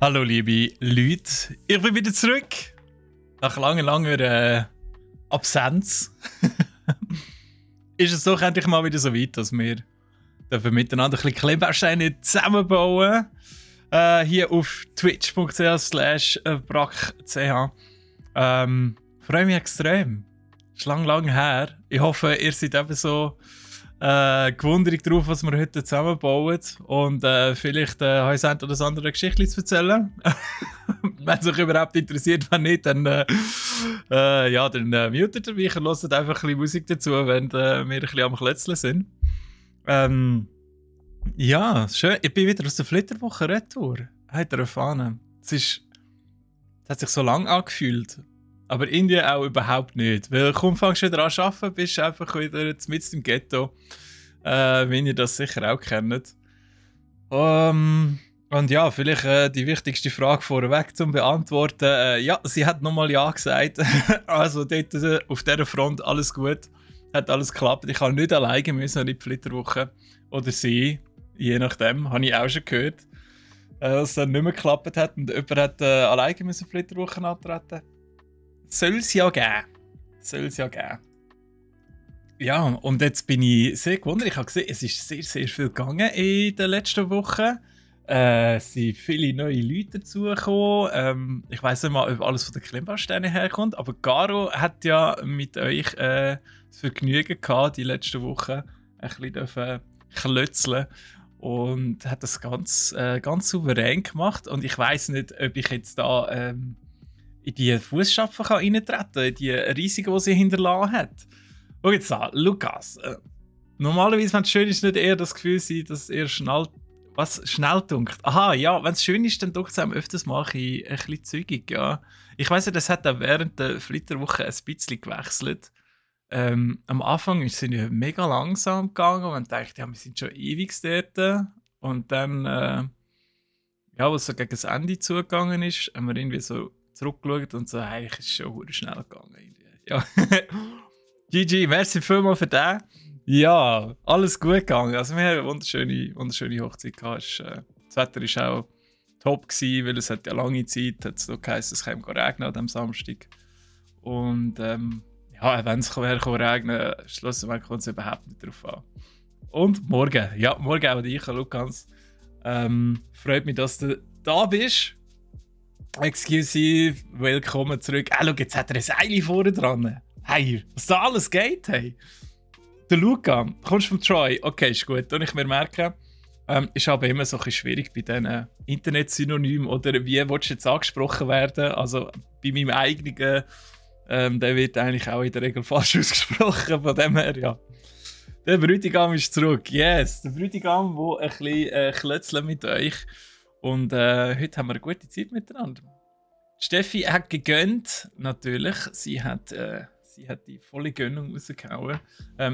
Hallo liebe Leute, ich bin wieder zurück. Nach langer Absenz ist es doch endlich mal wieder so weit, dass wir miteinander ein bisschen Klemmbausteine zusammenbauen. Hier auf twitch.ch/brack.ch. Freue mich extrem. Ist lang her. Ich hoffe, ihr seid eben so gewundert drauf, was wir heute zusammenbauen. Und vielleicht habe ich das oder andere Geschichte zu erzählen. Wenn es euch überhaupt interessiert, wenn nicht, dann mutet ihr mich und hört einfach ein bisschen Musik dazu, wenn wir ein bisschen am Klötzeln sind. Ja, schön. Ich bin wieder aus der Flitterwoche retour. Habt ihr erfahren? Es hat sich so lang angefühlt. Aber Indien auch überhaupt nicht. Weil kaum fängst du wieder an zu arbeiten, bist du einfach wieder mitten im Ghetto. Wenn ihr das sicher auch kennt. Und ja, vielleicht die wichtigste Frage vorweg zum Beantworten. Ja, sie hat nochmal Ja gesagt. Also dort auf dieser Front alles gut. Hat alles geklappt. Ich habe nicht alleine müssen in die Flitterwoche. Oder sie. Je nachdem. Habe ich auch schon gehört. Dass es dann nicht mehr geklappt hat. Und jemand hat alleine müssen Flitterwochen antreten. Soll es ja geben. Ja, und jetzt bin ich sehr gewundert. Ich habe gesehen, es ist sehr, sehr viel gegangen in den letzten Wochen. Es sind viele neue Leute dazugekommen. Ich weiss nicht mal, ob alles von den Klemmbausteinen herkommt, aber Garo hat ja mit euch das Vergnügen gehabt, die letzten Wochen ein bisschen klötzeln und hat das ganz souverän gemacht. Und ich weiss nicht, ob ich jetzt da in die Fußstapfen reintreten kann, in die riesigen, die sie hinterlassen hat. Schau jetzt an, Lukas. Normalerweise, wenn es schön ist, nicht eher das Gefühl sein, dass er schnell dunkt. Aha, ja, wenn es schön ist, dann dunkt es einem öfters mal ein bisschen zügig, ja. Ich weiss ja, das hat auch während der Flitterwoche ein bisschen gewechselt. Am Anfang sind wir mega langsam gegangen und man dachte, ja, wir sind schon ewig dort. Und dann, ja, was so gegen das Ende zugegangen ist, haben wir irgendwie so zurückgeschaut und so, eigentlich ist es schon schnell gegangen. Ja. GG, merci vielmals für den. Ja, alles gut gegangen. Also wir haben eine wunderschöne Hochzeit gehabt. Das Wetter war auch top gewesen, weil es hat ja lange Zeit, hat es so geheißen, es käme regnen an diesem Samstag. Und ja, wenn es regnen, schlussendlich kommt es überhaupt nicht drauf an. Und morgen auch dich, Lukas. Freut mich, dass du da bist. Excuse, willkommen zurück. Schau, jetzt hat er ein Seil vorne dran. Hey, was da alles geht, hey. Der Luca, kommst vom Troy? Okay, ist gut. Und ich mir merke, ist aber immer so ein bisschen schwierig bei diesen Internetsynonymen oder wie willst du jetzt angesprochen werden? Also bei meinem eigenen, der wird eigentlich auch in der Regel falsch ausgesprochen, von dem her, ja. Der Bräutigam ist zurück, yes. Der Bräutigam, der ein bisschen klötzelt mit euch. Und heute haben wir eine gute Zeit miteinander. Steffi hat gegönnt, natürlich. Sie hat die volle Gönnung rausgehauen.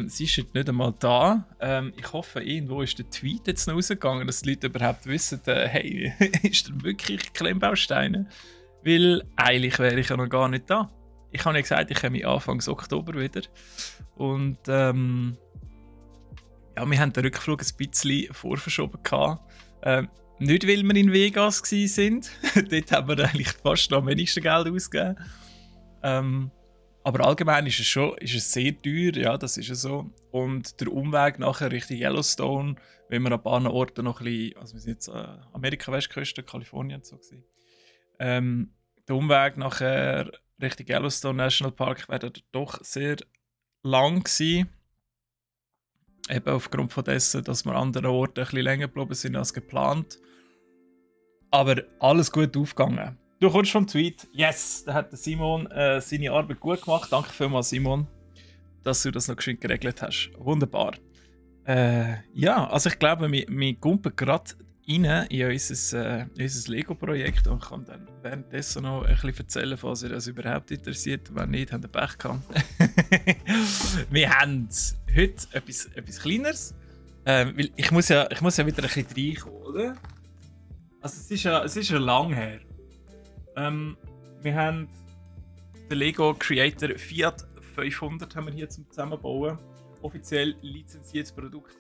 Sie ist heute nicht einmal da. Ich hoffe, irgendwo ist der Tweet jetzt noch rausgegangen, dass die Leute überhaupt wissen, hey, ist da wirklich Klemmbausteine? Weil eigentlich wäre ich ja noch gar nicht da. Ich habe ja gesagt, ich komme Anfang Oktober wieder. Und ja, wir haben den Rückflug ein bisschen vorverschoben gehabt. Nicht, weil wir in Vegas waren. Dort haben wir eigentlich fast noch am wenigsten Geld ausgegeben. Aber allgemein ist es sehr teuer, ja, das ist ja so. Und der Umweg nachher Richtung Yellowstone, wenn wir an ein paar Orten noch ein bisschen, also wir sind jetzt Amerika-Westküste, Kalifornien so gewesen. Der Umweg nachher Richtung Yellowstone National Park wäre doch sehr lang gewesen. Eben aufgrund von dessen, dass wir an anderen Orten ein bisschen länger geblieben sind als geplant. Aber alles gut aufgegangen. Du kommst vom Tweet. Yes, da hat der Simon seine Arbeit gut gemacht. Danke vielmals, Simon, dass du das noch geschwind geregelt hast. Wunderbar. Ja, also ich glaube, wir gumpen gerade rein in unser Lego-Projekt und kann dann währenddessen noch ein bisschen erzählen, falls ihr das überhaupt interessiert. Wenn nicht, habt ihr Pech gehabt. Wir haben heute etwas Kleineres. Weil ich muss ja wieder ein bisschen reinkommen, oder? Also es ist ja lang her. Wir haben den Lego Creator Fiat 500 haben wir hier zum Zusammenbauen. Offiziell lizenziertes Produkt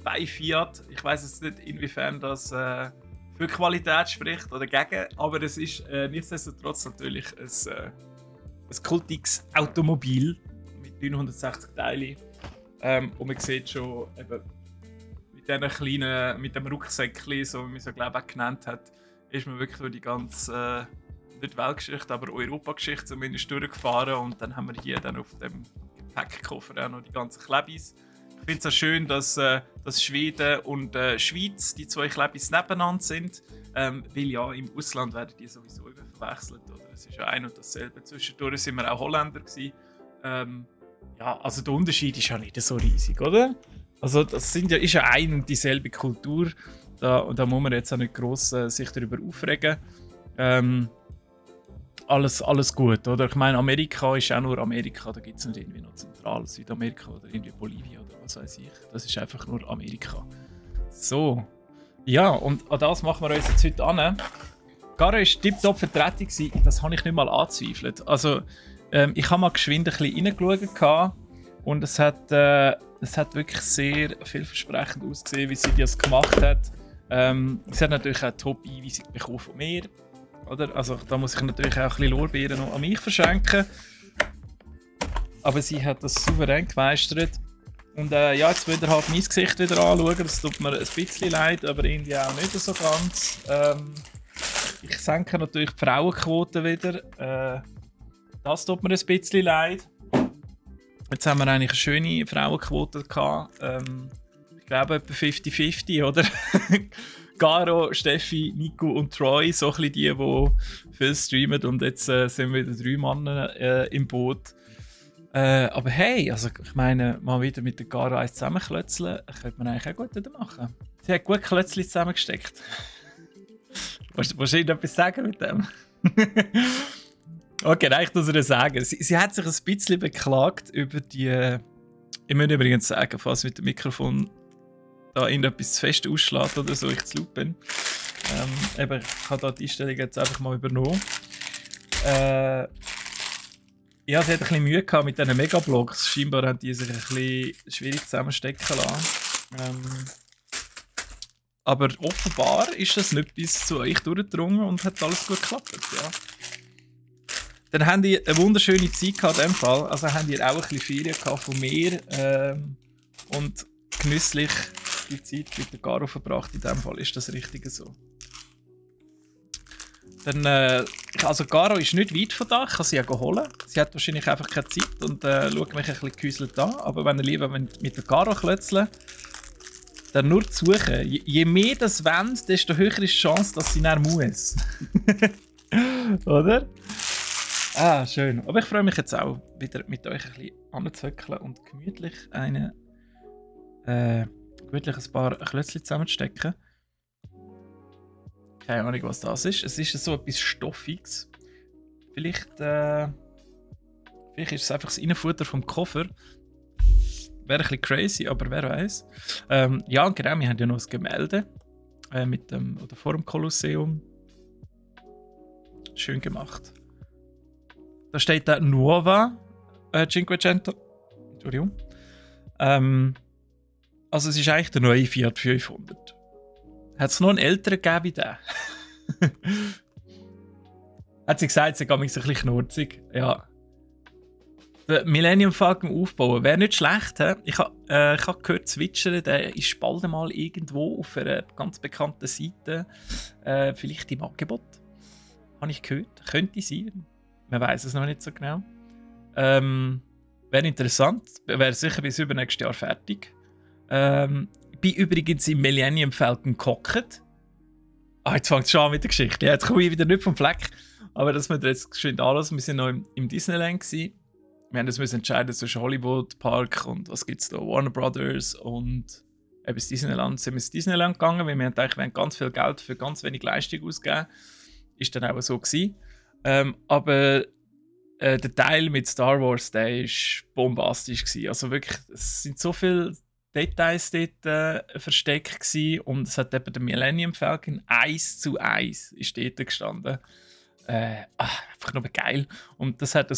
bei Fiat. Ich weiß jetzt nicht, inwiefern das für für Qualität spricht oder gegen, aber es ist nichtsdestotrotz natürlich ein kultiges Automobil mit 960 Teilen. Und man sieht schon eben mit diesen kleinen, mit dem Rucksäckchen, so wie man es ja glaube ich auch genannt hat, ist man wirklich durch die ganze nicht Weltgeschichte, aber Europageschichte zumindest durchgefahren und dann haben wir hier dann auf dem Gepäckkoffer auch noch die ganzen Klebis. Ich finde es auch schön, dass Schweden und Schweiz, die zwei Klebis nebeneinander sind, weil ja im Ausland werden die sowieso immer verwechselt. Oder? Es ist ja ein und dasselbe. Zwischendurch sind wir auch Holländer gewesen. Ja, also der Unterschied ist ja nicht so riesig, oder? Also das ist ja ein und dieselbe Kultur. Da muss man jetzt auch nicht gross sich darüber aufregen. Alles gut, oder? Ich meine, Amerika ist auch nur Amerika, da gibt es nicht irgendwie noch Zentral-, Südamerika oder irgendwie Bolivien oder was weiß ich. Das ist einfach nur Amerika. So. Ja, und an das machen wir uns jetzt heute an. Garo war tiptop vertreten, das habe ich nicht mal angezweifelt. Also, ich habe mal geschwind ein bisschen reingeschaut und es hat wirklich sehr vielversprechend ausgesehen, wie sie das gemacht hat. Sie hat natürlich eine Top-Einweisung bekommen von mir. Oder? Also, da muss ich natürlich auch ein bisschen Lorbeeren noch an mich verschenken. Aber sie hat das souverän gemeistert. Und ja, jetzt will er halt mein Gesicht wieder anschauen. Das tut mir ein bisschen leid, aber irgendwie auch nicht so ganz. Ich senke natürlich die Frauenquote wieder. Das tut mir ein bisschen leid. Jetzt haben wir eigentlich eine schöne Frauenquote gehabt. Ich glaube etwa 50-50, oder? Garo, Steffi, Nico und Troy, so ein bisschen die viel streamen. Und jetzt sind wieder 3 Männer im Boot. Aber hey, also ich meine, mal wieder mit der Garo eins zusammenklötzeln, könnte man eigentlich auch gut wieder machen. Sie hat gut Klötzchen zusammengesteckt. Willst du etwas sagen mit dem? Okay, nein, ich muss dir sagen. Sie hat sich ein bisschen beklagt über die... Ich muss übrigens sagen, falls mit dem Mikrofon da irgendetwas zu fest ausschlägt oder so, ich zu laut bin. Eben, ich habe da die Einstellung jetzt einfach mal übernommen. Ja, sie hat ein bisschen Mühe gehabt mit diesen Megablocks. Scheinbar haben die sich ein bisschen schwierig zusammenstecken lassen. Aber offenbar ist das nicht bis zu euch durchgedrungen und hat alles gut geklappt. Ja. Dann habt ihr eine wunderschöne Zeit gehabt in dem Fall. Also habt ihr auch ein bisschen Ferien gehabt von mir und genüsslich die Zeit mit der Garo verbracht. In dem Fall ist das richtig so. Dann, also Garo ist nicht weit von da, ich kann sie ja holen. Sie hat wahrscheinlich einfach keine Zeit und schaut mich ein bisschen gehäuselt an. Aber wenn ihr lieber mit der Garo klötzeln, dann nur zu suchen. Je mehr das wollt, desto höher ist die Chance, dass sie näher muss. Oder? Ah, schön. Aber ich freue mich jetzt auch, wieder mit euch ein bisschen anzuhöckeln und gemütlich ein paar Klötzchen zusammenzustecken. Keine Ahnung, was das ist. Es ist so etwas Stoffiges. Vielleicht ist es einfach das Innenfutter vom Koffer. Wäre ein bisschen crazy, aber wer weiß. Ja, genau, wir haben ja noch ein Gemälde oder vor dem Kolosseum. Schön gemacht. Da steht da Nuova Cinquecento. Entschuldigung. Also es ist eigentlich der neue Fiat 500. Hat es noch einen älteren gegeben wie den? Hat sie gesagt, sie geht mich ein bisschen knurzig. Ja. Der Millennium Falcon aufbauen wäre nicht schlecht. He? Ich habe gehört, Zwitschern, der ist bald mal irgendwo auf einer ganz bekannten Seite. Vielleicht im Angebot. Habe ich gehört. Könnte sein. Man weiß es noch nicht so genau. Wäre interessant. Wäre sicher bis übernächstes Jahr fertig. Bin übrigens im Millennium Falcon gehockt. Ah, jetzt fängt es schon an mit der Geschichte. Ja, jetzt komme ich wieder nicht vom Fleck. Aber das müssen wir jetzt geschwind anlassen. Wir sind noch im Disneyland gewesen. Wir haben uns entscheiden zwischen Hollywood Park und was gibt es da? Warner Brothers und eben das Disneyland. Sind wir ins Disneyland gegangen, weil wir haben gedacht, wir haben ganz viel Geld für ganz wenig Leistung ausgegeben. Ist dann auch so gewesen. Aber der Teil mit Star Wars, der ist bombastisch gewesen. Also wirklich, es sind so viele Details dort versteckt gewesen. Und es hat eben der Millennium Falcon 1:1 ist dort gestanden. Einfach nur geil. Und das hat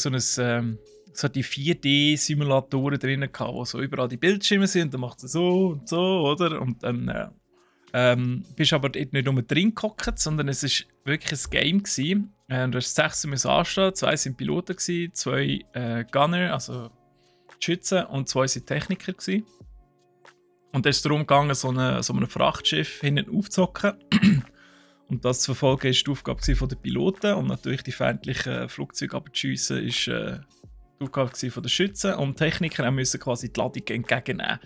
so die 4D-Simulatoren drin gehabt, wo so überall die Bildschirme sind. Dann macht es so und so, oder? Und dann Bist aber dort nicht nur drin gehockt, sondern es war wirklich ein Game gewesen. Du hast 6 müssen anstehen, 2 sind Piloten gewesen, 2 Gunner, also Schützen, und 2 sind Techniker gewesen. Und es ist darum gegangen, so ein Frachtschiff hinten aufzuhocken. Und das zu verfolgen, war die Aufgabe der Piloten. Und natürlich die feindlichen Flugzeuge abzuschiessen, ist die Aufgabe der Schützen. Und die Techniker mussten quasi die Ladung entgegennehmen.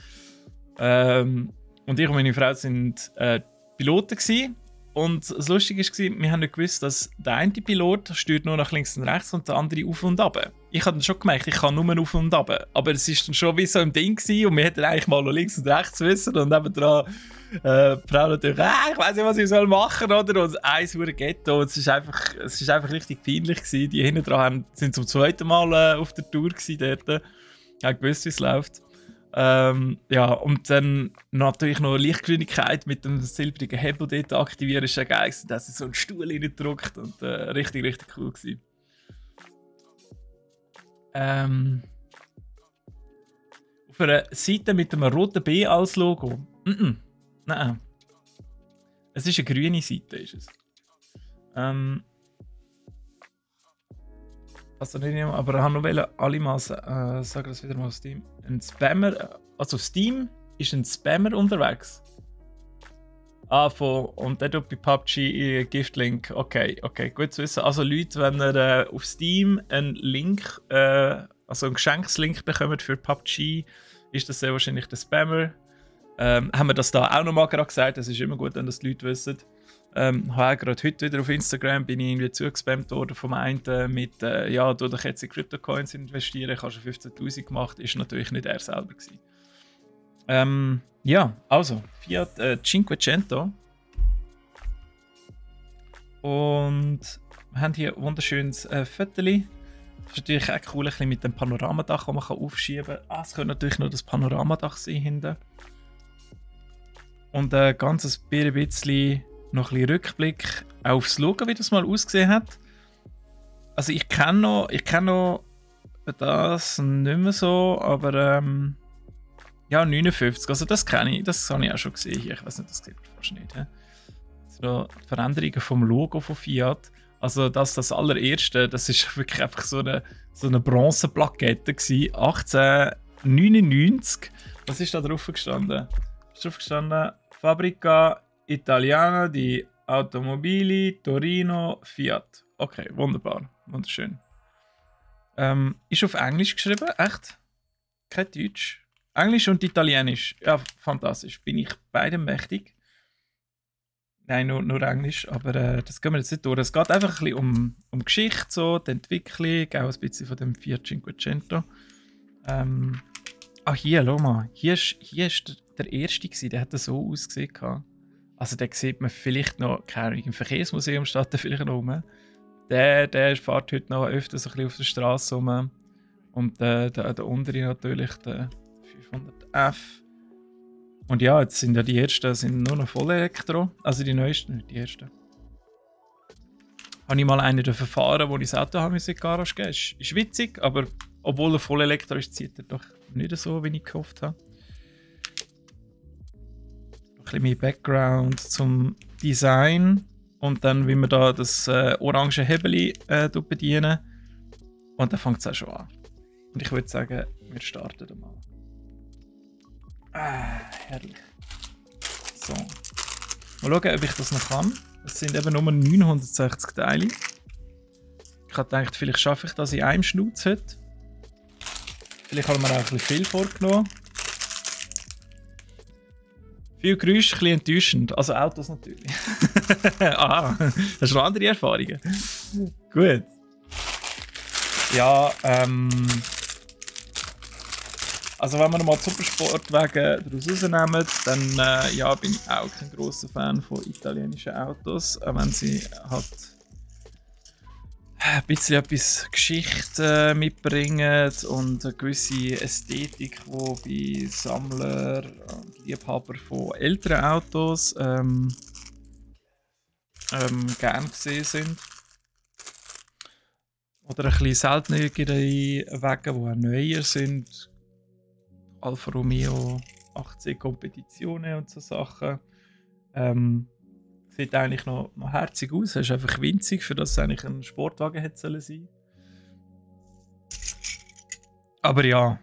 Und ich und meine Frau sind Piloten gewesen. Und das Lustige war, wir haben nicht gewusst, dass der eine Pilot steuert nur nach links und rechts und der andere auf und ab. Ich habe dann schon gemerkt, ich kann nur auf und ab. Aber es war dann schon wie so ein Ding gewesen, und wir hätten eigentlich mal noch links und rechts wissen. Und nebendran die Frau natürlich, ich weiß nicht, was ich machen soll, oder? Und ein sauer Ghetto. Und es ist einfach richtig peinlich gewesen. Die hinten dran sind zum zweiten Mal auf der Tour gewesen dort. Ich habe gewusst, wie es läuft. Ja, und dann natürlich noch Lichtgeschwindigkeit mit dem silbrigen Hebel dort aktivieren, ist ja geil, dass sie so einen Stuhl reindrückt, und richtig, richtig cool gewesen. Auf einer Seite mit einem roten B als Logo. Nein. Es ist eine grüne Seite, ist es. Also nicht immer, aber ich wollte noch alle mal sagen, das wieder mal auf Steam. Ein Spammer, also auf Steam ist ein Spammer unterwegs. Und der tut bei PUBG Giftlink. Okay, gut zu wissen. Also Leute, wenn ihr auf Steam einen Link, also einen Geschenkslink bekommt für PUBG, ist das sehr wahrscheinlich der Spammer. Haben wir das da auch noch mal gerade gesagt, das ist immer gut, wenn das die Leute wissen. Habe gerade heute wieder auf Instagram bin ich irgendwie zugespammt worden vom einen mit ja, du doch jetzt in Crypto-Coins investieren, ich habe schon 15'000 gemacht, ist natürlich nicht er selber gewesen. Ja, also Fiat Cinquecento, und wir haben hier ein wunderschönes Viertel. Das ist natürlich auch cool, ein bisschen mit dem Panoramadach, das man aufschieben kann. Es könnte natürlich noch das Panoramadach sein hinten. Und ein ganzes bisschen noch ein bisschen Rückblick aufs Logo, wie das mal ausgesehen hat. Also ich kenne noch das nicht mehr so, aber ja, 59, also das kenne ich, das habe ich auch schon gesehen hier. Ich weiß nicht, das sieht man fast nicht. So die Veränderungen vom Logo von Fiat. Also das allererste, das ist wirklich einfach so eine Bronzeplakette gewesen, 1899. Was ist da drauf gestanden? Ist drauf gestanden, Fabbrica Italiana di Automobili Torino Fiat. Okay, wunderbar, wunderschön. Ist auf Englisch geschrieben, echt? Kein Deutsch. Englisch und Italienisch. Ja, fantastisch. Bin ich beidem mächtig. Nein, nur Englisch, aber das gehen wir jetzt nicht durch. Es geht einfach ein bisschen um Geschichte, so, die Entwicklung, auch ein bisschen von dem Fiat Cinquecento. Hier, schau mal. Hier ist der erste gewesen, der hat so ausgesehen. Also den sieht man vielleicht noch, keine Ahnung, im Verkehrsmuseum steht der vielleicht noch rum. Der fährt heute noch öfter so ein bisschen auf der Straße rum. Und der untere natürlich, der 500F. Und ja, jetzt sind ja die ersten sind nur noch Vollelektro. Also die neuesten, nicht die ersten. Habe ich mal einen fahren, wo ich das Auto in die Garage geben musste. Ist witzig, aber obwohl er Vollelektro ist, zieht er doch nicht so, wie ich gehofft habe. Ein bisschen mehr Background zum Design. Und dann, wie wir da das orange Hebel bedienen. Und dann fängt es auch schon an. Und ich würde sagen, wir starten mal. Herrlich. So. Mal schauen, ob ich das noch kann. Es sind eben nur 960 Teile. Ich habe gedacht, vielleicht schaffe ich das in einem Schnutz heute. Vielleicht haben wir auch ein bisschen viel vorgenommen. Viel Geräusche, ein bisschen enttäuschend. Also Autos natürlich. Hast du noch andere Erfahrungen? Gut. Ja, also wenn wir mal Supersportwagen daraus rausnehmen, dann ja, bin ich auch kein grosser Fan von italienischen Autos. Auch wenn sie halt ein bisschen etwas Geschichte mitbringen und eine gewisse Ästhetik, die bei Sammlern und Liebhabern von älteren Autos gern gesehen sind. Oder ein bisschen seltenere Wagen, die auch neuer sind. Alfa Romeo 18 Kompetitionen und so Sachen. Sieht eigentlich noch herzig aus. Er ist einfach winzig, für das es eigentlich ein Sportwagen hätte sein sollen. Aber ja,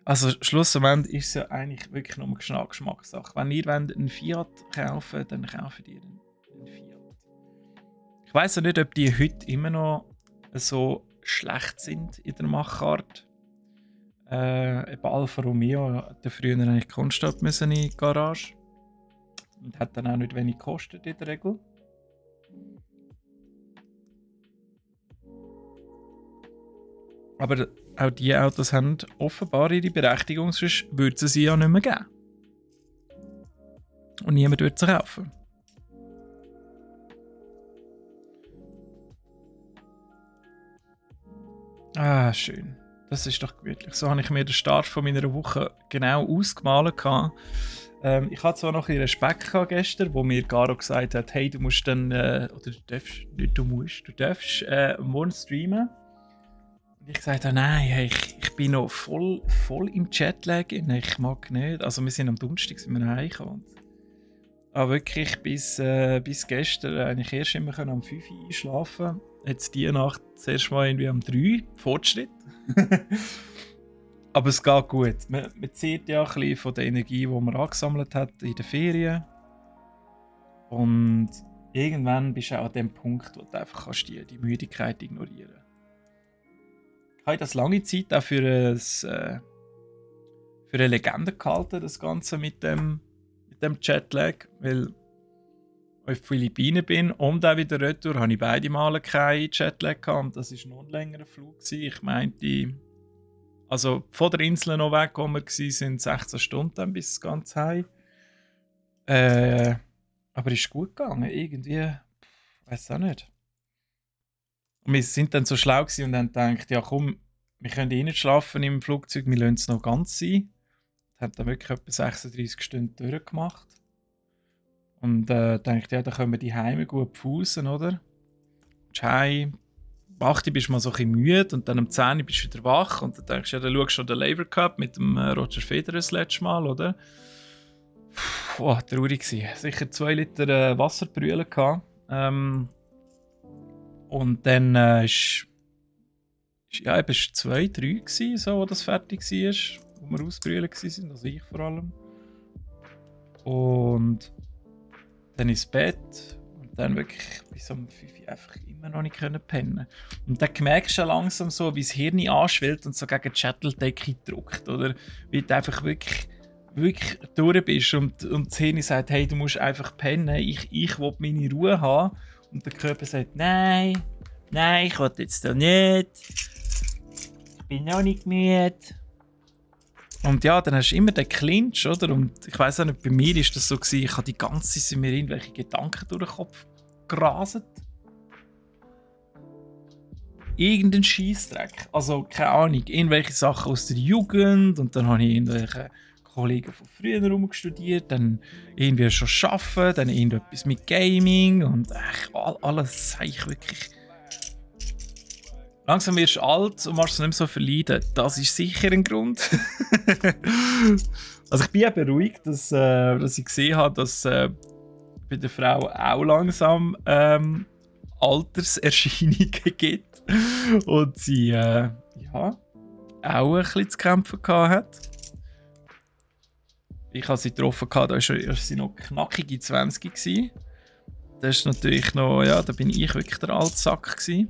also schlussendlich ist es ja eigentlich wirklich nur eine Geschmackssache. Wenn ihr einen Fiat kaufen wollt, dann kauft ihr einen Fiat. Ich weiss ja nicht, ob die heute immer noch so schlecht sind in der Machart. Eben Alfa Romeo hatte früher eigentlich konstant in die Garage. Und hat dann auch nicht wenig gekostet in der Regel. Aber auch diese Autos haben offenbar ihre Berechtigung, sonst würde es sie ja nicht mehr geben. Und niemand würde sie kaufen. Ah, schön. Das ist doch gemütlich. So habe ich mir den Start von meiner Woche genau ausgemalt. Ich hatte zwar noch ein bisschen Respekt gestern, wo mir Garo gesagt hat, hey, du musst dann, oder du darfst, nicht du musst, du darfst morgen streamen. Und ich gesagt habe, nein, hey, ich bin noch voll im Jetlag, ich mag nicht. Also wir sind am Donnerstag sind wir heimgekommen. Aber wirklich bis gestern eigentlich erst immer am 5 Uhr einschlafen. Jetzt die Nacht zuerst mal irgendwie am 3 Fortschritt. Aber es geht gut. Man zieht ja ein bisschen von der Energie, die man angesammelt hat in den Ferien. Und irgendwann bist du auch an dem Punkt, wo du einfach kannst die Müdigkeit ignorieren kannst. Ich habe das lange Zeit auch für eine Legende gehalten, das Ganze mit dem Jetlag. Weil ich auf die Philippinen bin und auch wieder retour, habe ich beide Male keinen Jetlag gehabt. Und das war noch ein längerer Flug. Ich meinte, also von der Insel noch weg, wo wir waren, 16 Stunden bis ganz heim. Aber es ist gut gegangen. Irgendwie, weiß auch nicht. Und wir sind dann so schlau gewesen und haben gedacht, ja komm, wir können eh nicht schlafen im Flugzeug, wir lassen es noch ganz sein. Haben dann wirklich etwa 36 Stunden durchgemacht. Und dachte, ja, dann können wir die Heime gut pfusen, oder? Heim, um 8 Uhr bist du mal so ein bisschen müde und dann um 10 Uhr bist du wieder wach. Und dann denkst du, ja, dann schaust du schon den Labour Cup mit dem Roger Federer das letzte Mal, oder? Puh, traurig gewesen. Sicher 2 Liter Wasser brüllen gehabt. Und dann ist ja, eben 2, 3 gewesen, so, wo das fertig war, wo wir ausbrüllen waren, also ich vor allem. Und dann ins Bett und dann wirklich bis um 5 Uhr einfach immer noch nicht pennen. Und dann merkst du langsam so, wie das Hirn anschwillt und so gegen die Schädeldecke drückt, oder? Wie du einfach wirklich durch bist und das Hirn sagt, hey, du musst einfach pennen, ich will meine Ruhe haben. Und der Körper sagt, nein, ich will jetzt da nicht. Ich bin noch nicht müde. Und ja, dann hast du immer den Clinch, oder? Und ich weiss auch nicht, bei mir war das so gewesen, ich habe die ganze Zeit sind mir irgendwelche Gedanken durch den Kopf geraset. Irgendein Scheissdreck. Also, keine Ahnung, irgendwelche Sachen aus der Jugend und dann habe ich irgendwelche Kollegen von früher rumgestudiert, dann irgendwie schon arbeiten, dann irgendetwas mit Gaming und alles sage ich wirklich. Langsam wirst du alt und machst es nicht mehr so verleiden. Das ist sicher ein Grund. Also ich bin ja beruhigt, dass ich gesehen habe, dass bei der Frau auch langsam Alterserscheinungen gibt. Und sie ja, auch ein bisschen zu kämpfen hat. Ich habe sie getroffen, da war sie noch knackige 20 gewesen. Das ist natürlich noch, ja, da bin ich wirklich der Altsack gewesen.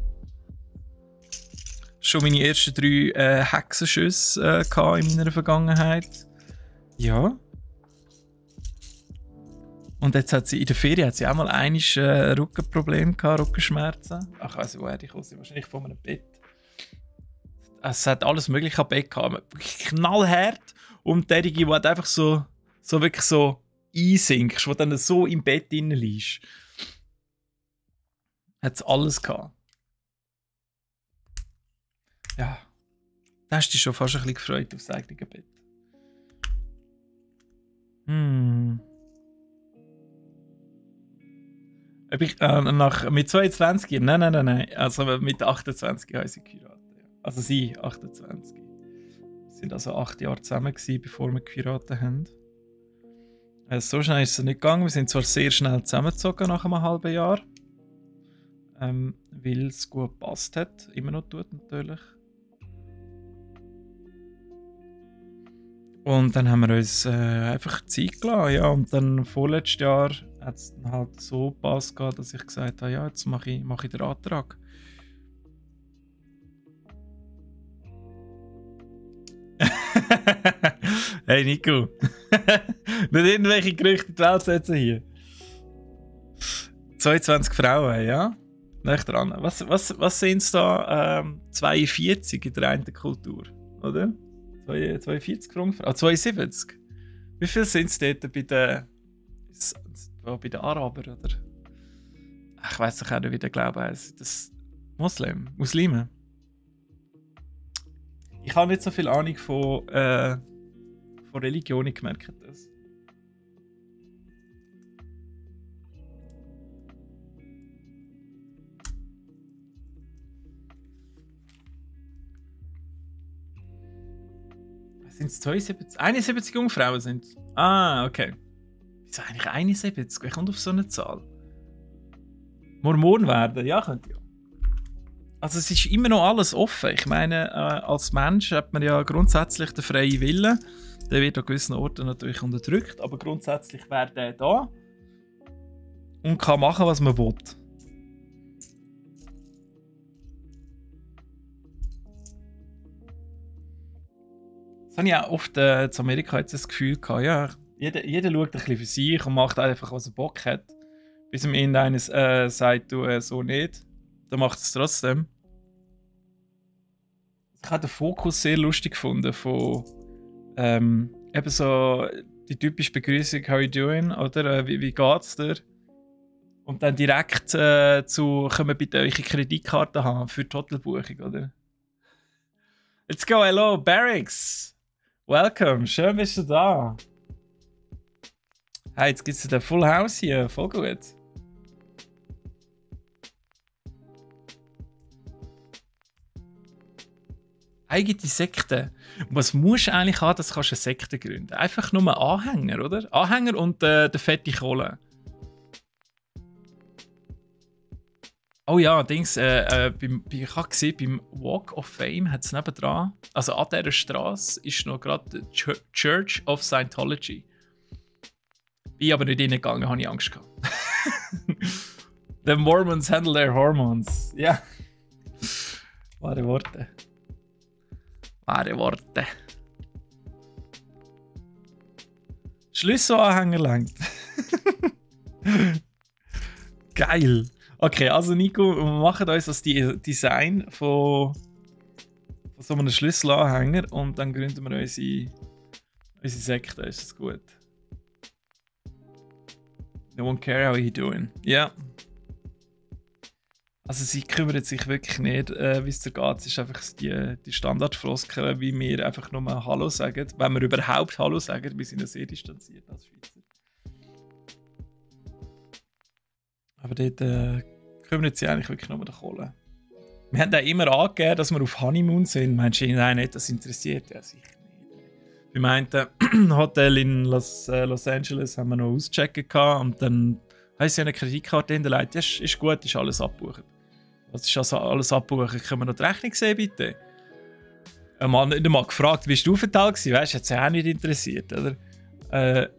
Schon meine ersten 3 Hexenschüsse in meiner Vergangenheit. Ja. Und jetzt hat sie in der Ferien auch mal ein Rückenproblem gehabt, Rückenschmerzen. Ach, also woher die kommen, wahrscheinlich von einem Bett. Es hat alles mögliche am Bett gehabt, wirklich knallhart. Und derjenige, der einfach so wirklich so einsinkst, wo dann so im Bett drin liegst. Hat es alles gehabt. Ja, da hast du dich schon fast ein bisschen gefreut aufs eigene Bett. Ob ich mit 22? Nein. Also mit 28 habe ich sie geheiratet. Ja. Also sie 28. Wir sind also 8 Jahre zusammen gewesen, bevor wir geheiratet haben. So schnell ist es nicht gegangen. Wir sind zwar sehr schnell zusammengezogen nach einem halben Jahr. Weil es gut gepasst hat. Immer noch tut natürlich. Und dann haben wir uns einfach Zeit gelassen. Ja. Und dann vorletztes Jahr hat es dann halt so gepasst, dass ich gesagt habe, ja, jetzt mache ich den Antrag. Hey Nico, nicht irgendwelche Gerüchte in die Welt setzen hier. 22 Frauen, ja? Nicht dran. Was sind es da? 42 in der einen Kultur, oder? 42 Frauen? 72. Wie viel sind es dort bei den Arabern, oder? Ich weiß doch auch nicht, wie der Glaube heisst. Das Muslime. Ich habe nicht so viel Ahnung von Religion, ich merke das. Sind es 72? 71 Jungfrauen sind es. Ah, okay. Wieso eigentlich 71? Wer kommt auf so eine Zahl? Mormon werden? Ja, könnte ja. Also es ist immer noch alles offen. Ich meine, als Mensch hat man ja grundsätzlich den freien Willen. Der wird an gewissen Orten natürlich unterdrückt, aber grundsätzlich wäre der da und kann machen, was man will. Das habe ich auch oft in Amerika jetzt das Gefühl gehabt, ja, jeder schaut ein bisschen für sich und macht einfach, was er Bock hat. Bis ihm irgendeines sagt, du so nicht, dann macht es trotzdem. Ich habe den Fokus sehr lustig gefunden von eben so die typische Begrüßung, how you doing, oder wie geht's dir? Und dann direkt können wir bitte eure Kreditkarte haben für die Hotelbuchung, oder? Let's go, hello, Barracks! Welcome, schön bist du da. Hey, jetzt gibt's den Full House hier, voll gut. Eigene Sekte. Was musst du eigentlich haben, dass du eine Sekte gründen kannst? Einfach nur einen Anhänger, oder? Anhänger und der fette Kohle. Oh ja, Dings, ich habe gesehen, beim Walk of Fame hat es nebendran, also an dieser Straße, ist noch gerade die Church of Scientology. Bin aber nicht reingegangen, habe ich Angst gehabt. The Mormons handle their hormones. Ja. Wahre Worte. Wahre Worte. Schlüsselanhänger lenkt. Geil. Okay, also Nico, wir machen uns das Design von so einem Schlüsselanhänger und dann gründen wir unsere Sekte. Ist das gut? No one care how you doing. Ja. Also sie kümmert sich wirklich nicht, wie es da geht. Es ist einfach die Standardfloskel, wie wir einfach nur Hallo sagen. Wenn wir überhaupt Hallo sagen, wir sind ja sehr distanziert als Schweizer. Aber dort kümmert sie eigentlich wirklich nur um die Kohle. Wir haben auch immer angegeben, dass wir auf Honeymoon sind. Meinst du, nein, nicht, das interessiert? Ja, sicher nicht. Beim einen Hotel in Los Angeles haben wir noch auschecken gehabt und dann haben sie eine Kreditkarte hinterlegt. Ja, ist gut, ist alles abgebucht. Was ist also alles abgebucht? Können wir noch die Rechnung sehen, bitte? Ein Mann hat nicht mal gefragt, wie du Aufenthalt gewesen? Weißt du, hat sich auch nicht interessiert, oder?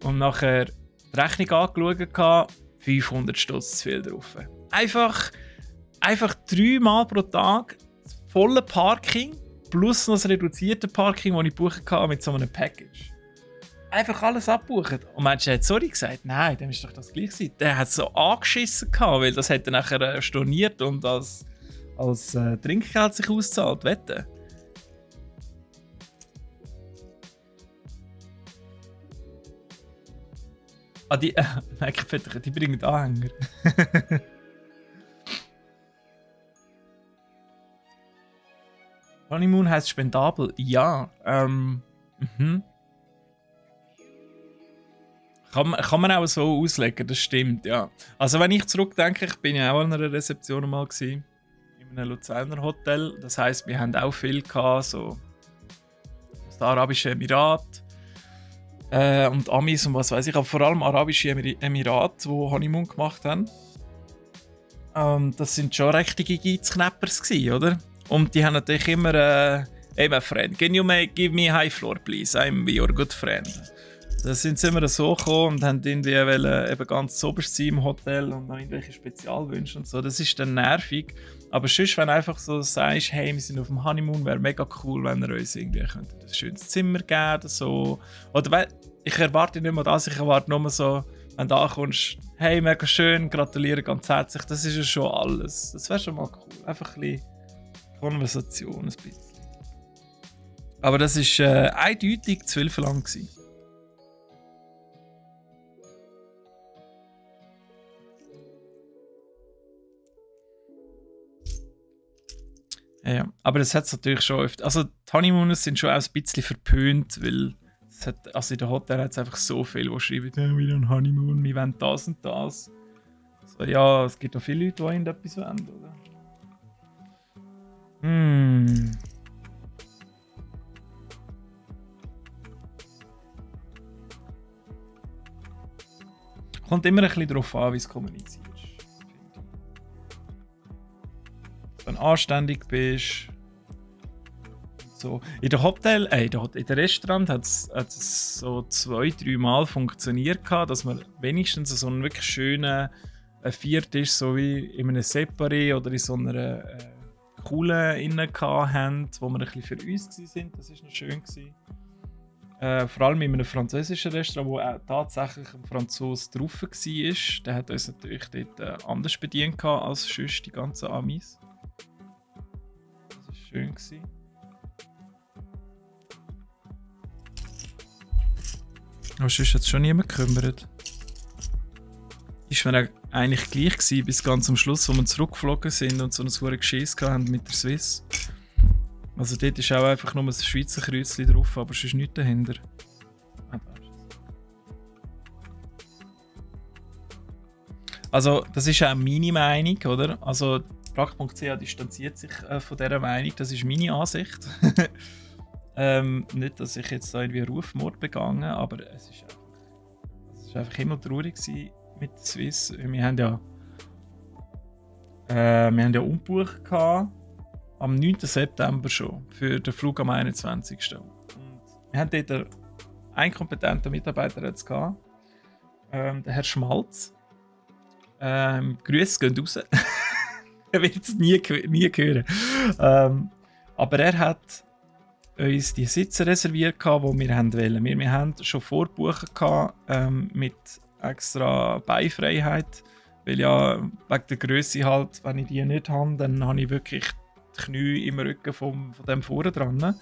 Und nachher die Rechnung angeschaut, 500 Stutz zu viel drauf. Einfach 3-mal pro Tag volle Parking plus noch das reduzierte Parking, das ich gebucht habe mit so einem Package. Einfach alles abbuchen. Und meinst du, er hat sorry gesagt? Nein, dem ist doch das gleich gewesen. Der hat so angeschissen gehabt, weil das hat er nachher storniert und als Trinkgeld sich auszahlt. Wette. Ah, die bringen Anhänger. Honeymoon heisst spendabel. Ja. Kann man auch so auslegen, das stimmt, ja. Also wenn ich zurückdenke, ich bin ja auch an einer Rezeption mal gewesen, in einem Luzerner Hotel. Das heisst, wir haben auch viel gehabt, so aus den Arabischen Emiraten. Und Amis und was weiß ich, aber vor allem Arabische Emirate, die Honeymoon gemacht haben. Das sind schon richtige Geizknappers gewesen, oder? Und die haben natürlich immer hey my friend, can you give me a high floor please? I'm your good friend. Da sind sie immer so gekommen und haben irgendwie eben ganz oberst sein im Hotel und noch irgendwelche Spezialwünsche und so. Das ist dann nervig. Aber sonst, wenn du einfach so sagst, hey, wir sind auf dem Honeymoon, wäre mega cool, wenn ihr uns irgendwie ein schönes Zimmer geben oder so. Oder ich erwarte nicht mehr das, ich erwarte nur so, wenn du ankommst, hey, mega schön, gratuliere ganz herzlich, das ist ja schon alles. Das wäre schon mal cool. Einfach ein bisschen Konversation, ein bisschen. Aber das war eindeutig zu viel verlangt gewesen. Ja, aber das hat es natürlich schon oft. Also die Honeymooners sind schon auch ein bisschen verpönt, weil in den Hotel hat es einfach so viel, die schreiben, ja, wir haben Honeymoon, wir wollen das und das. So, ja, es gibt auch viele Leute, die irgendetwas wollen, oder? Kommt immer ein bisschen darauf an, wie es kommuniziert. Wenn du anständig bist. So. In der Hotel, in der Restaurant hat es so 2-3 Mal funktioniert, dass wir wenigstens so einen wirklich schönen Viertisch, so wie in einem Separé oder in so einer coolen innen hatten, wo wir ein bisschen für uns waren. Das war noch schön. Vor allem in einem französischen Restaurant, wo auch tatsächlich ein Franzose drauf war. Der hat uns natürlich dort anders bedient als sonst die ganzen Amis. Das war schön. Aber sonst hat es schon niemand gekümmert. Ist mir eigentlich gleich gewesen, bis ganz am Schluss, wo wir zurückgeflogen sind und so ein hohes Geschiss hatten mit der Swiss. Also dort ist auch einfach nur ein Schweizer Kreuzchen drauf, aber es ist nichts dahinter. Also das ist auch meine Meinung, oder? Also Prag.ch distanziert sich von dieser Meinung, das ist meine Ansicht. Nicht, dass ich jetzt da irgendwie Rufmord begangen, aber es ist einfach immer traurig gewesen mit der Swiss. Wir haben ja umgebucht gehabt, am 9. September schon, für den Flug am 21. Und wir haben dort einen kompetenten Mitarbeiter jetzt gehabt, der Herr Schmalz. Grüße gehen raus. Er wird es nie hören. Aber er hat uns die Sitze reserviert, die wir wollten. Wir haben schon vorgebucht mit extra Beifreiheit, weil ja wegen der Grösse halt, wenn ich die nicht habe, dann habe ich wirklich die Knie im Rücken von dem vorne dran.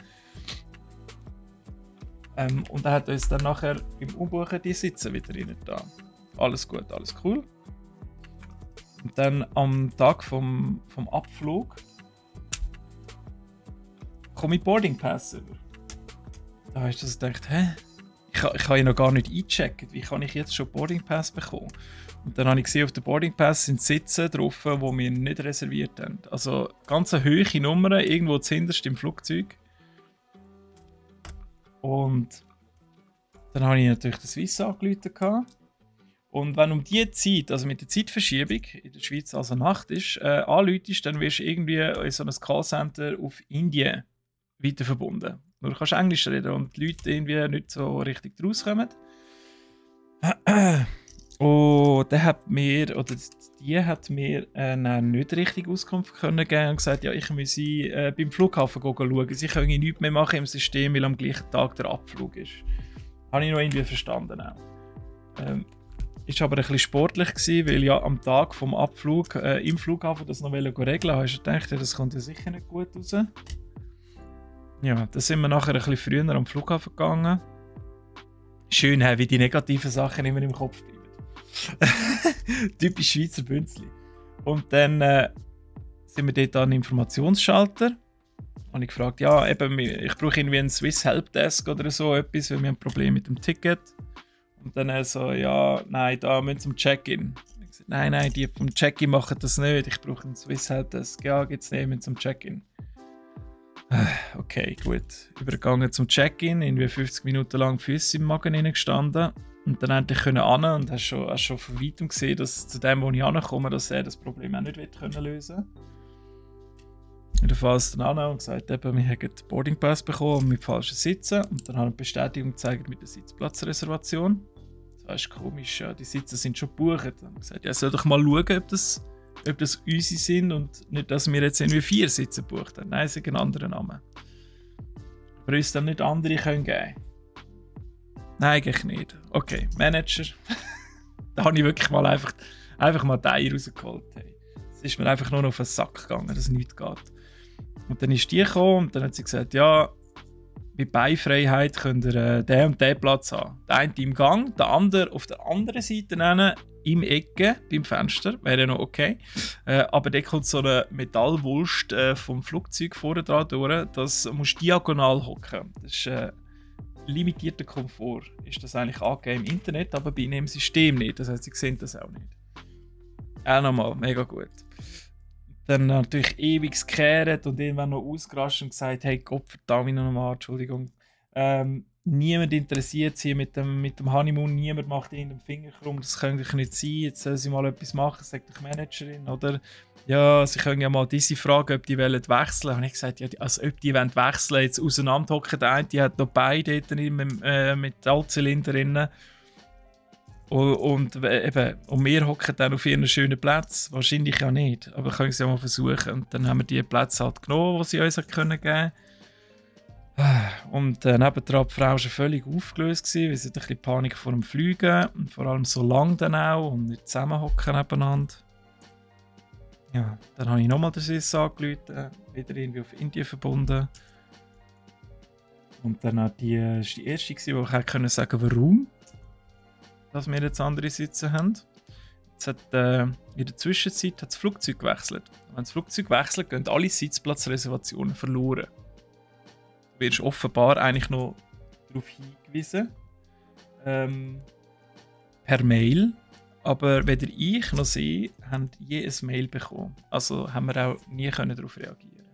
Und er hat uns dann nachher beim Umbuchen die Sitze wieder rein da. Alles gut, alles cool. Und dann am Tag vom Abflug komme ich Boarding Pass über. Da hast du das gedacht, hä? Ich habe ja noch gar nicht eingecheckt. Wie kann ich jetzt schon Boarding Pass bekommen? Und dann habe ich gesehen, auf dem Boarding Pass sind Sitze drauf, die wir nicht reserviert haben. Also ganz eine hohe Nummern, irgendwo zuhinterst im Flugzeug. Und dann habe ich natürlich den Swiss angerufen. Und wenn um diese Zeit, also mit der Zeitverschiebung in der Schweiz also Nacht ist, anrufst, dann wirst du irgendwie in so ein Callcenter auf Indien weiter verbunden. Nur du kannst Englisch reden und die Leute irgendwie nicht so richtig rauskommen. Und der hat mir, oder die hat mir nicht richtig Auskunft können geben und gesagt, ja, ich muss beim Flughafen schauen. Sie können nichts mehr machen im System, weil am gleichen Tag der Abflug ist. Habe ich noch irgendwie verstanden auch. Ist aber ein bisschen sportlich gewesen, weil ja am Tag vom Abflug im Flughafen das noch regeln wollte. Hast du gedacht, das kommt ja sicher nicht gut raus. Ja, dann sind wir nachher ein bisschen früher am Flughafen gegangen. Schön, wie die negativen Sachen immer im Kopf bleiben. Typisch Schweizer Bünzli. Und dann sind wir dort an einem Informationsschalter. Und ich gefragt, ja, eben, ich brauche irgendwie einen Swiss Helpdesk oder so etwas, weil wir haben ein Problem mit dem Ticket. Und dann so, ja, nein, da müssen wir zum Check-in. Ich gesagt, nein, die vom Check-in machen das nicht. Ich brauche einen Swiss Helpdesk. Ja, geht's nicht, wir zum Check-in. Okay, gut. Übergegangen zum Check-in, irgendwie 50 Minuten lang die Füße im Magen gestanden. Und dann endlich können an und hast schon von weitem gesehen, dass zu dem, wo ich ankomme, dass er das Problem auch nicht wird können lösen. Jedenfalls dann an und gesagt, eben, wir haben den Boarding Pass bekommen mit falschen Sitzen. Und dann haben wir eine Bestätigung gezeigt mit der Sitzplatzreservation. Das ist komisch, ja, die Sitze sind schon gebucht. Dann haben wir gesagt, ja, soll doch mal schauen, ob das unsere sind und nicht, dass wir jetzt irgendwie 4 Sitze gebucht haben. Nein, es ist ein anderer Name. Aber uns dann nicht andere können geben? Nein, eigentlich nicht. Okay, Manager. Da habe ich wirklich mal einfach mal die Eier rausgeholt. Hey. Es ist mir einfach nur noch auf den Sack gegangen, dass es nichts geht. Und dann ist die gekommen und dann hat sie gesagt, ja, bei Beifreiheit könnt ihr den und den Platz haben. Der eine im Gang, der andere auf der anderen Seite im Ecke, beim Fenster, wäre ja noch okay. Aber da kommt so eine Metallwulst vom Flugzeug vorne dran durch, das musst du diagonal hocken. Das ist limitierter Komfort. Ist das eigentlich angegeben im Internet, aber bei ihnen im System nicht. Das heißt, sie sehen das auch nicht. Auch nochmal, mega gut. Dann natürlich ewig gekehrt und irgendwann noch ausgerastet und gesagt, hey Gott verdammt nochmal, Entschuldigung. Niemand interessiert sie mit dem Honeymoon, niemand macht ihnen den Finger krumm, das könnte doch nicht sein, jetzt soll sie mal etwas machen, sagt die Managerin, oder? Ja, sie können ja mal diese fragen, ob die wollen wechseln. Und ich gesagt, ja, also ob die wollen wechseln, jetzt auseinanderhocken, der eine, die hat noch beide dort mit Metallzylinder drin. Und wir hocken dann auf ihren schönen Platz. Wahrscheinlich ja nicht, aber können sie ja mal versuchen. Und dann haben wir die Plätze halt genommen, die sie uns geben können. Und nebendran die Frau war schon völlig aufgelöst, weil sie hat ein bisschen Panik vor dem Fliegen und vor allem so lang dann auch und nicht zusammenhocken nebeneinander. Ja, dann habe ich nochmal den SIS angerufen, wieder irgendwie auf Indien verbunden. Und dann war die erste, die ich sagen konnte, warum dass wir jetzt andere Sitze haben. Jetzt hat, in der Zwischenzeit hat das Flugzeug gewechselt. Wenn das Flugzeug wechselt, gehen alle Sitzplatzreservationen verloren. Du wirst offenbar eigentlich noch darauf hingewiesen. Per Mail. Aber weder ich noch sie haben je ein Mail bekommen. Also haben wir auch nie darauf reagieren.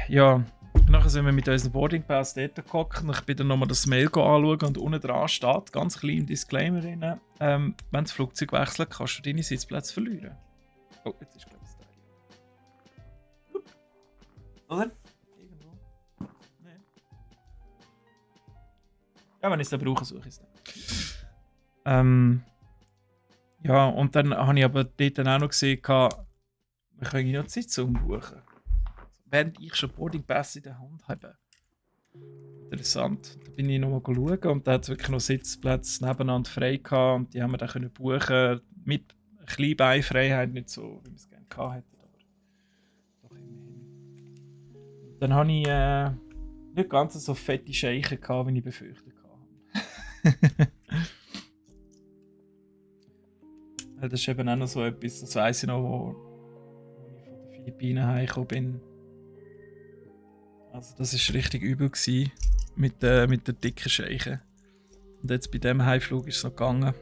Ja. Nachher sind wir mit unserem Boarding Pass dort gehockt und ich bin dann nochmal das Mail anschauen und unten dran steht, ganz klein im Disclaimer drin, wenn das Flugzeug wechselt, kannst du deine Sitzplätze verlieren. Oh, jetzt ist glaube ich das Teil. Oder? Irgendwo? Nein. Ja, wenn ich es dann brauche, suche ich es dann. Ja, und dann habe ich aber dort dann auch noch gesehen, wir können ja die Sitze umbuchen. Während ich schon Boarding Pass in der Hand habe. Interessant. Da bin ich nochmal schauen und da hat es wirklich noch Sitzplätze nebeneinander frei gehabt und die haben wir dann können buchen mit ein bisschen Beinfreiheit, nicht so, wie wir es gerne gehabt hätten, aber doch immerhin. Und dann habe ich nicht ganz so fette Scheichen gehabt, wie ich befürchtet habe. Das ist eben auch noch so etwas, das weiss ich noch, wo ich von den Philippinen heimgekommen bin. Also das war richtig übel mit der dicken Scheiche. Und jetzt bei diesem Heimflug ist es noch gegangen.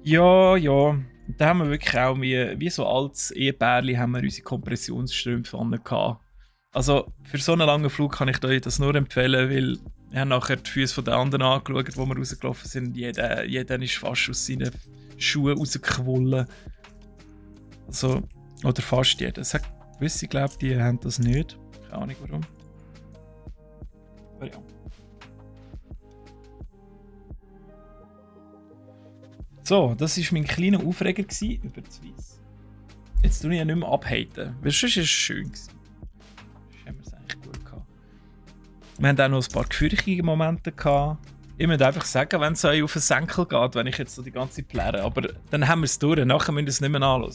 Ja. Und da haben wir wirklich auch wie so als Ehepärchen haben wir unsere Kompressionsstrümpfe gehabt. Also für so einen langen Flug kann ich euch das nur empfehlen, weil wir haben nachher die Füße der anderen angeschaut, wo wir rausgelaufen sind. Jeder ist fast aus seinen Schuhen rausgequollen. Also, oder fast jeder. Es hat gewisse, glaube ich, die haben das nicht. Keine Ahnung warum. Aber ja. So, das war mein kleiner Aufreger über die Swiss. Jetzt tue ich ja nicht mehr abhaten, weil sonst war es schön. Sonst haben wir es eigentlich gut gehabt. Wir haben auch noch ein paar gefürchtige Momente gehabt. Ich muss einfach sagen, wenn es euch auf den Senkel geht, wenn ich jetzt so die ganze Zeit pläre. Aber dann haben wir es durch, nachher müssen wir es nicht mehr anhören.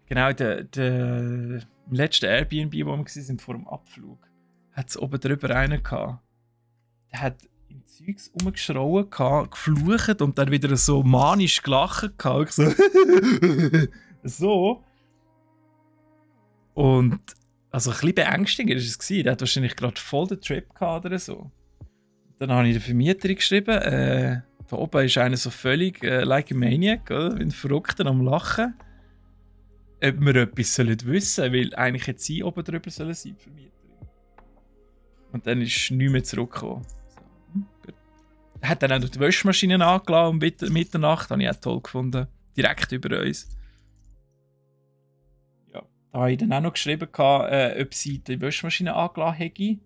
Genau, im letzten Airbnb, wo wir waren, vor dem Abflug, hat es oben drüber einen gehabt. Der hat im Zeugs rumgeschrauen, geflucht und dann wieder so manisch gelacht. So. So. Und also ein bisschen beängstigend war es. Der hat wahrscheinlich gerade voll den Trip gehabt oder so. Dann habe ich der Vermieterin geschrieben, da oben ist einer so völlig like a maniac, oder? Wie ein Verrückter am Lachen. Ob wir etwas wissen sollen, weil eigentlich hätte sie oben drüber sein sollen, die Vermieterin. Und dann ist nichts mehr zurückgekommen. So, gut. Er hat dann auch noch die Waschmaschine angelassen um Mitternacht, habe ich auch toll gefunden. Direkt über uns. Ja, da habe ich dann auch noch geschrieben, ob sie die Waschmaschine angelassen hätte.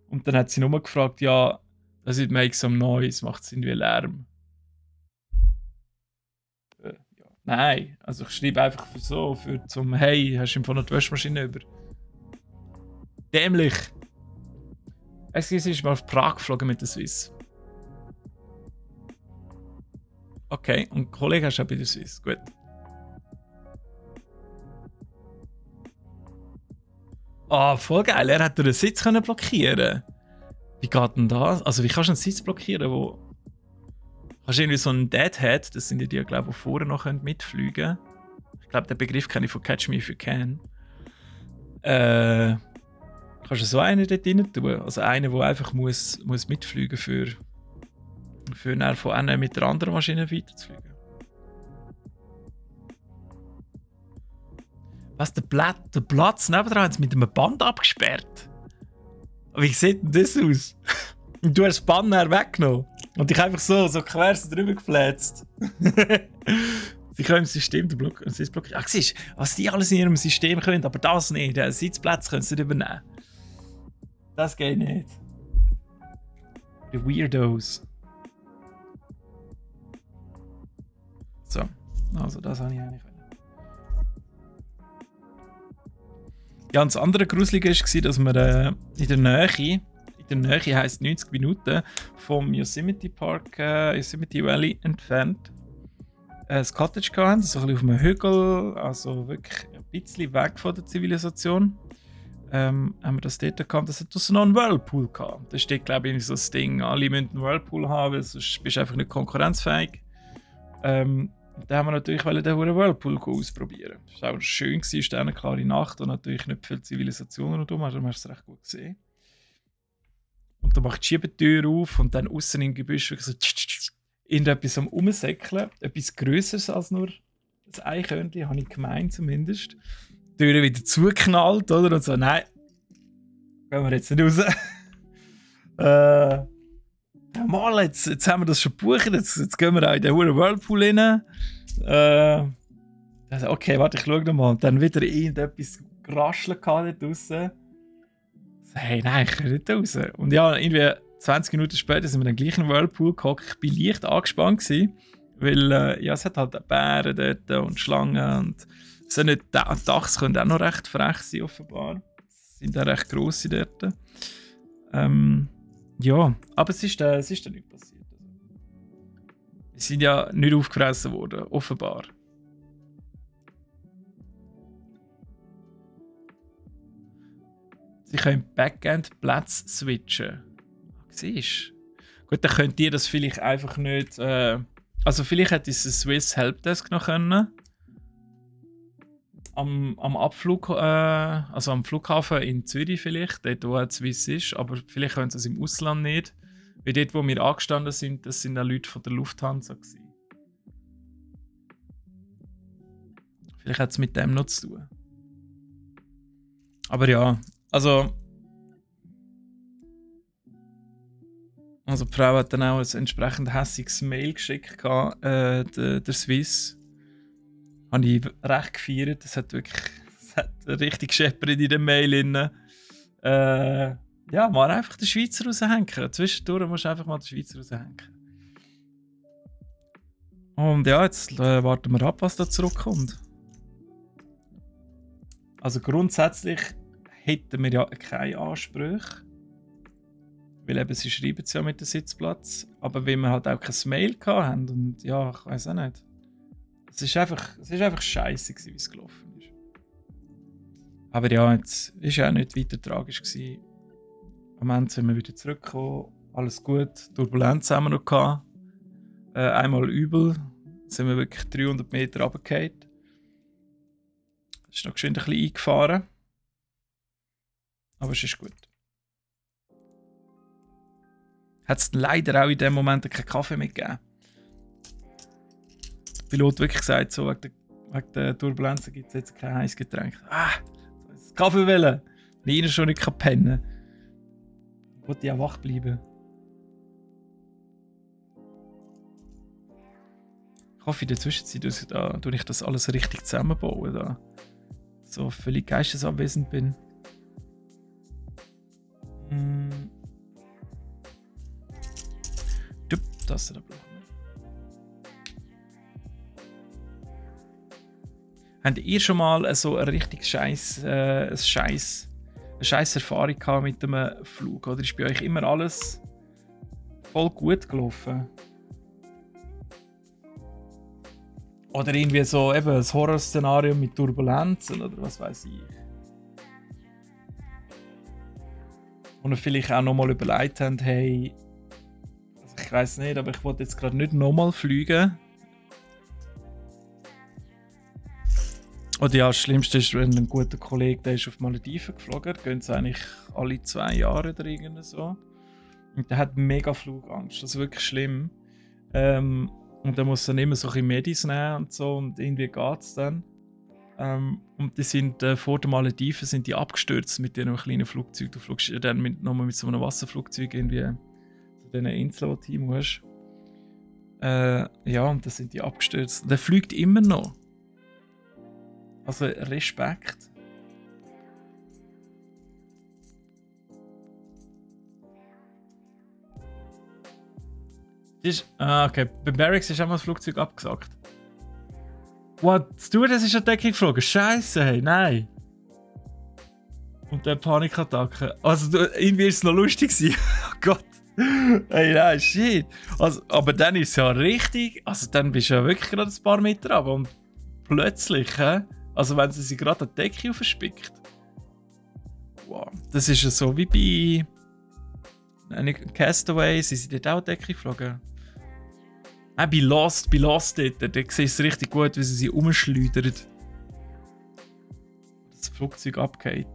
Und dann hat sie nur gefragt, ja, does it make some noise, macht es irgendwie Lärm? Ja. Nein, also ich schreibe einfach zum Hey, hast du im Fall noch die Waschmaschine über? Dämlich! Es ist mal auf Prag geflogen mit der Swiss. Okay, und Kollege hast du auch bei der Swiss, gut. Voll geil, er hat den Sitz blockieren. Wie geht denn das? Also wie kannst du einen Sitz blockieren, wo... Kannst du irgendwie so einen Deadhead, das sind die, glaube ich, die vorher noch mitfliegen können. Ich glaube, den Begriff kenne ich von Catch Me If You Can. Kannst du so einen dort rein tun? Also einen, der einfach muss mitfliegen für dann von einer mit der anderen Maschine weiterzufliegen. Was, der Platz nebendran haben sie mit einem Band abgesperrt? Wie sieht denn das aus? Und du hast das Band weggenommen. Und ich einfach so quer drüber geflätzt. Sie können im System blockieren. Ach, siehst du, was die alles in ihrem System können, aber das nicht. Den Sitzplatz können sie nicht übernehmen. Das geht nicht. Die Weirdos. So, also das habe ich eigentlich können. Ja, und das andere Gruselige war, dass wir in der Nähe heisst 90 Minuten vom Yosemite Park, Yosemite Valley entfernt, ein Cottage hatten, so ein bisschen auf einem Hügel, also wirklich ein bisschen weg von der Zivilisation. Haben wir das dort gehabt, das hat so noch einen Whirlpool gehabt. Da steht, glaube ich, so das Ding, alle müssen einen Whirlpool haben, weil sonst bist du einfach nicht konkurrenzfähig. Da haben wir natürlich den Whirlpool ausprobieren. Das war auch schön, es war eine klare Nacht und natürlich nicht viele Zivilisationen und also man hat es recht gut gesehen. Und dann macht die Schiebetür auf und dann außen im Gebüsch wirklich so irgendetwas am Umsäckeln. Etwas Größeres als nur das Eichhörnchen, habe ich gemeint zumindest. Die Tür wieder zugeknallt, oder? Und so, nein, gehen wir jetzt nicht raus. Mal, jetzt haben wir das schon gebucht, jetzt gehen wir auch in den Whirlpool rein. Okay, warte, ich schaue noch mal. Und dann wieder irgendetwas geraschelt dort draussen. Hey, nein, ich kann nicht raus. Und ja, irgendwie 20 Minuten später sind wir dann gleich in den Whirlpool gehockt. Ich war leicht angespannt gewesen, weil ja, es hat halt Bären dort und Schlangen und so nicht, Dachs können auch noch recht frech sein, offenbar. Sind auch recht grosse dort. Ja, aber es ist dann nicht passiert. Sie sind ja nicht aufgefressen worden, offenbar. Sie können im Backend Platz switchen. Siehst du? Gut, dann könnt ihr das vielleicht einfach nicht. Also, vielleicht hätte es ein Swiss Helpdesk noch können. Am Abflug, also am Flughafen in Zürich vielleicht, dort wo es Swiss ist, aber vielleicht können sie es im Ausland nicht. Weil dort, wo wir angestanden sind, das sind auch Leute von der Lufthansa gewesen. Vielleicht hat es mit dem noch zu tun. Aber ja, also die Frau hat dann auch ein entsprechend hässiges Mail geschickt, der Swiss. Habe ich recht gefeiert. Es hat richtig gescheppert in der Mail drin. Ja, mal einfach den Schweizer raushängen. Zwischendurch musst du einfach mal den Schweizer raushängen. Und ja, jetzt warten wir ab, was da zurückkommt. Also grundsätzlich hätten wir ja keine Ansprüche. Weil eben, sie schreiben es ja mit dem Sitzplatz. Aber weil wir halt auch kein Mail hatten und ja, ich weiß auch nicht. Es war einfach scheiße, wie es gelaufen ist. Aber ja, jetzt war ja auch nicht weiter tragisch gewesen. Am Ende sind wir wieder zurückgekommen. Alles gut. Turbulenz haben wir noch gehabt. Einmal übel. Sind wir wirklich 300 Meter runtergefallen. Ist noch geschwind ein bisschen eingefahren. Aber es ist gut. Hat es leider auch in dem Moment keinen Kaffee mehr gegeben. Pilot wirklich gesagt, so wegen der Turbulenzen gibt es jetzt kein heißes Getränk. Das Kaffee wollen, wenn ich schon nicht pennen kann. Ich wollte ja wach bleiben. Ich hoffe, in der Zwischenzeit tue ich das alles richtig zusammenbauen. Da so völlig geistesabwesend bin. Das da brauchen wir. Habt ihr schon mal so eine richtig scheiß Erfahrung gehabt mit einem Flug? Oder ist bei euch immer alles voll gut gelaufen? Oder irgendwie so eben ein Horrorszenario mit Turbulenzen oder was weiß ich. Und ihr vielleicht auch nochmal überlegt habt, hey, also ich weiß nicht, aber ich wollte jetzt gerade nicht nochmal fliegen. Oder ja, das Schlimmste ist, wenn ein guter Kollege, der ist auf Malediven geflogen, gehen sie eigentlich alle 2 Jahre oder irgendwie so. Und der hat mega Flugangst, das ist wirklich schlimm. Und der muss dann immer so ein bisschen Medis nehmen und so und irgendwie geht es dann. Und die sind vor den Malediven sind die abgestürzt mit diesem kleinen Flugzeug. Du fliegst dann nochmal mit so einem Wasserflugzeug irgendwie zu diesen Inseln, wo du hin musst. Ja, und dann sind die abgestürzt. Der fliegt immer noch. Also Respekt. Okay. Bei Barracks ist einmal das Flugzeug abgesagt. What? Das ist eine Deckung geflogen. Scheiße, hey, nein. Und dann Panikattacke. Also irgendwie ist es noch lustig gewesen. Oh Gott. Hey, nein, shit. Also, aber dann ist es ja richtig. Also dann bist du ja wirklich gerade ein paar Meter ab und plötzlich, also wenn sie sich gerade an die Decke verspickt. Wow. Das ist ja so wie bei Castaway, sie sind dort auch an die Decke geflogen. Bei Lost dort, da siehst du richtig gut, wie sie sich umschleudert. Das Flugzeug abgeht.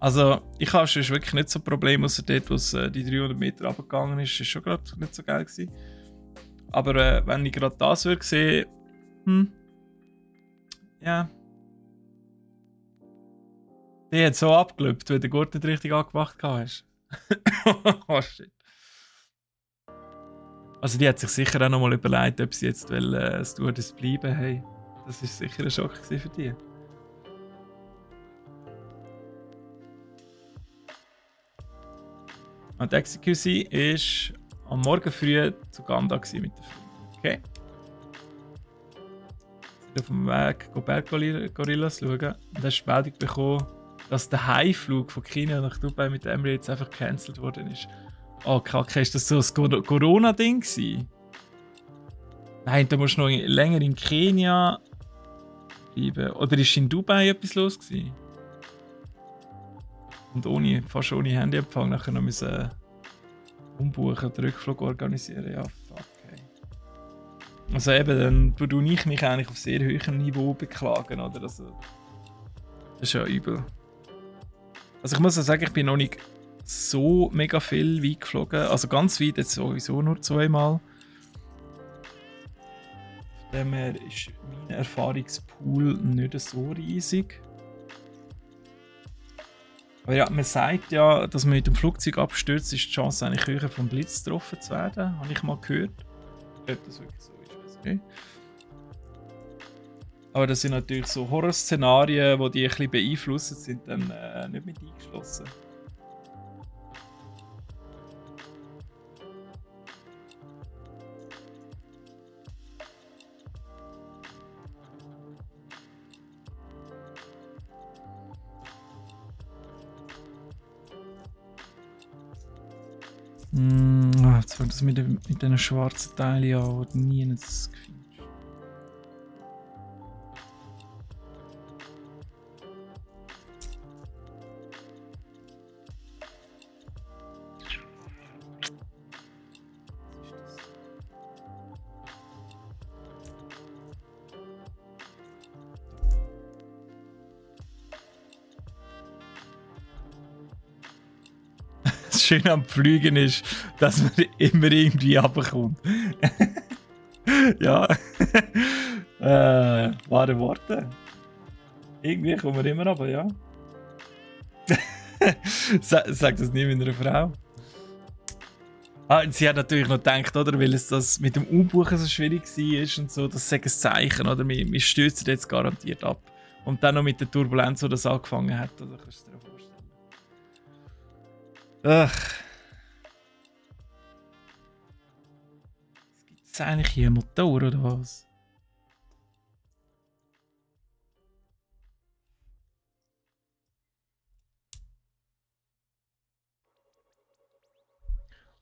Also, ich habe schon wirklich nicht so ein Problem, außer dort, wo es die 300 Meter runtergegangen ist, ist schon gerade nicht so geil gewesen. Aber wenn ich gerade das würde sehen, ja. Die hat so abgelöpft, weil der Gurt nicht richtig angemacht hast. Oh shit. Also die hat sich sicher auch noch mal überlegt, ob sie jetzt Stewardess bleiben. Hey, das war sicher ein Schock für die. Und die Execution war am Morgen früh zu Uganda mit der Freundin. Okay. Sie auf dem Weg Berggorillas schauen und hast Meldung bekommen, dass der Heimflug von Kenia nach Dubai mit Emirates einfach gecancelt worden ist. Oh kacke, ist das so ein Corona-Ding gewesen? Nein, da musst du noch länger in Kenia bleiben. Oder ist in Dubai etwas los gewesen? Und fast ohne Handyempfang nachher noch müssen umbuchen, den Rückflug organisieren. Ja, fuck, hey. Also eben, dann tue ich mich eigentlich auf sehr hohem Niveau beklagen, oder? Also, das ist ja übel. Also ich muss auch sagen, ich bin noch nicht so mega viel weit geflogen. Also ganz weit jetzt sowieso nur 2-mal. Von dem her ist mein Erfahrungspool nicht so riesig. Aber ja, man sagt ja, dass man mit dem Flugzeug abstürzt, ist die Chance eigentlich höher, vom Blitz getroffen zu werden. Habe ich mal gehört. Ob das wirklich so ist, weiß ich nicht. Aber das sind natürlich so Horrorszenarien, die die ein bisschen beeinflussen, sind dann nicht mit eingeschlossen. Jetzt fängt das mit diesen schwarzen Teilen an, die nie das Gefühl. das Schöne am Fliegen ist, dass man immer irgendwie runterkommt. Ja. Wahre Worte. Irgendwie kommen wir immer runter, ja. Sag das nie mit einer Frau. Sie hat natürlich noch gedacht, oder, weil es das mit dem Umbuchen so schwierig war und so, das sagt ein Zeichen, oder? Wir stürzen jetzt garantiert ab. Und dann noch mit der Turbulenz, wo das angefangen hat, oder? Kannst du dir vorstellen. Ach. Gibt es eigentlich hier einen Motor, oder was?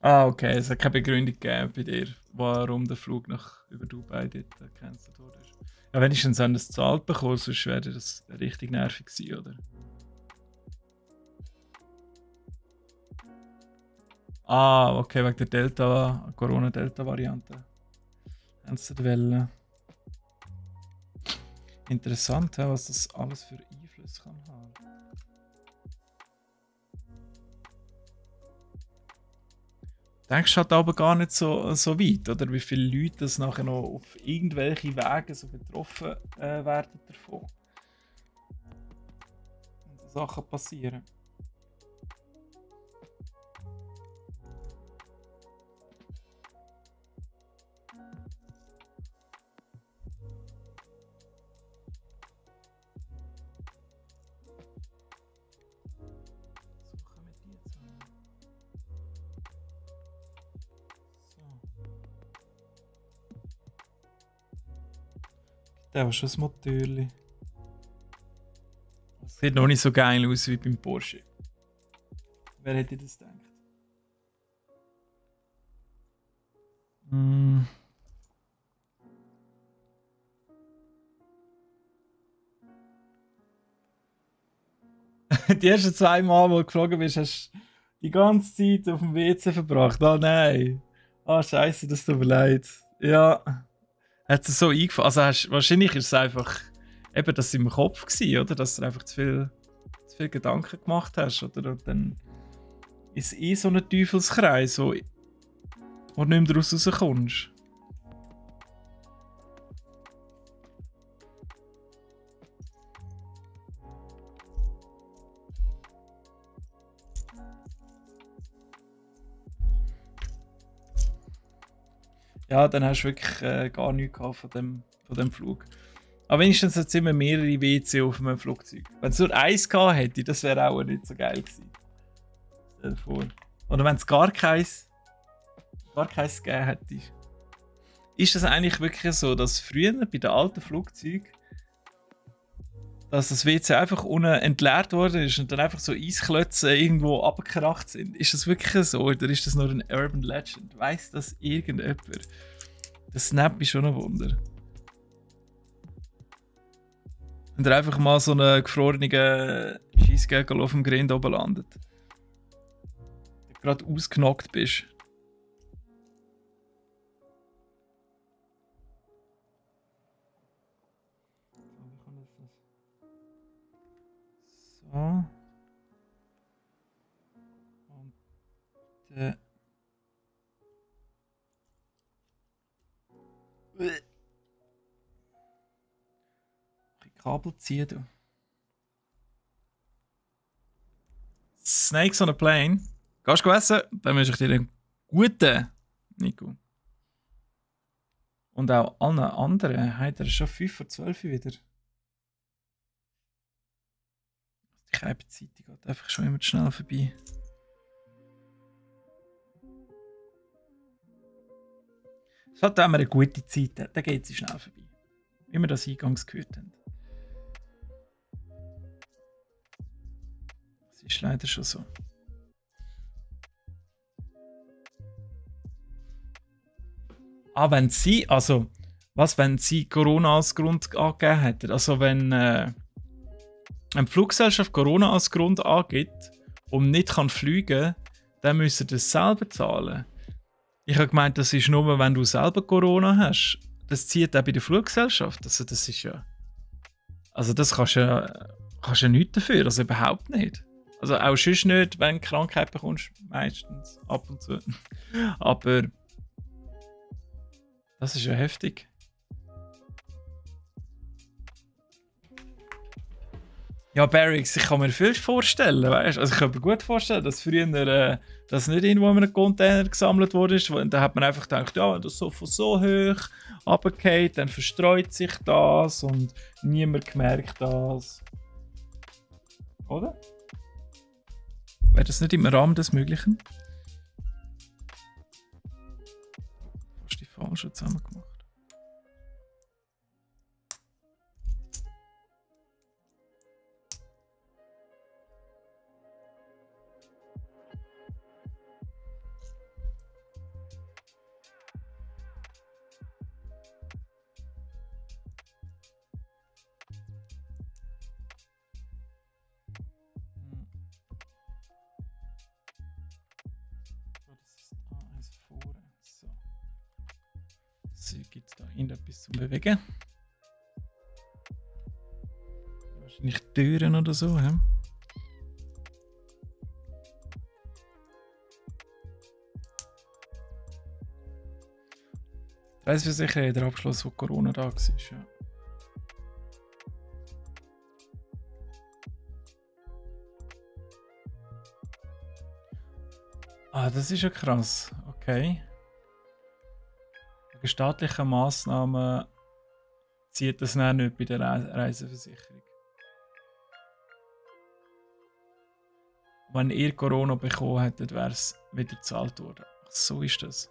Ah, okay. Es hat keine Begründung gegeben bei dir, warum der Flug über Dubai dort gecancelt wurde. Ja, wenigstens haben das zahlt bekommen, sonst wäre das richtig nervig gewesen, oder? Ah, okay, wegen der Corona-Delta-Variante. Haben sie das wollen. Interessant, was das alles für Einfluss kann haben. Denkst du halt aber gar nicht so weit, oder? Wie viele Leute das nachher noch auf irgendwelche Wege so betroffen werden davon. Und so Sachen passieren. Der war schon ein Motörli. Das sieht noch nicht so geil aus wie beim Porsche. Wer hätte das gedacht? Die ersten 2 Mal, wo du geflogen bist, hast du die ganze Zeit auf dem WC verbracht. Oh nein. Ah, scheiße, das tut mir leid. Ja. Hat es so eingefallen? Also wahrscheinlich ist es einfach eben das im Kopf gewesen, oder? Dass du einfach zu viel Gedanken gemacht hast, oder? Und dann ist es so ein Teufelskreis, wo du nicht mehr daraus rauskommst. Ja, dann hast du wirklich gar nichts gehabt von dem Flug. Aber wenigstens hat es immer mehrere WC auf einem Flugzeug. Wenn es nur eins gehabt hätte, das wäre auch nicht so geil gewesen. Stell dir vor. Oder wenn es gar keins gegeben hätte. Ist das eigentlich wirklich so, dass früher bei den alten Flugzeugen, dass das WC einfach unten entleert worden ist und dann einfach so Eisklötze irgendwo abgekracht sind? Ist das wirklich so oder ist das nur ein Urban Legend? Weiss das irgendjemand? Das nimmt mich schon ein Wunder. Wenn du einfach mal so einen gefrorenen Scheissgegel auf dem Grind oben landet. Du gerade ausgenockt bist. So. Und Kabel ziehen, du. Snakes on a Plane. Gehst du essen? Dann wünsche ich dir einen guten, Nico. Und auch allen anderen. Hey, der ist schon 5 vor 12 wieder. Die Kälbezeit geht einfach schon immer zu schnell vorbei. Es hat auch immer eine gute Zeit, dann geht sie schnell vorbei. Wie wir das eingangs gehört haben. Das ist leider schon so. Wenn sie Corona als Grund angegeben hätten? Also wenn eine Fluggesellschaft Corona als Grund angibt und nicht fliegen kann, dann müssen sie das selber zahlen. Ich habe gemeint, das ist nur, wenn du selber Corona hast. Das zieht auch bei der Fluggesellschaft. Also das ist ja... Also das kannst du ja nichts dafür, also überhaupt nicht. Also auch sonst nicht, wenn du Krankheit bekommst, meistens ab und zu. Aber das ist ja heftig. Ja, Barracks, ich kann mir viel vorstellen, weißt du? Also ich kann mir gut vorstellen, dass früher das nicht irgendwo in einem Container gesammelt wurde. Da hat man einfach gedacht, ja, wenn das so von so hoch runtergeht, dann verstreut sich das und niemand merkt das. Oder? Wäre das nicht im Rahmen des Möglichen? Hast du die falsche zusammen gemacht? Gibt es da irgendetwas zu bewegen? Wahrscheinlich Türen oder so, hä? Ich weiss für sicher der Abschluss, wo Corona da war. Ja. Ah, das ist ja krass. Okay. Staatliche Massnahmen zieht das dann nicht bei der Reiseversicherung. Wenn ihr Corona bekommen hättet, wäre es wieder gezahlt worden. Ach, so ist das.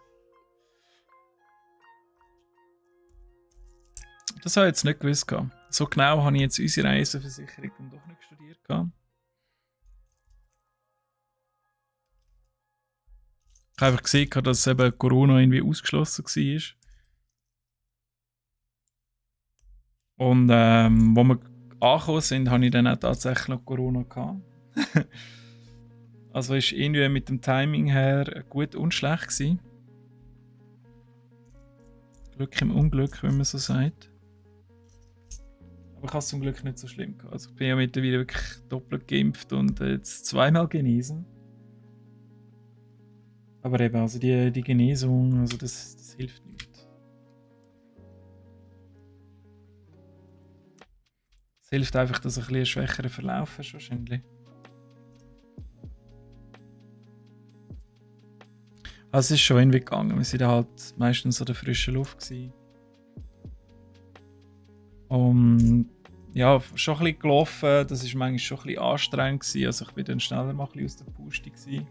Das habe ich jetzt nicht gewusst. So genau habe ich jetzt unsere Reiseversicherung dann doch nicht studiert. Ich habe einfach gesehen, dass eben Corona irgendwie ausgeschlossen war. Und wo wir angekommen sind, hatte ich dann auch tatsächlich noch Corona gehabt. Also ist irgendwie mit dem Timing her gut und schlecht gewesen. Glück im Unglück, wie man so sagt. Aber ich habe es zum Glück nicht so schlimm gehabt. Also ich bin ja mittlerweile wirklich doppelt geimpft und jetzt zweimal genesen. Aber eben, also die Genesung, also das hilft nicht. Es hilft einfach, dass du ein bisschen einen schwächeren Verlauf hast wahrscheinlich. Also es ist schon irgendwie gegangen. Wir waren halt meistens an der frischen Luft gewesen. Und ja, schon ein bisschen gelaufen. Das war manchmal schon ein bisschen anstrengend gewesen. Also ich bin dann schneller mal ein bisschen aus der Puste gewesen.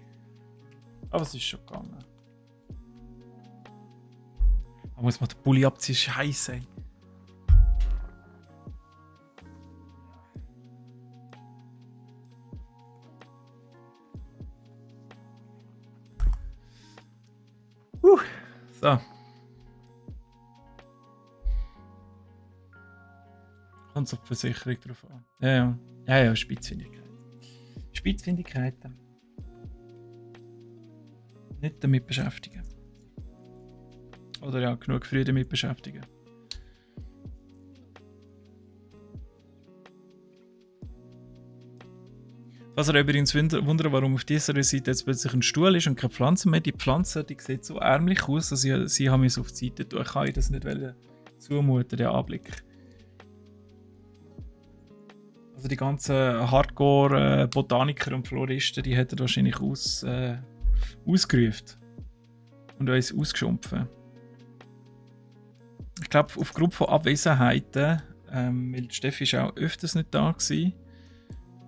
Aber es ist schon gegangen. Da muss man den Pulli abziehen, Scheiße. So. Kommt auf die Versicherung drauf an. Ja, Spitzfindigkeit. Spitzfindigkeiten. Nicht damit beschäftigen. Oder ja, genug früh damit beschäftigen. Was ihr übrigens wundern, warum auf dieser Seite jetzt plötzlich ein Stuhl ist und keine Pflanze mehr. Die Pflanze, die sieht so ärmlich aus, dass sie haben es auf die Seite tun. Ich kann ihr das nicht zumuten, den Anblick. Also die ganzen Hardcore-Botaniker und Floristen, die hätten wahrscheinlich ausgerufen und uns ausgeschumpfen. Ich glaube, aufgrund von Abwesenheiten, weil Steffi ist auch öfters nicht da gewesen,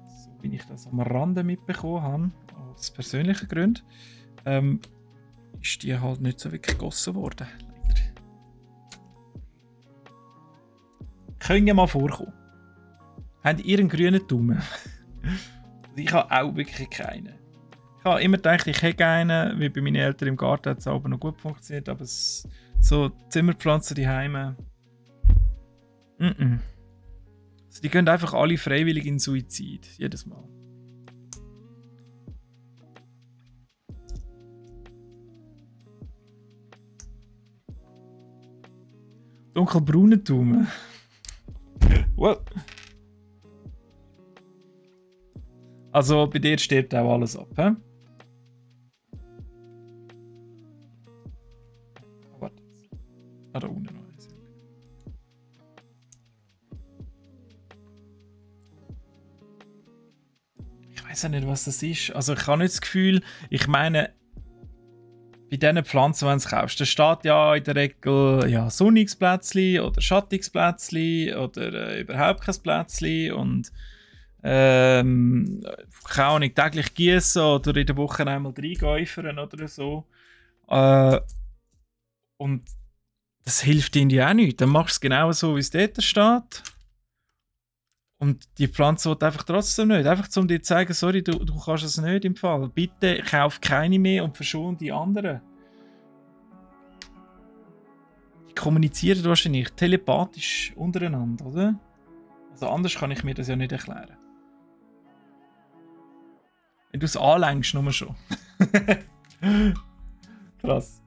so wie ich das am Rande mitbekommen habe, aus persönlichen Gründen, ist die halt nicht so wirklich gegossen worden. Leider. Können ja mal vorkommen. Habt ihr einen grünen Daumen? Ich habe auch wirklich keinen. Ich habe immer gedacht, ich hätte einen, wie bei meinen Eltern im Garten hat es aber noch gut funktioniert, aber so Zimmerpflanzen die Heime. Also die gehen einfach alle freiwillig in Suizid, jedes Mal. Dunkelbrauner Daumen. Wow. Also bei dir stirbt auch alles ab, hä? Oh, warte. Ah, da unten noch eins. Ich weiß ja nicht, was das ist. Also ich habe nicht das Gefühl, ich meine, bei diesen Pflanzen, wenn du es kaufst, da steht ja in der Regel ja, sonniges Plätzchen oder schattiges Plätzchen oder überhaupt kein Plätzchen und keine Ahnung, täglich gießen oder in der Woche einmal reingeäufern oder so. Und das hilft ihnen ja auch nicht. Dann machst du es genau so, wie es dort steht. Und die Pflanze will einfach trotzdem nicht. Einfach um dir zu sagen, sorry, du kannst es nicht im Fall. Bitte kauf keine mehr und verschone die anderen. Die kommunizieren wahrscheinlich telepathisch untereinander, oder? Also anders kann ich mir das ja nicht erklären. Wenn du es anlenkst, nur schon. Krass.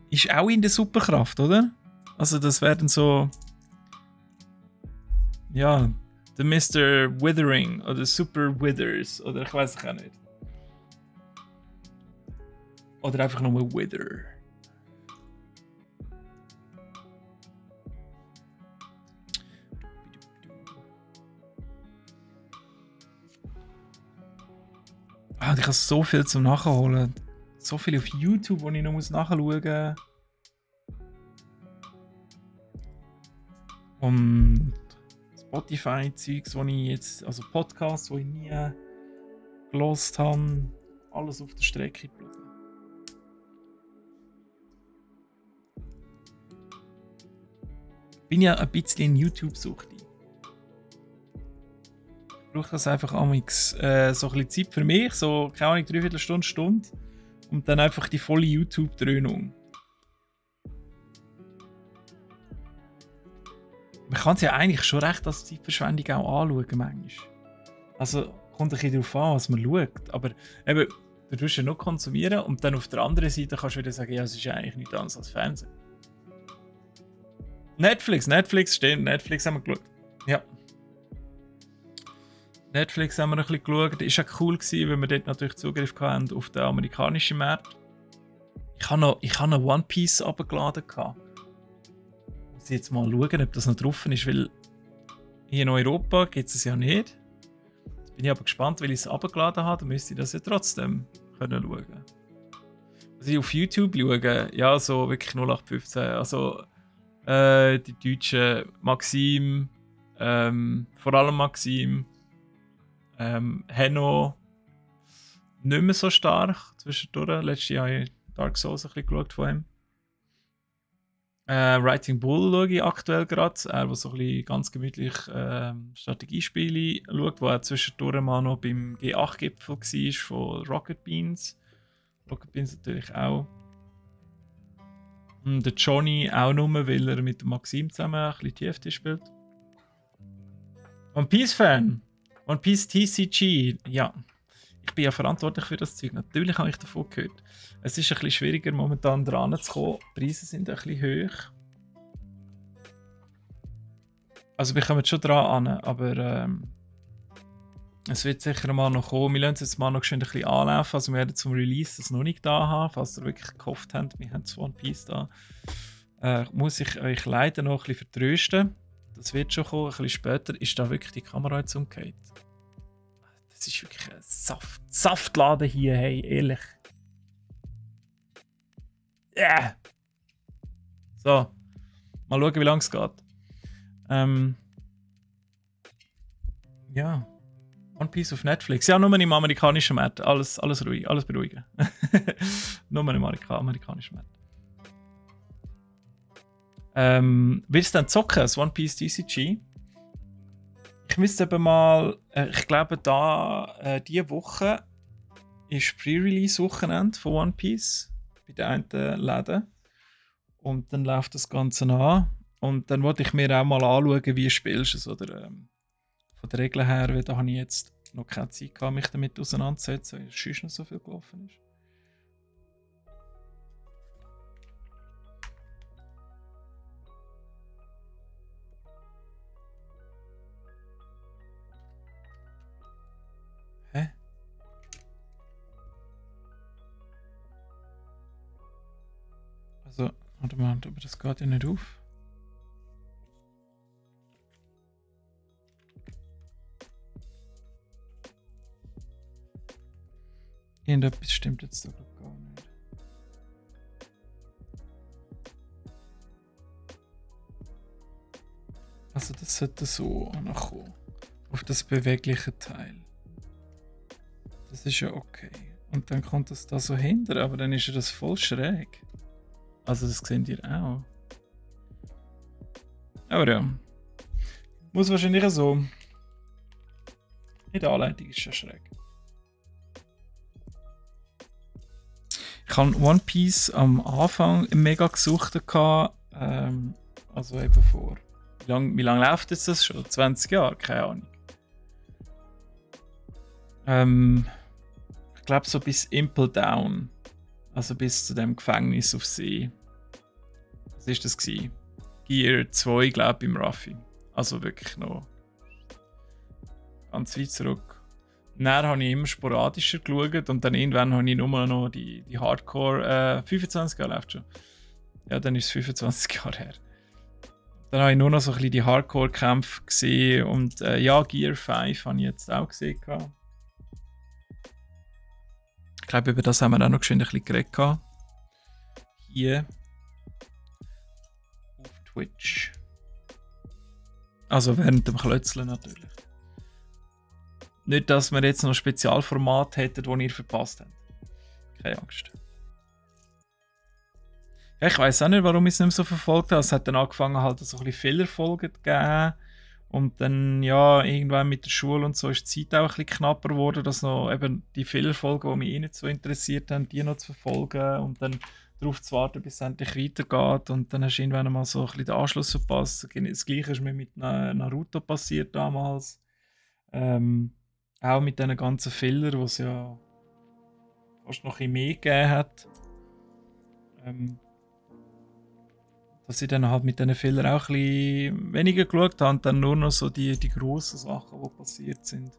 Ist auch in der Superkraft, oder? Also das werden so... Ja, der Mr. Withering oder Super Withers oder ich weiß es auch nicht. Oder einfach nur Wither. Ah, ich habe so viel zum Nachholen. So viel auf YouTube, wo ich noch nachschauen muss. Und Spotify-Zeugs, wo ich jetzt, also Podcasts, die ich nie gelost habe, alles auf der Strecke geblieben. Bin ja ein bisschen in YouTube-Sucht. Ich brauche das einfach amix so ein bisschen Zeit für mich, so, keine Ahnung, 3/4 Stunde und dann einfach die volle YouTube-Dröhnung. Man kann es ja eigentlich schon recht als Zeitverschwendung auch anschauen, manchmal. Also kommt ein bisschen darauf an, was man schaut. Aber eben, du tust ja noch konsumieren und dann auf der anderen Seite kannst du wieder sagen, ja, es ist ja eigentlich nichts anderes als Fernsehen. Netflix, stimmt, Netflix haben wir geschaut. Ja. Netflix haben wir ein bisschen geschaut. Ist ja cool gewesen, weil wir dort natürlich Zugriff hatten auf den amerikanischen Markt. Ich habe noch One Piece runtergeladen. Muss jetzt mal schauen, ob das noch drauf ist, weil hier in Europa gibt es ja nicht. Jetzt bin ich aber gespannt, weil ich es runtergeladen habe, dann müsste ich das ja trotzdem können schauen. Also ich auf YouTube schaue, ja, so wirklich 0815. Also die deutschen Maxim, vor allem Maxim, Henno nicht mehr so stark zwischendurch. Letztes Jahr habe ich Dark Souls ein bisschen geschaut von ihm. Writing Bull schaue ich aktuell gerade. Er, der so ein bisschen ganz gemütlich Strategiespiele schaut, wo er zwischendurch mal noch beim G8-Gipfel war von Rocket Beans. Rocket Beans natürlich auch. Und der Johnny auch nur, weil er mit dem Maxim zusammen ein bisschen TFT spielt. One Piece-Fan. One Piece TCG. Ja. Ich bin ja verantwortlich für das Zeug. Natürlich habe ich davon gehört. Es ist ein bisschen schwieriger, momentan dran zu kommen. Die Preise sind ein bisschen hoch. Also wir kommen schon dran an, aber es wird sicher mal noch kommen. Wir lassen es jetzt mal noch ein bisschen anlaufen. Also wir werden zum Release das noch nicht da haben, falls ihr wirklich gehofft habt, wir haben das One Piece da. Muss ich euch leider noch ein bisschen vertrösten. Das wird schon kommen. Ein bisschen später ist da wirklich die Kamera jetzt umgekehrt. Das ist wirklich ein Saftladen hier, hey, ehrlich. Yeah. So, mal schauen, wie lange es geht. Ja, One Piece auf Netflix. Ja, nur im amerikanischen Markt. Alles ruhig, alles beruhigen. Nur im amerikanischen Markt. Willst du dann zocken, das One Piece TCG? Ich müsste eben mal, ich glaube diese Woche ist Pre-Release-Wochenende von One Piece bei den einen Läden. Und dann läuft das Ganze an. Und dann wollte ich mir auch mal anschauen, wie spielst du es. Oder von der Regel her, weil da habe ich jetzt noch keine Zeit gehabt, mich damit auseinanderzusetzen, weil es sonst noch so viel gelaufen ist. Also, warte mal, aber das geht ja nicht auf. Irgendetwas stimmt jetzt da gar nicht. Also das sollte so ankommen. Auf das bewegliche Teil. Das ist ja okay. Und dann kommt das da so hinter, aber dann ist ja das voll schräg. Also das seht ihr auch. Aber ja. Muss wahrscheinlich so. In der Anleitung ist ja schräg. Ich habe One Piece am Anfang mega gesucht. Also eben vor. Wie lang läuft jetzt das schon? 20 Jahre? Keine Ahnung. Ich glaube so bis Impel Down. Also bis zu dem Gefängnis auf See. Was war das? Gear 2, glaube ich, im Ruffy. Also wirklich noch ganz weit zurück. Dann habe ich immer sporadischer geschaut und dann irgendwann habe ich nur noch die Hardcore 25 Jahre läuft schon. Ja, dann ist es 25 Jahre her. Dann habe ich nur noch so ein bisschen die Hardcore-Kämpfe gesehen und ja, Gear 5 habe ich jetzt auch gesehen. Ich glaube, über das haben wir auch noch ein bisschen geredet. Hier auf Twitch. Also während dem Klötzeln natürlich. Nicht, dass wir jetzt noch ein Spezialformat hätten, das ihr verpasst habt. Keine Angst. Ja, ich weiß auch nicht, warum ich es nicht mehr so verfolgt habe. Es hat dann angefangen, halt so ein bisschen Fehlerfolgen zu geben. Und dann, ja, irgendwann mit der Schule und so ist die Zeit auch ein bisschen knapper geworden, dass noch eben die Filmfolgen, die mich eh nicht so interessiert haben, die noch zu verfolgen und dann darauf zu warten, bis es endlich weitergeht. Und dann hast du irgendwann mal so ein bisschen den Anschluss verpasst. Das Gleiche ist mir mit Naruto passiert damals. Auch mit diesen ganzen Fillern, die es ja fast noch ein bisschen mehr gegeben hat. Dass ich dann halt mit diesen Fillern auch ein bisschen weniger geschaut habe und dann nur noch so die grossen Sachen, die passiert sind,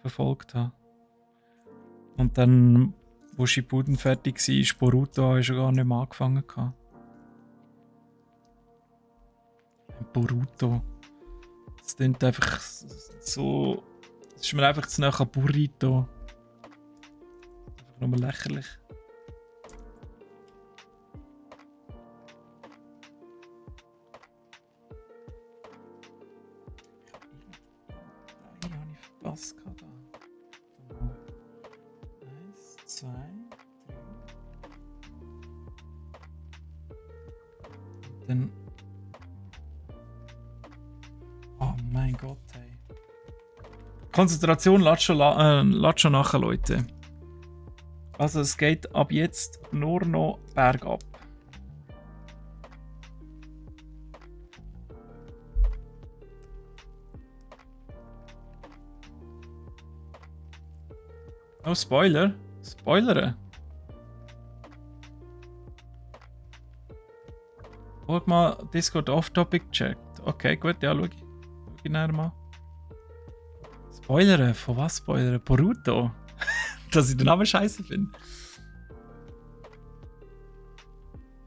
verfolgt habe. Und dann, wo Shippuden fertig war, Boruto, habe ich schon gar nicht mehr angefangen. Boruto. Das klingt einfach so. Das ist mir einfach zu nah an Burrito. Einfach nur lächerlich. Was kann da? 1, 2, 3. Dann. Oh mein Gott, hey. Konzentration, lasst schon nachher, Leute. Also, es geht ab jetzt nur noch bergab. Oh, Spoiler? Spoilern? Schau mal, Discord Off-Topic checkt. Okay, gut, ja, schau ich nachher mal. Spoilern? Von was spoilern? Boruto? Dass ich den Namen scheiße finde.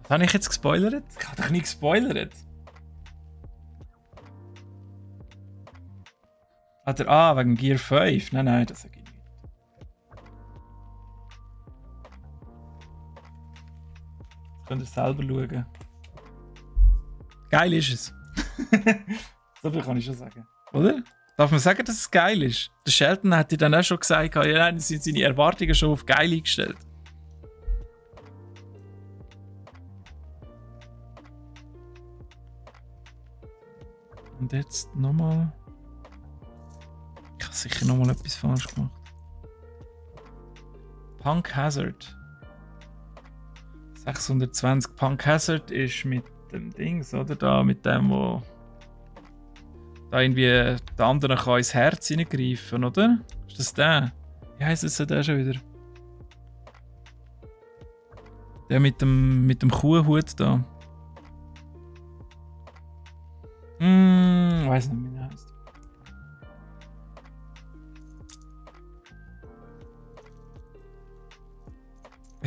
Was habe ich jetzt gespoilert? Ich habe doch nie gespoilert. Wegen Gear 5? Nein, das sage ich nicht. Das könnt ihr selber schauen. Geil ist es. So viel kann ich schon sagen. Oder? Darf man sagen, dass es geil ist? Der Sheldon hat dir dann auch schon gesagt, ja, nein, sind seine Erwartungen schon auf geil eingestellt. Und jetzt nochmal. Ich habe sicher nochmal etwas falsch gemacht. Punk Hazard. 620. Punk Hazard ist mit dem Dings, oder? Da mit dem, wo da irgendwie der andere kann ins Herz hineingreifen, oder? Ist das der? Wie heisst es der schon wieder? Der mit dem Kuhhut da. Ich weiß nicht, wie der heißt.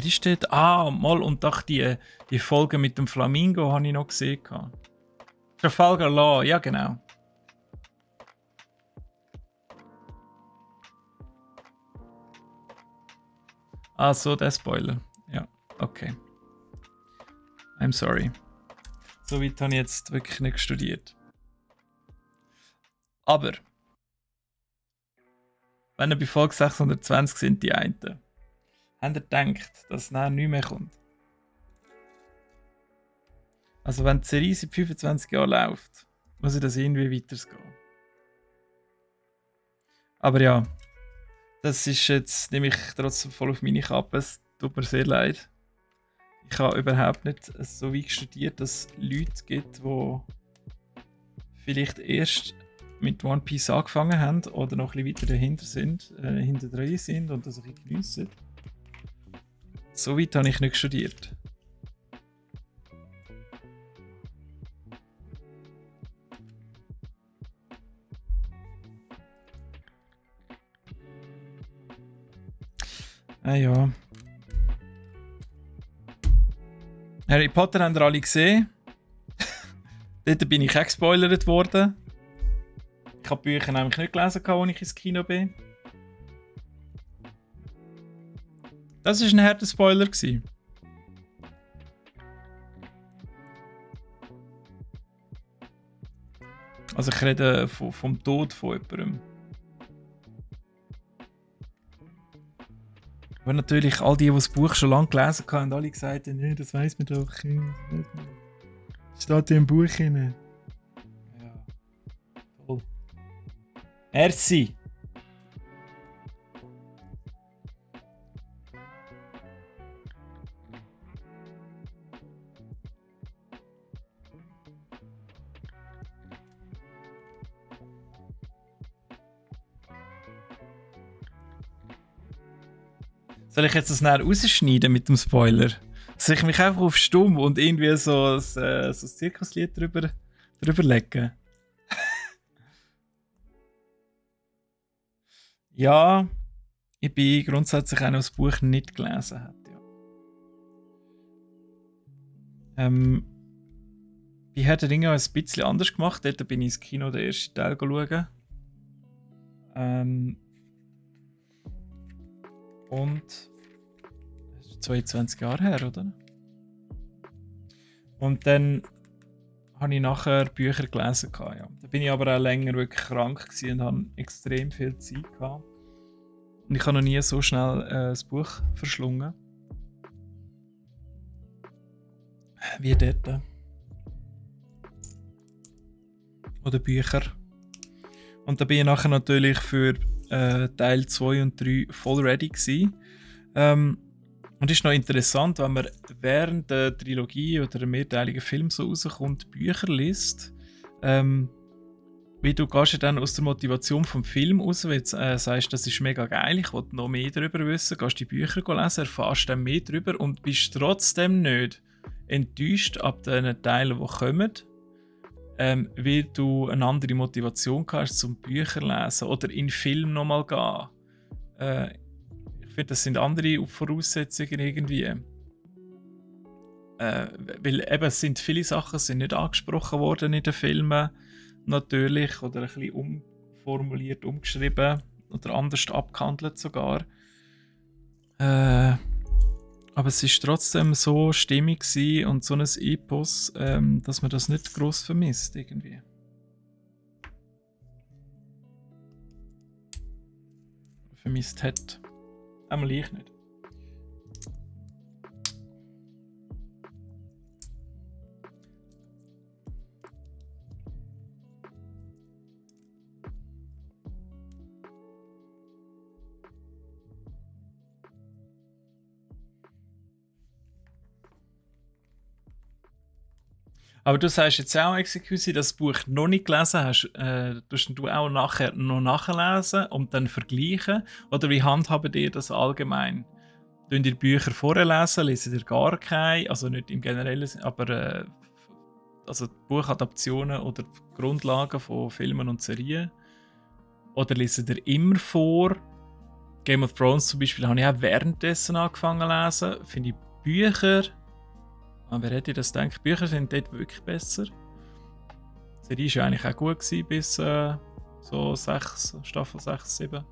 Wer ist das? Ah, mal und doch die Folge mit dem Flamingo habe ich noch gesehen. Trafalgar Law, ja genau. Ah, so der Spoiler. Ja, okay. I'm sorry. So weit habe ich jetzt wirklich nicht studiert. Aber, wenn ihr bei Folge 620 sind, die einen, habt ihr gedacht, dass es nachher nicht mehr kommt? Also wenn die Serie seit 25 Jahren läuft, muss ich das irgendwie weitergehen. Aber ja, das ist jetzt, nehme ich trotzdem voll auf meine Kappe. Es tut mir sehr leid. Ich habe überhaupt nicht so weit studiert, dass es Leute gibt, die vielleicht erst mit One Piece angefangen haben oder noch ein bisschen weiter dahinter sind, hinter dran sind und das ein bisschen geniessen. So weit habe ich nicht studiert. Ah ja. Harry Potter haben ihr alle gesehen. Dort bin ich auch gespoilert worden. Ich habe die Bücher nämlich nicht gelesen, als ich ins Kino bin. Das war ein harter Spoiler. Also ich rede vom Tod von jemandem. Aber natürlich, all die das Buch schon lange gelesen haben, haben alle gesagt, nee, das weiss man doch. Das steht in dem Buch drin. Ja. Toll. Merci. Soll ich jetzt das näher rausschneiden mit dem Spoiler? Soll ich mich einfach auf stumm und irgendwie so ein Zirkuslied drüber legen? Ja, ich bin grundsätzlich auch noch das Buch nicht gelesen hat. Ja. Bei Herr der Ringe habe ich es ein bisschen anders gemacht. Dort bin ich ins Kino den ersten Teil schauen. Und das ist 22 Jahre her, oder? Und dann habe ich nachher Bücher gelesen. Ja. Da bin ich aber auch länger wirklich krank und hatte extrem viel Zeit gehabt. Und ich habe noch nie so schnell das Buch verschlungen. Wie dort. Oder Bücher. Und da bin ich nachher natürlich für Teil 2 und 3 voll ready gewesen. Und es ist noch interessant, wenn man während der Trilogie oder einem mehrteiligen Film so rauskommt, Bücher liest, wie du gehst ja dann aus der Motivation vom Film raus, weil du sagst, das ist mega geil, ich will noch mehr darüber wissen, gehst die Bücher lesen, erfährst dann mehr darüber und bist trotzdem nicht enttäuscht ab den Teilen, die kommen, weil du eine andere Motivation hast zum Bücher lesen oder in den Film nochmal gehen. Ich finde, das sind andere Voraussetzungen irgendwie. Weil eben es sind viele Sachen sind nicht angesprochen worden in den Filmen, natürlich, oder ein bisschen umformuliert, umgeschrieben oder anders abgehandelt sogar. Aber es ist trotzdem so stimmig und so ein Epos, dass man das nicht gross vermisst irgendwie. Vermisst hat. Einmal ich nicht. Aber du sagst jetzt auch, Execusi, dass du das Buch noch nicht gelesen hast. Tust du auch nachher noch nachlesen und dann vergleichen? Oder wie handhabt ihr das allgemein? Lesen ihr Bücher vorlesen, lesen ihr gar keine? Also nicht im generellen Sinne, aber also Buchadaptionen oder Grundlagen von Filmen und Serien? Oder lesen ihr immer vor? Game of Thrones zum Beispiel habe ich auch währenddessen angefangen zu lesen. Finde ich Bücher, wer hätte das gedacht, Bücher sind dort wirklich besser. Die Serie war ja eigentlich auch gut gewesen, bis so Staffel 6, 7.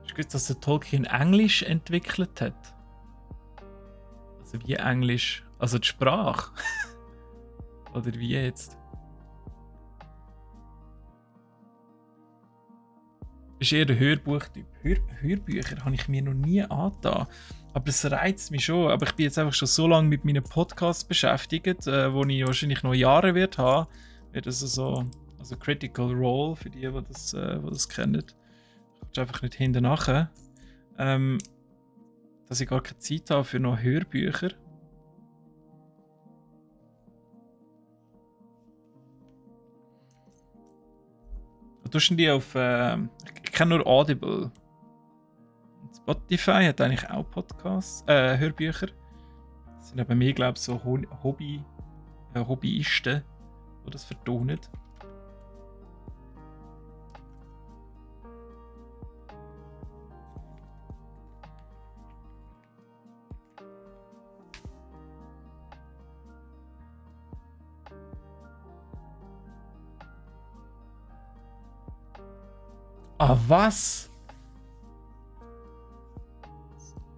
Hast du gewusst, dass der Tolkien Englisch entwickelt hat? Also wie Englisch? Also die Sprache? Oder wie jetzt? Ist eher der Hörbuchtyp. Hörbücher habe ich mir noch nie angetan. Aber es reizt mich schon. Aber ich bin jetzt einfach schon so lange mit meinen Podcasts beschäftigt, wo ich wahrscheinlich noch Jahre wird haben. Wird also Critical Role für die das kennen. Ich komme einfach nicht hinten nachher. Dass ich gar keine Zeit habe für noch Hörbücher. Du tust die auf. Ich kenne nur Audible. Spotify hat eigentlich auch Podcasts, Hörbücher. Das sind bei mir, glaube ich, so Hobbyisten, die das vertonen. Ah, was?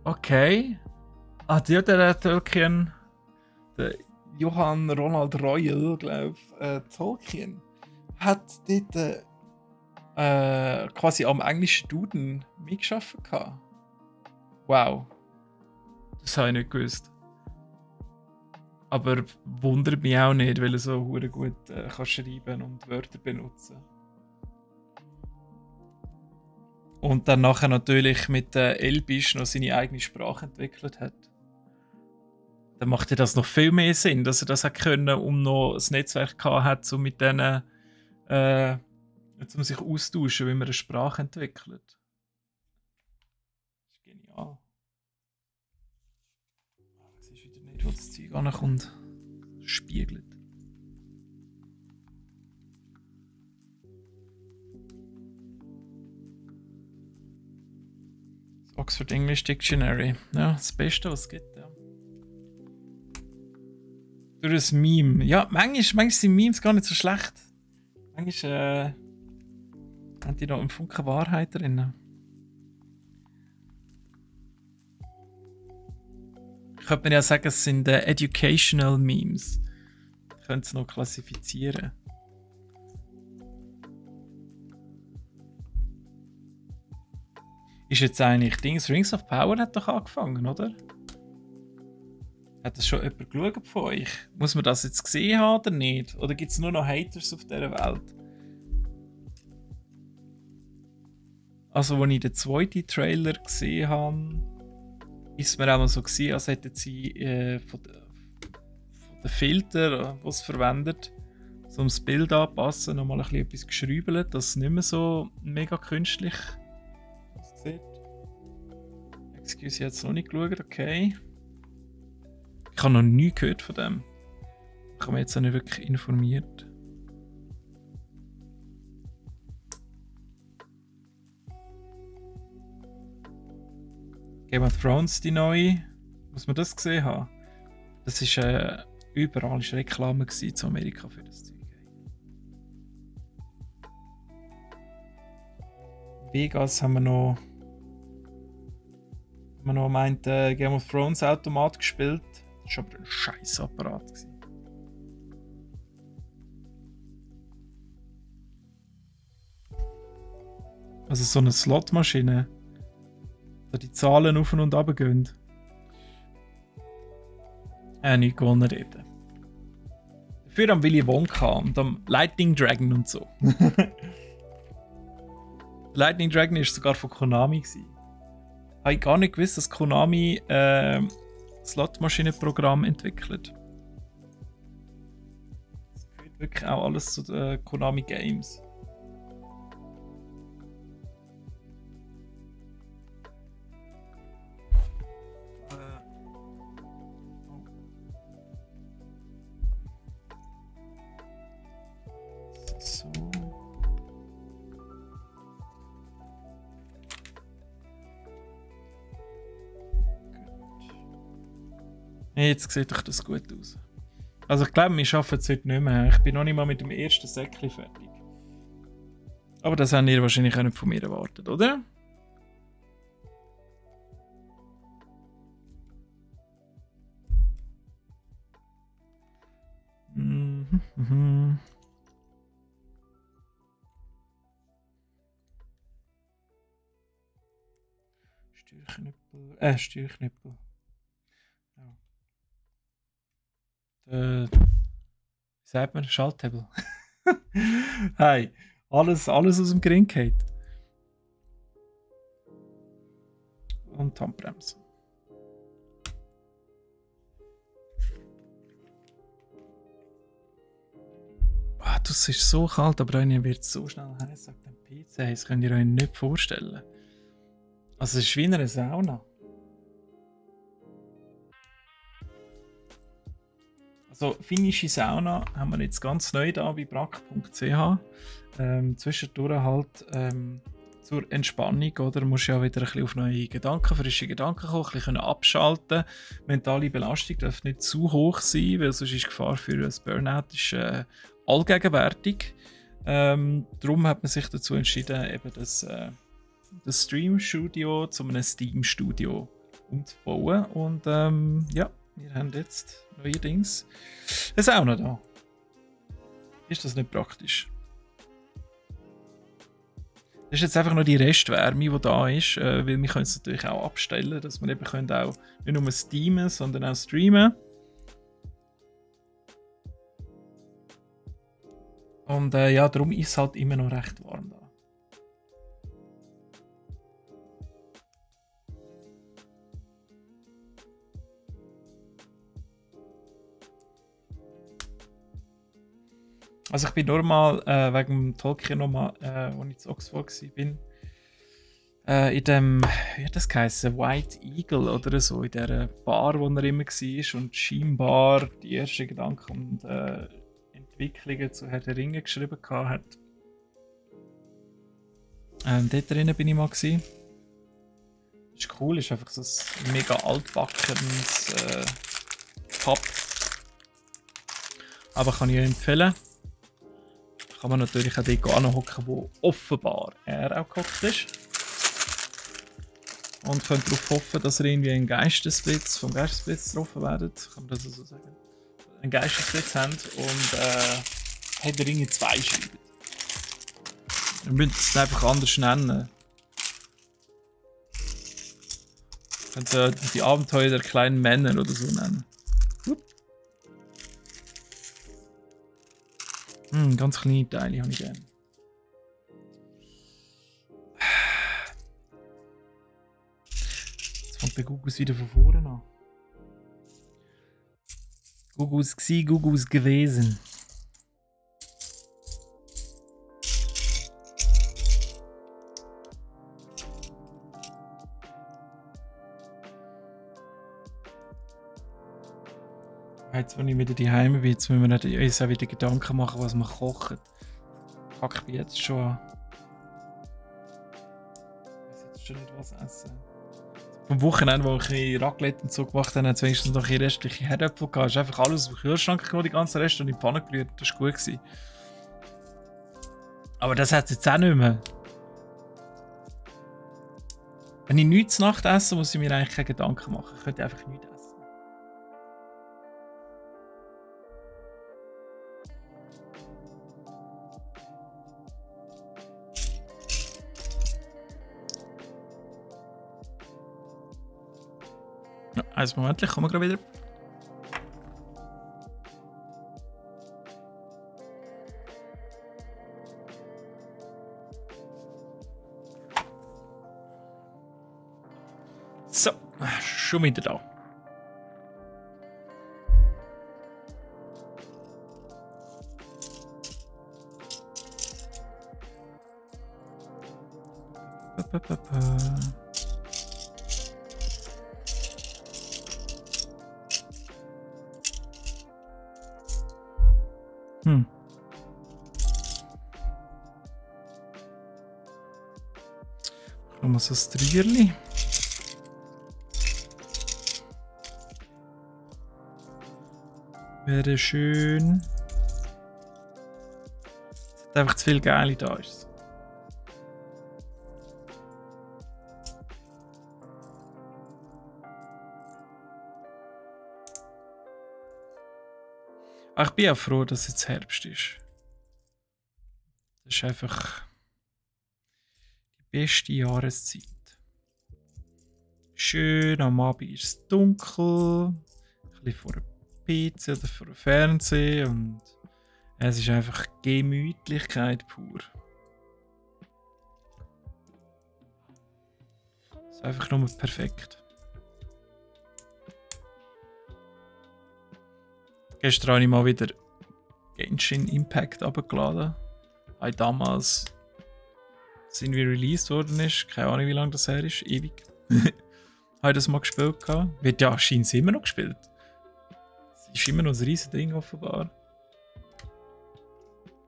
Okay. Ah, der Tolkien. Der Johann Ronald Reuel, glaube ich, Tolkien, hat dort quasi am englischen Duden mitgearbeitet. Wow. Das habe ich nicht gewusst. Aber wundert mich auch nicht, weil er so gut kann schreiben und Wörter benutzen. Und dann nachher natürlich mit Elbisch noch seine eigene Sprache entwickelt hat. Dann macht ja das noch viel mehr Sinn, dass er das hat können, um noch ein Netzwerk gehabt hat, um mit denen um sich austauschen, wie man eine Sprache entwickelt. Das ist genial. Ich sehe wieder nicht, wo das Zeug ankommt. Spiegelt. Oxford English Dictionary. Ja, das Beste, was es gibt, ja. Durch das Meme. Ja, manchmal sind Memes gar nicht so schlecht. Manchmal haben die noch einen Funken Wahrheit drin. Ich könnte mir ja sagen, es sind Educational Memes. Ich könnte es noch klassifizieren. Ist jetzt eigentlich Rings of Power hat doch angefangen, oder? Hat das schon jemand geschaut von euch? Muss man das jetzt gesehen haben oder nicht? Oder gibt es nur noch Haters auf dieser Welt? Also, als ich den zweiten Trailer gesehen habe, ist es mir auch mal so gewesen, als hätten sie von den Filtern, die sie verwendet, um das Bild anzupassen, nochmal ein bisschen etwas geschrieben, dass es nicht mehr so mega künstlich aussieht. Excuse, ich habe jetzt noch nicht geschaut, okay. Ich habe noch nie gehört von dem. Ich habe mich jetzt auch nicht wirklich informiert. Game of Thrones, die neue. Muss man das gesehen haben? Das ist überall ist Reklame zu Amerika für das Zeug. Vegas haben wir noch meint, Game of Thrones Automat gespielt. Das war aber ein scheiß Apparat. Also so eine Slotmaschine, da die Zahlen auf und runter gehen. Nicht gewonnen reden. Dafür am Willy Wonka und am Lightning Dragon und so. Lightning Dragon war sogar von Konami. Habe ich gar nicht gewusst, dass Konami Slotmaschinenprogramm entwickelt. Das gehört wirklich auch alles zu den Konami Games. Hey, jetzt sieht doch das gut aus. Also ich glaube, wir schaffen es heute nicht mehr. Ich bin noch nicht mal mit dem ersten Säckchen fertig. Aber das habt ihr wahrscheinlich auch nicht von mir erwartet, oder? Mhm. Steuerknüppel. Ja. Wie sagt man? Schalthebel. Hey, alles aus dem Gring geht. Und die Handbremse. Das ist so kalt, aber einer wird so schnell heiß, sagt der Pizza. Das könnt ihr euch nicht vorstellen. Also es ist wie in einer Sauna. Also finnische Sauna haben wir jetzt ganz neu da bei brack.ch. Zwischendurch halt zur Entspannung, oder? Du musst ja wieder ein bisschen auf neue Gedanken, frische Gedanken kommen, ein bisschen abschalten. Mentale Belastung darf nicht zu hoch sein, weil sonst ist die Gefahr für ein Burnout allgegenwärtig. Darum hat man sich dazu entschieden, eben das Stream-Studio zu einem Steam-Studio umzubauen. Und ja, wir haben jetzt neuerdings eine Sauna da. Ist das nicht praktisch? Das ist jetzt einfach nur die Restwärme, die da ist, weil wir können es natürlich auch abstellen, dass wir eben können auch nicht nur steamen, sondern auch streamen. Und ja, darum ist es halt immer noch recht warm da. Also ich bin normal wegen dem Tolkien nochmal, als ich in Oxford war, in dem, wie hat das geheißen, White Eagle oder so, in dieser Bar, wo er immer war und scheinbar die ersten Gedanken und Entwicklungen zu Herr der Ringe geschrieben hat. Dort drinnen bin ich mal gewesen. Ist cool, ist einfach so ein mega altbackenes Pub. Aber kann ich euch empfehlen. Kann man natürlich auch dort anhocken, wo offenbar er auch gehockt ist. Und könnt darauf hoffen, dass ihr irgendwie einen Geistesblitz vom Geistesblitz getroffen werdet. Kann man das so sagen? Einen Geistesblitz habt und Herr der Ringe 2 schreibt. Ihr müsst es einfach anders nennen. Ihr könnt die Abenteuer der kleinen Männer oder so nennen. Ganz kleine Teile habe ich gerne. Jetzt fängt der Gugus wieder von vorne an. Gugus gsi, Gugus gewesen. Jetzt, wenn ich wieder daheim bin, jetzt müssen wir uns auch wieder Gedanken machen, was wir kochen. Fuck, ich bin jetzt schon an. Ich weiß jetzt schon nicht, was essen. Vom Wochenende, wo ich Raclette und so gemacht habe, hat es wenigstens noch ein restliche Herdöpfel gehabt. Es ist einfach alles aus dem Kühlschrank genommen, die ganze Rest und in die Pfanne gerührt. Das war gut gewesen. Aber das hat es jetzt auch nicht mehr. Wenn ich nichts Nacht esse, muss ich mir eigentlich keine Gedanken machen. Ich könnte einfach nichts essen. Ja, einen Moment, ich komme gerade wieder. So, schon wieder da. Nochmal so ein Trierli. Wäre schön. Es hat einfach zu viel Geile da. Ist. Ich bin auch froh, dass es jetzt Herbst ist. Das ist einfach die beste Jahreszeit. Schön, am Abend ist es dunkel, ein bisschen vor dem PC oder vor dem Fernseher und es ist einfach Gemütlichkeit pur. Es ist einfach nur perfekt. Gestern habe ich mal wieder Genshin Impact abgeladen. Weil damals sind wir released worden ist. Keine Ahnung, wie lange das her ist. Ewig. Habe ich das mal gespielt. Wird ja scheint immer noch gespielt. Es ist immer noch ein riesiges Ding offenbar.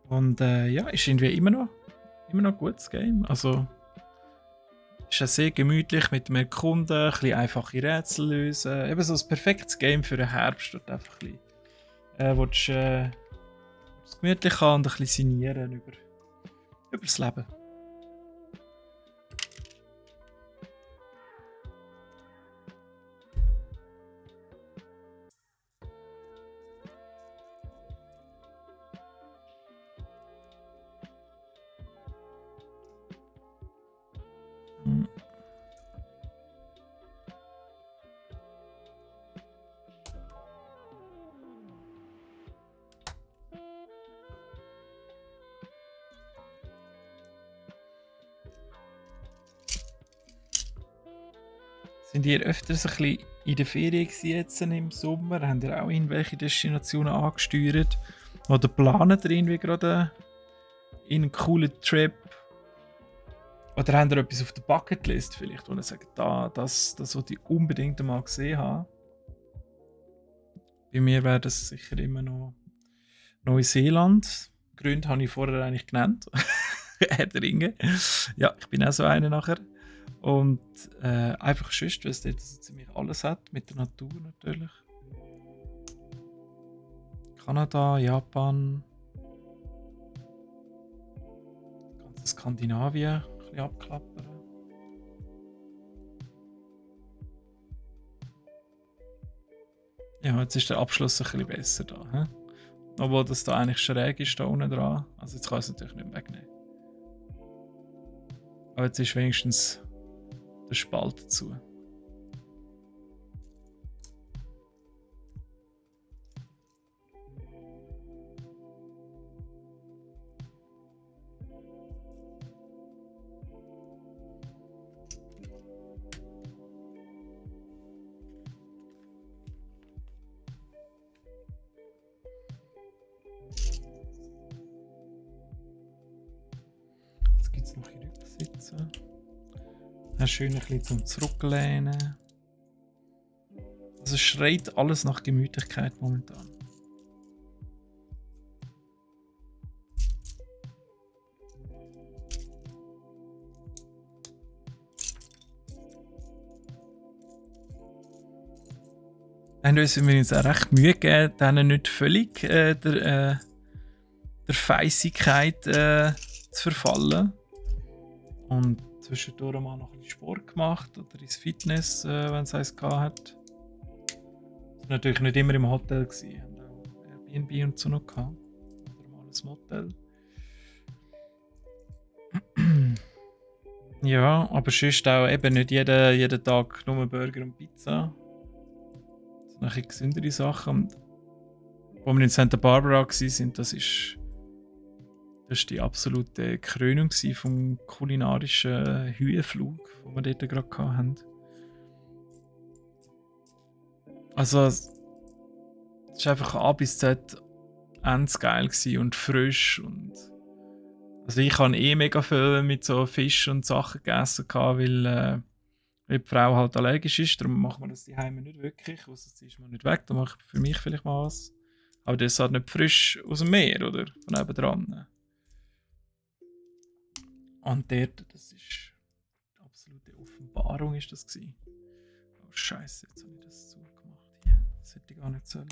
Und ja, ist irgendwie immer noch ein gutes Game. Also ist ja sehr gemütlich mit dem Erkunden, ein bisschen einfache Rätsel lösen. Eben so ein perfektes Game für den Herbst. Dort einfach ein bisschen, willst, es gemütlich haben und ein bisschen sinnieren über das Leben. Sind ihr öfters ein bisschen in der Ferien jetzt im Sommer? Habt ihr auch irgendwelche Destinationen angesteuert? Oder planet ihr irgendwie gerade einen coolen Trip? Oder habt ihr etwas auf der Bucketlist vielleicht, wo ihr sagt, das wollte ich unbedingt einmal gesehen haben? Bei mir wäre das sicher immer noch Neuseeland. Gründe habe ich vorher eigentlich genannt. Herr der Ringe. Ja, ich bin auch so einer nachher. Und einfach sonst, weil es dort so ziemlich alles hat, mit der Natur natürlich. Kanada, Japan, ganze Skandinavien ein bisschen abklappern. Ja, jetzt ist der Abschluss ein bisschen besser da. He? Obwohl das da eigentlich schräg ist, da unten dran. Also jetzt kann ich es natürlich nicht wegnehmen. Aber jetzt ist wenigstens der Spalt dazu. Jetzt gibt es noch ein Rücksitzen. Schön ein bisschen zum Zurücklehnen. Also es schreit alles nach Gemütlichkeit momentan. Wir haben uns übrigens auch recht Mühe gegeben, denen nicht völlig der Feissigkeit zu verfallen. Und zwischendurch mal noch ein bisschen Sport gemacht oder ins Fitness, wenn es eins gehabt hat. Das war natürlich nicht immer im Hotel. Wir haben auch Airbnb und so noch gehabt. Oder mal ein Motel. Ja, aber sonst auch eben nicht jeden Tag nur Burger und Pizza. Das sind ein bisschen gesündere Sachen. Und wo wir in Santa Barbara waren, das ist die absolute Krönung vom kulinarischen Höhenflug, den wir dort gerade hatten. Also, es war einfach A bis Z ganz geil und frisch. Und also ich habe mega viel mit so Fisch und Sachen gegessen, weil die Frau halt allergisch ist. Darum machen wir das daheim nicht wirklich. Also, sie ist mal nicht weg, dann mache ich für mich vielleicht mal was. Aber das ist halt nicht frisch aus dem Meer oder von nebendran. Und dort, das ist eine absolute Offenbarung ist das gewesen. Oh Scheiße, jetzt habe ich das zugemacht hier. Das hätte ich gar nicht sollen.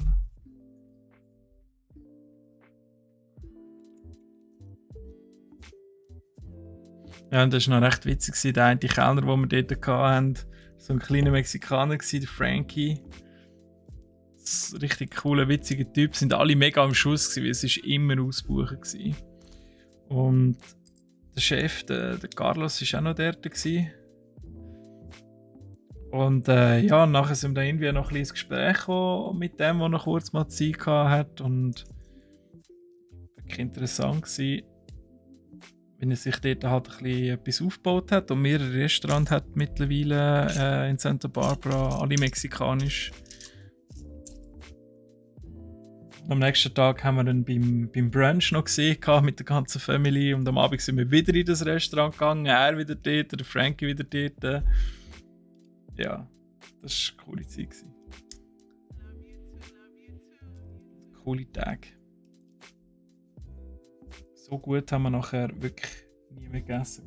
Ja, und das war noch recht witzig. Der eine Kellner, den wir dort hatten, so ein kleiner Mexikaner, der Frankie. Das ein richtig cooler, witziger Typ. Sind alle mega am Schuss, weil es war immer ausgebucht war. Und der Chef, der Carlos, war auch noch dort. Und ja, nachher sind wir da irgendwie noch ein ins Gespräch gekommen mit dem, der noch kurz mal Zeit hatte. Und wirklich interessant war, wenn er sich dort halt ein bisschen etwas aufgebaut hat und mehrere Restaurants hat mittlerweile in Santa Barbara, alle mexikanisch. Am nächsten Tag haben wir dann beim Brunch noch gesehen mit der ganzen Family und am Abend sind wir wieder in das Restaurant gegangen, er wieder dort, der Frankie wieder dort. Ja, das war eine coole Zeit. Coole Tage. So gut haben wir nachher wirklich nie mehr gegessen.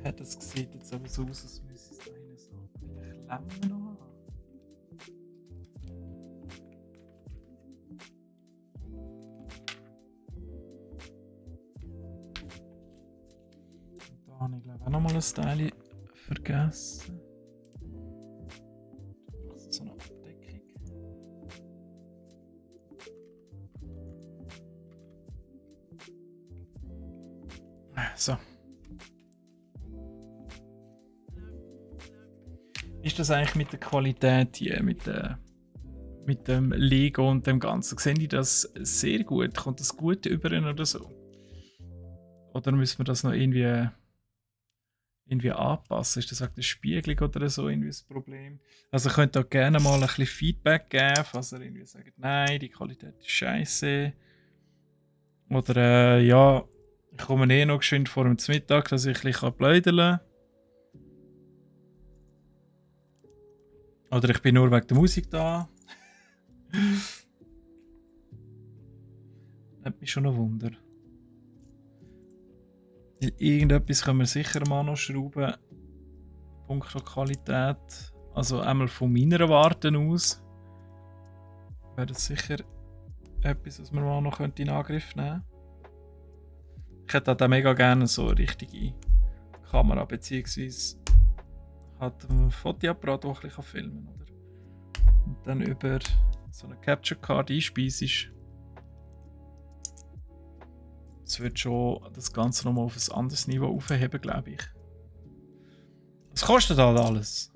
Das sieht jetzt aber so aus, als müsste es da hinten so vielleicht Klemmen noch haben. Und da habe ich glaube auch noch mal ein Teil vergessen. So eine Abdeckung. So. Ist das eigentlich mit der Qualität hier, mit dem Lego und dem Ganzen? Sehen die das sehr gut? Kommt das gut über oder so? Oder müssen wir das noch irgendwie anpassen? Ist das wegen der Spiegelung oder so irgendwie das Problem? Also könnt ihr auch gerne mal ein bisschen Feedback geben, falls ihr irgendwie sagt, nein, die Qualität ist scheiße. Oder ja, ich komme eh noch geschwind vor dem Mittag, dass ich ein bisschen plaudern kann. Oder ich bin nur wegen der Musik da. Hat mich schon ein Wunder. Irgendetwas können wir sicher mal noch schrauben. Punkto Qualität. Also einmal von meiner Warte aus. Wäre das sicher etwas, was wir mal noch in Angriff nehmen könnten. Ich hätte auch mega gerne so eine richtige Kamera, beziehungsweise hat ein Fotoapparat, der ein bisschen filmen kann. Oder? Und dann über so eine Capture Card einspeisest. Das wird schon das Ganze nochmal auf ein anderes Niveau aufheben, glaube ich. Was kostet halt alles?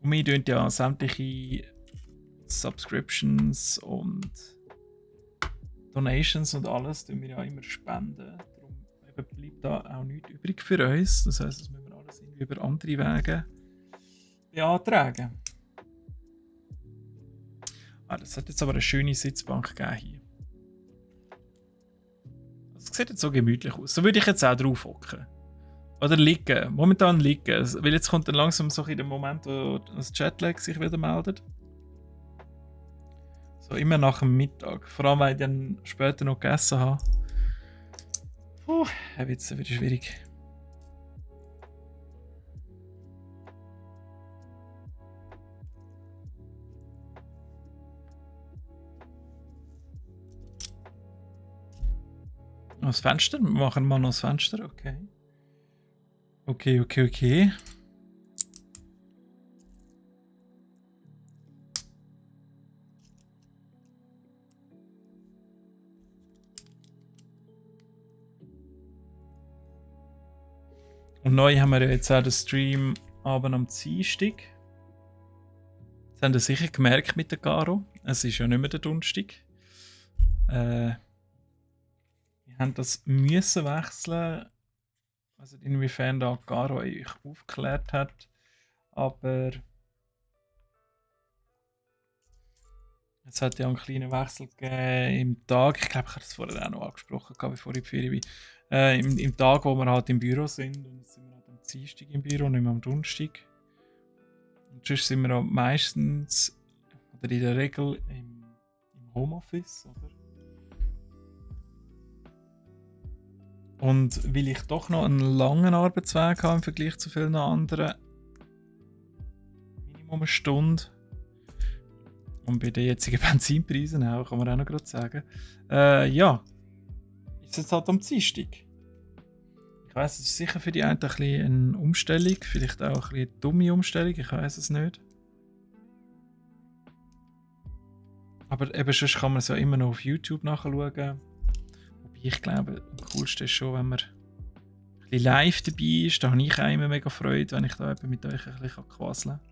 Und wir tun ja sämtliche Subscriptions und Donations und alles tun wir ja immer spenden. Darum bleibt da auch nichts übrig für uns. Das heisst, das müssen wir alles irgendwie über andere Wege beantragen. Das hat jetzt aber eine schöne Sitzbank gegeben hier. Das sieht jetzt so gemütlich aus. So würde ich jetzt auch drauf hocken. Oder liegen. Momentan liegen. Weil jetzt kommt dann langsam so in dem Moment, wo das Jetlag sich wieder meldet. So immer nach dem Mittag. Vor allem, weil ich dann später noch gegessen habe. Dann wird es wieder schwierig. Noch das Fenster? Wir machen mal noch das Fenster, okay. Okay. Und neu haben wir ja jetzt auch den Stream abend am Dienstag. Das habt ihr sicher gemerkt mit der Garo. Es ist ja nicht mehr der Donnerstag. Wir haben das müssen wechseln. Also inwiefern da Garo euch aufgeklärt hat. Aber es hat ja einen kleinen Wechsel gegeben im Tag. Ich glaube, ich habe das vorher auch noch angesprochen, bevor ich in die Ferien bin. Im Tag, wo wir halt im Büro sind. Und jetzt sind wir halt am Dienstag im Büro, nicht mehr am Donnerstag. Und sonst sind wir auch meistens, oder in der Regel, im Homeoffice, oder? Und weil ich doch noch einen langen Arbeitsweg habe im Vergleich zu vielen anderen, Minimum eine Stunde, und bei den jetzigen Benzinpreisen auch, kann man auch noch gerade sagen, ja, ist jetzt halt am Dienstag. Ich weiss, es ist sicher für die einen ein bisschen eine Umstellung, vielleicht auch ein bisschen eine dumme Umstellung, ich weiß es nicht. Aber eben sonst kann man es ja immer noch auf YouTube nachschauen. Wobei ich glaube, am coolsten ist schon, wenn man ein bisschen live dabei ist. Da habe ich auch immer mega Freude, wenn ich da eben mit euch ein bisschen quasseln kann.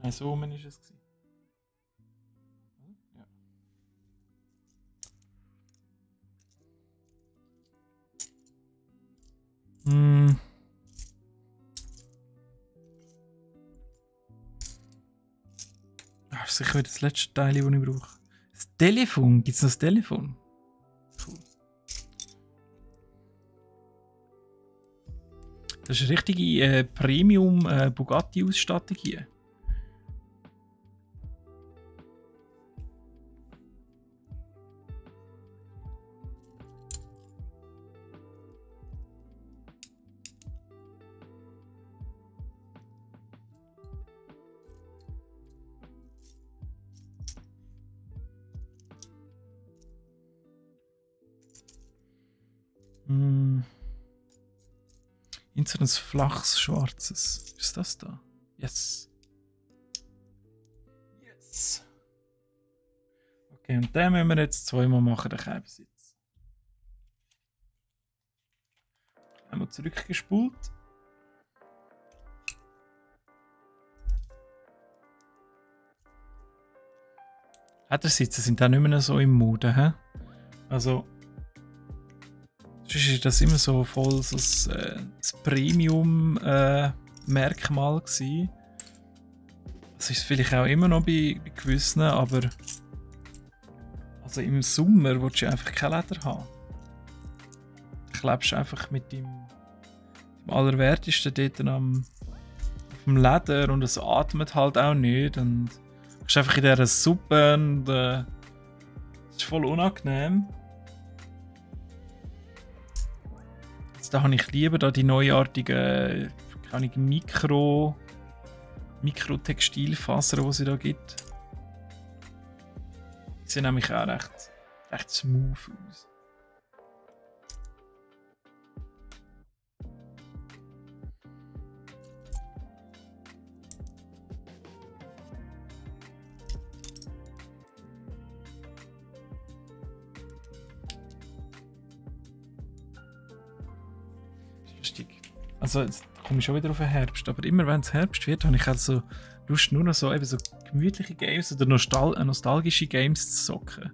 Nein, so rum war es. Ja. Das ist sicher wieder das letzte Teil, das ich brauche. Das Telefon? Gibt es noch das Telefon? Cool. Das ist eine richtige Premium Bugatti-Ausstattung hier. In so ein flaches schwarzes. Ist das da? Yes. Yes. Okay, und den müssen wir jetzt zweimal machen, den Kerbsitz. Einmal zurückgespult. Ledersitze sind auch nicht mehr so im Mode, hä? Also sonst ist das immer so voll so das Premium-Merkmal gewesen. Das ist vielleicht auch immer noch bei gewissen, aber also im Sommer willst du einfach kein Leder haben. Du klebst einfach mit dem Allerwertesten dort auf dem Leder und es atmet halt auch nicht. Und du bist einfach in dieser Suppe und das ist voll unangenehm. Da habe ich lieber da die neuartigen Mikrotextilfaser, die es da gibt. Die sehen nämlich auch recht smooth aus. Also jetzt komme ich schon wieder auf den Herbst, aber immer wenn es Herbst wird, habe ich also Lust, nur noch so, eben so gemütliche Games oder nostalgische Games zu zocken.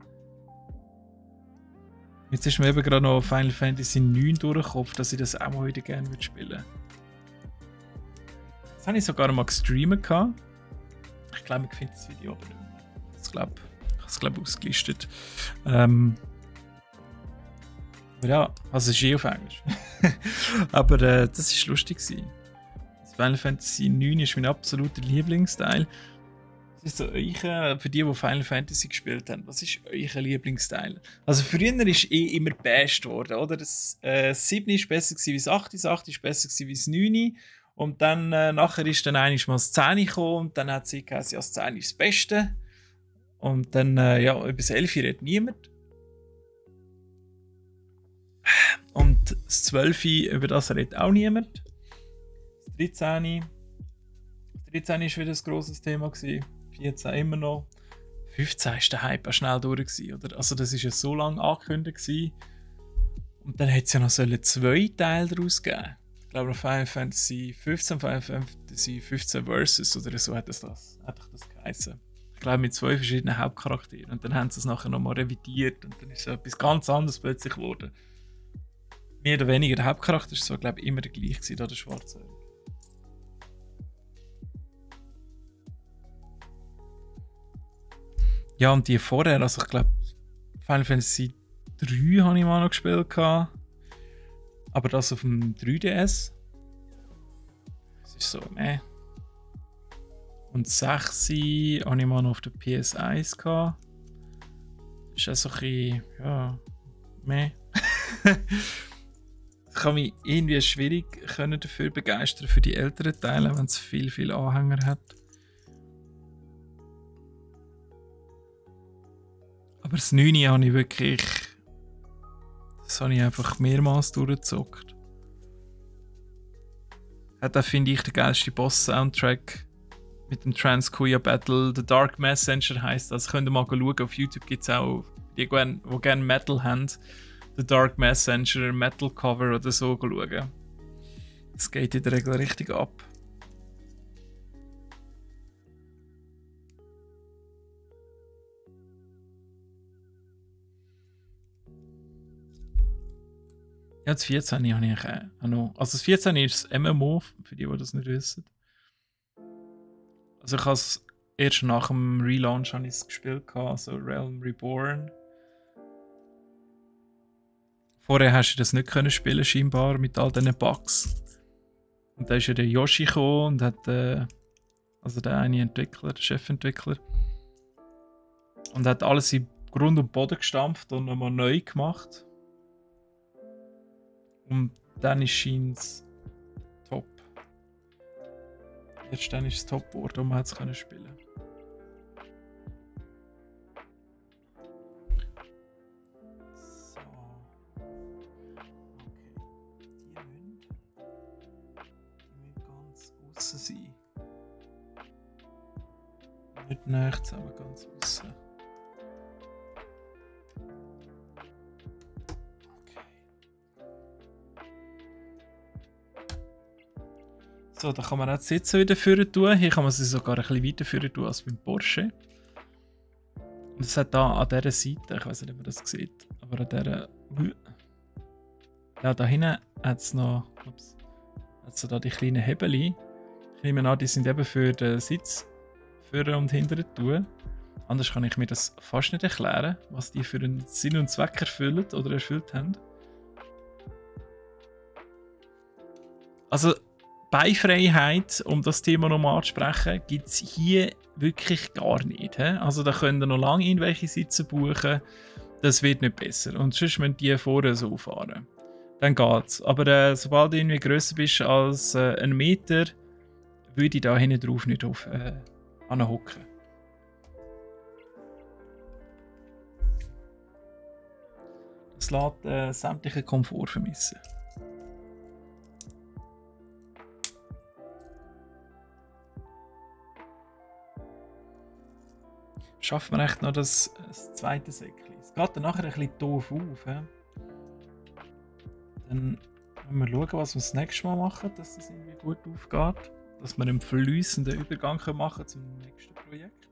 Jetzt ist mir eben gerade noch Final Fantasy 9 durch den Kopf, dass ich das auch mal wieder gerne spielen würde. Das habe ich sogar mal gestreamt. Ich glaube, ich finde das Video aber nicht mehr. Ich habe es glaube ausgelistet. Ja, also es ist auf Englisch. Aber das war lustig. Das Final Fantasy 9 ist mein absoluter Lieblingsteil. Was ist so für die Final Fantasy gespielt haben, was ist euer Lieblingsteil? Also früher ist immer gebasht worden, oder? Das 7 ist besser wie das 8, das 8 ist besser wie das 9. Und dann nachher ist dann einmal das 10 gekommen und dann hat sie gesagt, ja, das 10 ist das Beste. Und dann, ja, über das 11 redet niemand. Und das 12, über das redet auch niemand. Das 13 war wieder ein grosses Thema. 14 immer noch. 15 war der Hype auch schnell durch. Oder? Also das war ja so lange angekündigt. Und dann hätte es ja noch 2 Teile daraus geben. Ich glaube noch Final Fantasy 15, Final Fantasy 15 Versus oder so hat das geheißen. Ich glaube mit 2 verschiedenen Hauptcharakteren. Und dann haben sie es nachher nochmal revidiert und dann ist es etwas ganz anderes plötzlich geworden. Mehr oder weniger der Hauptcharakter war so, glaube ich, immer der gleiche gewesen, der Schwarze. Ja, und die vorher, also ich glaube, Final Fantasy 3 habe ich mal noch gespielt. Aber das auf dem 3DS. Das ist so, ne. Und 6 habe ich mal noch auf der PS1 gehabt. Ist auch so ein bisschen, ja, meh. Ich kann mich irgendwie schwierig können dafür begeistern für die älteren Teile, wenn es viel Anhänger hat. Aber das 9 habe ich wirklich. Das habe ich einfach mehrmals durchgezockt. Hat auch, finde ich, der geilste Boss-Soundtrack mit dem Transkuya Battle. The Dark Messenger heisst das. Könnt ihr mal schauen. Auf YouTube gibt es auch die, die gerne Metal haben. The Dark Messenger, Metal Cover oder so schauen. Das geht in der Regel richtig ab. Ja, das 14 habe ich auch noch. Also das 14 ist das MMO, für die das nicht wissen. Also ich habe es erst nach dem Relaunch habe ich es gespielt, also Realm Reborn. Vorher hast du das nicht können spielen, scheinbar, mit all diesen Bugs. Und da ist ja der Yoshi gekommen und hat, also der eine Entwickler, der Chefentwickler, und hat alles in Grund und Boden gestampft und nochmal neu gemacht. Und dann ist es top. Jetzt dann ist es top geworden und man hat es spielen. So. Okay. Die müssen ganz außen sein. Nicht nachts, aber ganz außen. So, da kann man auch die Sitze wieder führen tun. Hier kann man sie sogar ein bisschen weiter führen tun als beim Porsche. Und es hat da an dieser Seite, ich weiß nicht, ob man das sieht, aber an dieser. Ja, da hinten hat es noch. Ups, hat so da die kleinen Hebel. Ich nehme an, die sind eben für den Sitz führen und hindern tun. Anders kann ich mir das fast nicht erklären, was die für einen Sinn und Zweck erfüllen oder erfüllt haben. Also, Beifreiheit, um das Thema nochmal anzusprechen, gibt es hier wirklich gar nicht. He? Also da könnt ihr noch lange irgendwelche Sitze buchen, das wird nicht besser. Und sonst müssen die vorne so fahren. Dann geht's. Aber sobald du irgendwie grösser bist als 1 Meter, würde ich da hinten drauf nicht auf anhocken. Das lässt sämtlichen Komfort vermissen. Schaffen wir echt noch das zweite Säckchen. Es geht dann nachher ein bisschen doof auf. He? Dann müssen wir schauen, was wir das nächste Mal machen, dass das irgendwie gut aufgeht. Dass wir einen fließenden Übergang machen können zum nächsten Projekt.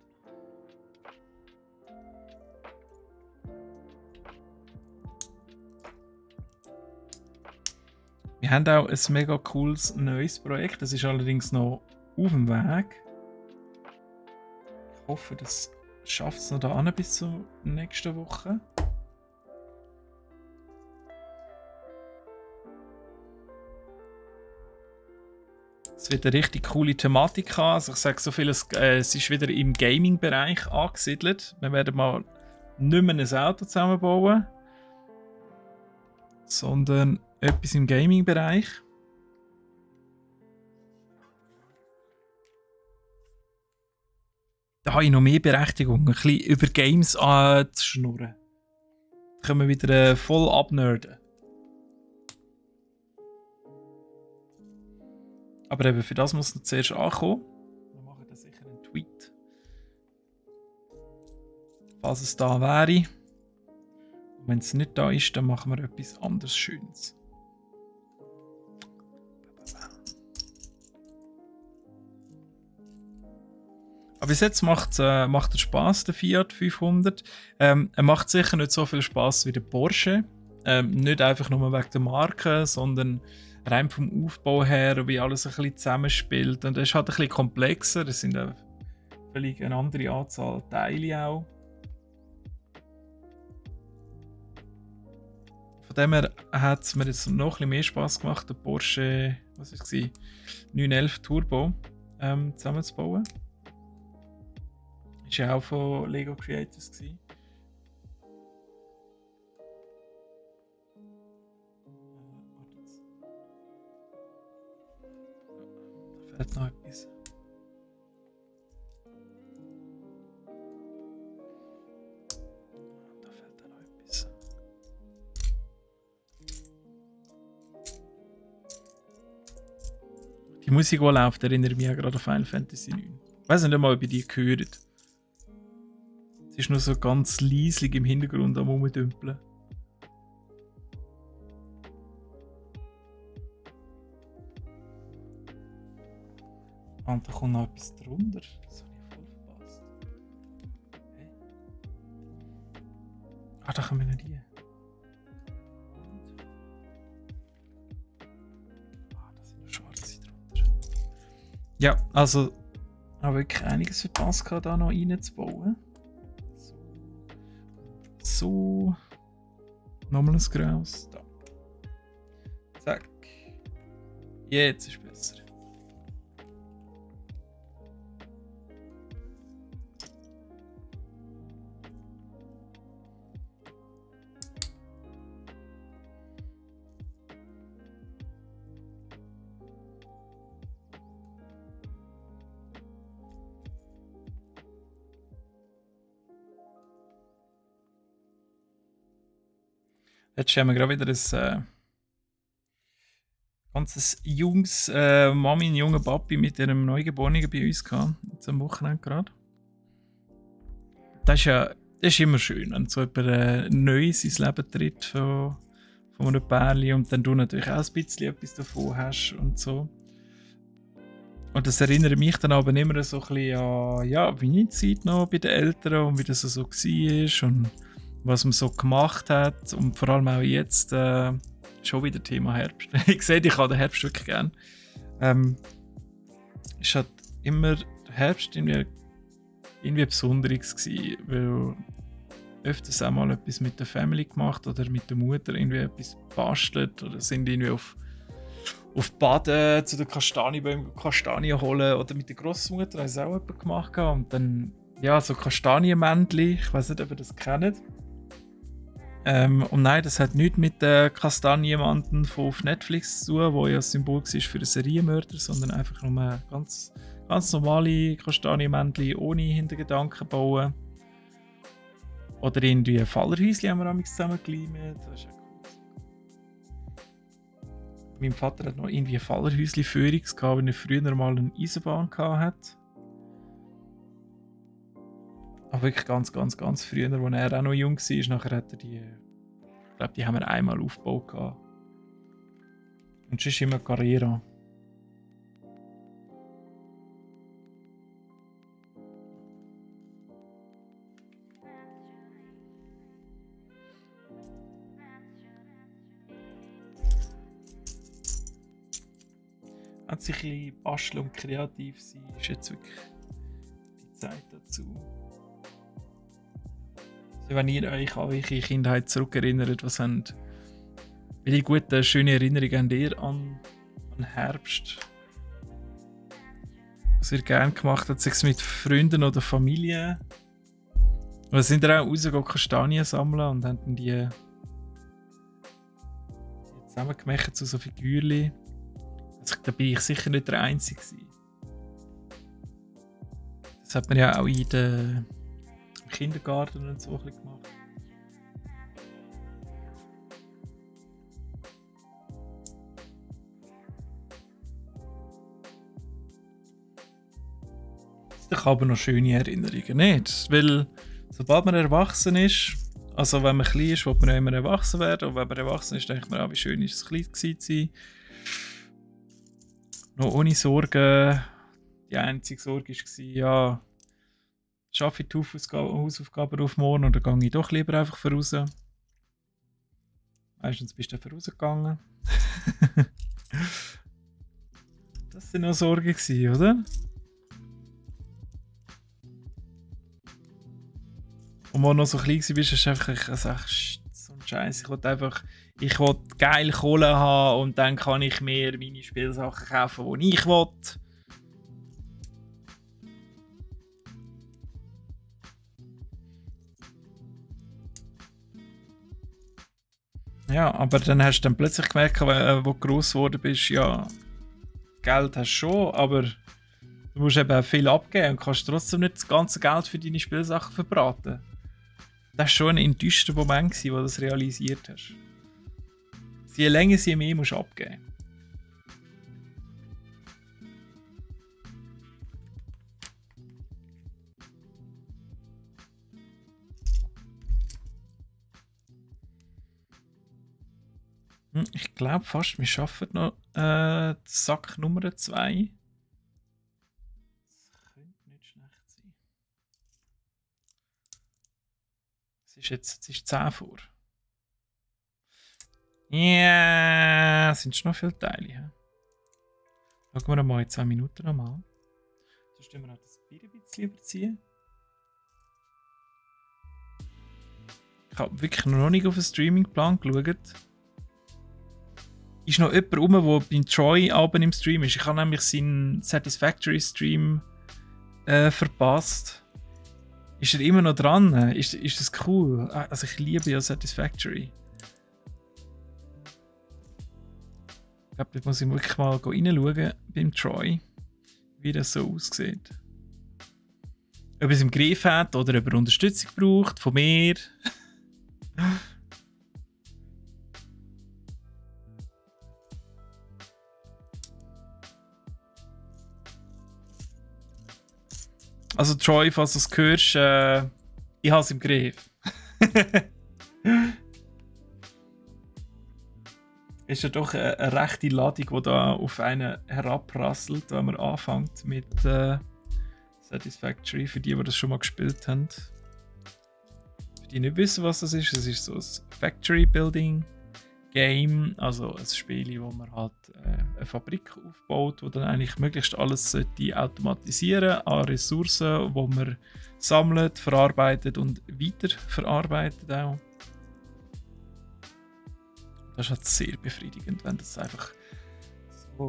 Wir haben auch ein mega cooles neues Projekt. Das ist allerdings noch auf dem Weg. Ich hoffe, das schafft es noch da bis zur nächsten Woche. Es wird eine richtig coole Thematik haben. Also ich sage so viel, es ist wieder im Gaming-Bereich angesiedelt. Wir werden mal nicht mehr ein Auto zusammenbauen, sondern etwas im Gaming-Bereich. Da habe ich noch mehr Berechtigung, ein bisschen über Games zu schnurren. Da können wir wieder voll abnerden. Aber eben für das muss noch zuerst ankommen. Wir machen da sicher einen Tweet. Falls es da wäre. Und wenn es nicht da ist, dann machen wir etwas anderes Schönes. Aber bis jetzt macht er Spass, der Fiat 500. Er macht sicher nicht so viel Spass wie der Porsche. Nicht einfach nur wegen der Marke, sondern rein vom Aufbau her, wie alles ein bisschen zusammenspielt. Und er ist halt ein bisschen komplexer. Es sind eine völlig eine andere Anzahl Teile auch. Von dem her hat es mir jetzt noch ein bisschen mehr Spass gemacht, den Porsche, was war es, 911 Turbo zusammenzubauen. Das war ja auch von Lego Creators gewesen. fehlt noch etwas. Da fehlt noch etwas. Die Musik, die läuft, erinnert mich ja gerade an Final Fantasy 9. Ich weiß nicht mal, ob ihr die gehört. Es ist nur so ganz leislich im Hintergrund am Rumdümpeln. Und da kommt noch etwas drunter. Das habe ich voll verpasst. Hey. Ah, da kommen noch die. Ah, da sind noch schwarze drunter. Ja, also ich habe wirklich einiges verpasst, da noch reinzubauen. So. Nochmal ein graues. Da. Zack. Jetzt ist besser. Jetzt haben wir gerade wieder ein ganzes junges Mami und junger Papi mit ihrem Neugeborenen bei uns gehabt. Jetzt am Wochenende gerade. Das ist immer schön, wenn so jemand neu in sein Leben tritt von einem Pärchen und dann du natürlich auch ein bisschen etwas davon hast und so. Und das erinnert mich dann aber immer so ein bisschen an ja, meine Zeit noch bei den Eltern und wie das so war und was man so gemacht hat und vor allem auch jetzt schon wieder Thema Herbst. Ich sehe, ich habe den Herbst wirklich gern. Es hat immer der Herbst irgendwie Besonderes gewesen, weil öfters auch mal etwas mit der Family gemacht oder mit der Mutter irgendwie etwas bastelt oder sind irgendwie auf Baden zu den Kastanienbäumen Kastanien holen oder mit der Großmutter haben es auch jemand gemacht und dann ja so Kastanienmännchen, ich weiß nicht, ob ihr das kennt. Und nein, das hat nichts mit den Kastanienmanten von auf Netflix zu tun, wo ja das Symbol war für einen Serienmörder, sondern einfach nur ganz normale Kastanienmännchen ohne Hintergedanken bauen. Oder irgendwie ein Fallerhäuschen haben wir amigs zusammengeleimt. Das ist ja cool. Mein Vater hat noch irgendwie ein Fallerhäuschen-Führung gehabt, wenn er früher mal eine Eisenbahn hatte. Aber wirklich ganz früher, als er auch noch jung war, nachher hat er die, ich glaube, die haben wir einmal aufgebaut gehabt. Und sonst immer Carrera. Hat sich ein bisschen basteln und kreativ sein, ist jetzt wirklich die Zeit dazu. Also wenn ihr euch an eure Kindheit zurückerinnert, welche guten, schöne Erinnerungen habt ihr an Herbst? Was ihr gerne gemacht habt, sei es mit Freunden oder Familie? Oder sind ihr auch rausgegangen, Kastanien sammeln und haben die zusammengemacht zu so Figürchen? Also, da bin ich sicher nicht der Einzige gewesen. Das hat man ja auch im Kindergarten und so ein bisschen gemacht. Das sind aber noch schöne Erinnerungen, nicht? Weil sobald man erwachsen ist, also wenn man klein ist, will man ja immer erwachsen werden. Und wenn man erwachsen ist, denkt man auch, wie schön ist es, klein gewesen zu sein. Noch ohne Sorgen. Die einzige Sorge war, ja, schaffe ich die Hausaufgaben auf morgen oder gehe ich doch lieber einfach voraus? Meistens bist du vorausgegangen. Das waren noch Sorgen, oder? Und als du noch so klein warst, hast du einfach so ein Scheiß. Ich will geil Kohle haben und dann kann ich mir meine Spielsachen kaufen, die ich will. Ja, aber dann hast du dann plötzlich gemerkt, wo du gross geworden bist, ja, Geld hast schon, aber du musst eben auch viel abgeben und kannst trotzdem nicht das ganze Geld für deine Spielsachen verbraten. Das war schon ein enttäuschter Moment, wo du das realisiert hast. Je länger, je mehr musst du abgeben. Ich glaube fast, wir schaffen noch Sack Nummer 2. Das könnte nicht schlecht sein. Jetzt ist 10 vor. Ja, yeah, sind schon noch viele Teile. He? Schauen wir mal in 10 Minuten nochmal. Sonst müssen wir noch das Bier ein bisschen überziehen. Ich habe wirklich noch nicht auf den Streamingplan geschaut. Ist noch jemand rum, der beim Troy Abend im Stream ist? Ich habe nämlich seinen Satisfactory Stream verpasst. Ist er immer noch dran? Ist das cool? Also ich liebe ja Satisfactory. Ich glaube, da muss ich wirklich mal reinschauen beim Troy, wie das so aussieht. Ob er es im Griff hat oder ob er Unterstützung braucht von mir. Also Troy, falls du es hörst, ich habe es im Griff. Ist ja doch eine rechte Ladung, die da auf einen herabrasselt, wenn man anfängt mit Satisfactory. Für die das schon mal gespielt haben. Für die nicht wissen, was das ist so ein Factory Building Game, also ein Spiel, wo man halt eine Fabrik aufbaut, wo dann eigentlich möglichst alles automatisieren an Ressourcen, wo man sammelt, verarbeitet und weiterverarbeitet auch. Das ist halt sehr befriedigend, wenn das einfach so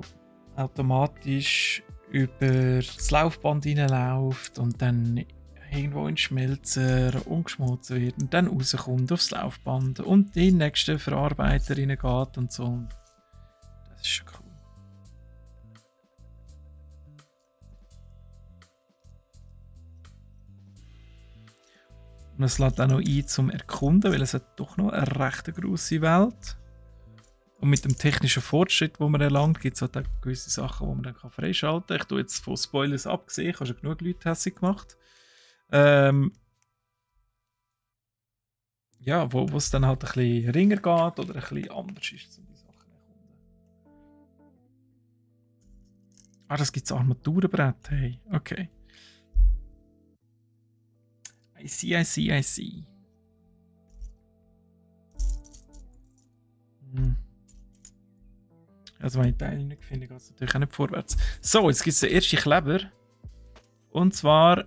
automatisch über das Laufband hineinläuft und dann irgendwo in den Schmelzer umgeschmolzen wird und dann rauskommt aufs Laufband und in den nächsten Verarbeiter reingeht und so. Das ist schon cool. Und es lädt auch noch ein zum Erkunden, weil es hat doch noch eine recht grosse Welt. Und mit dem technischen Fortschritt, den man erlangt, gibt es halt auch gewisse Sachen, die man dann freischalten kann. Ich tue jetzt von Spoilers abgesehen, ich habe schon genug Leute hässlich gemacht. Ja, wo es dann halt ein bisschen ringer geht oder ein bisschen anders ist, um die Sachen zu erkunden. Ah, das gibt es Armaturenbrett, hey, okay. I see. Also wenn ich Teile nicht finde, geht es natürlich auch nicht vorwärts. So, jetzt gibt es den ersten Kleber. Und zwar,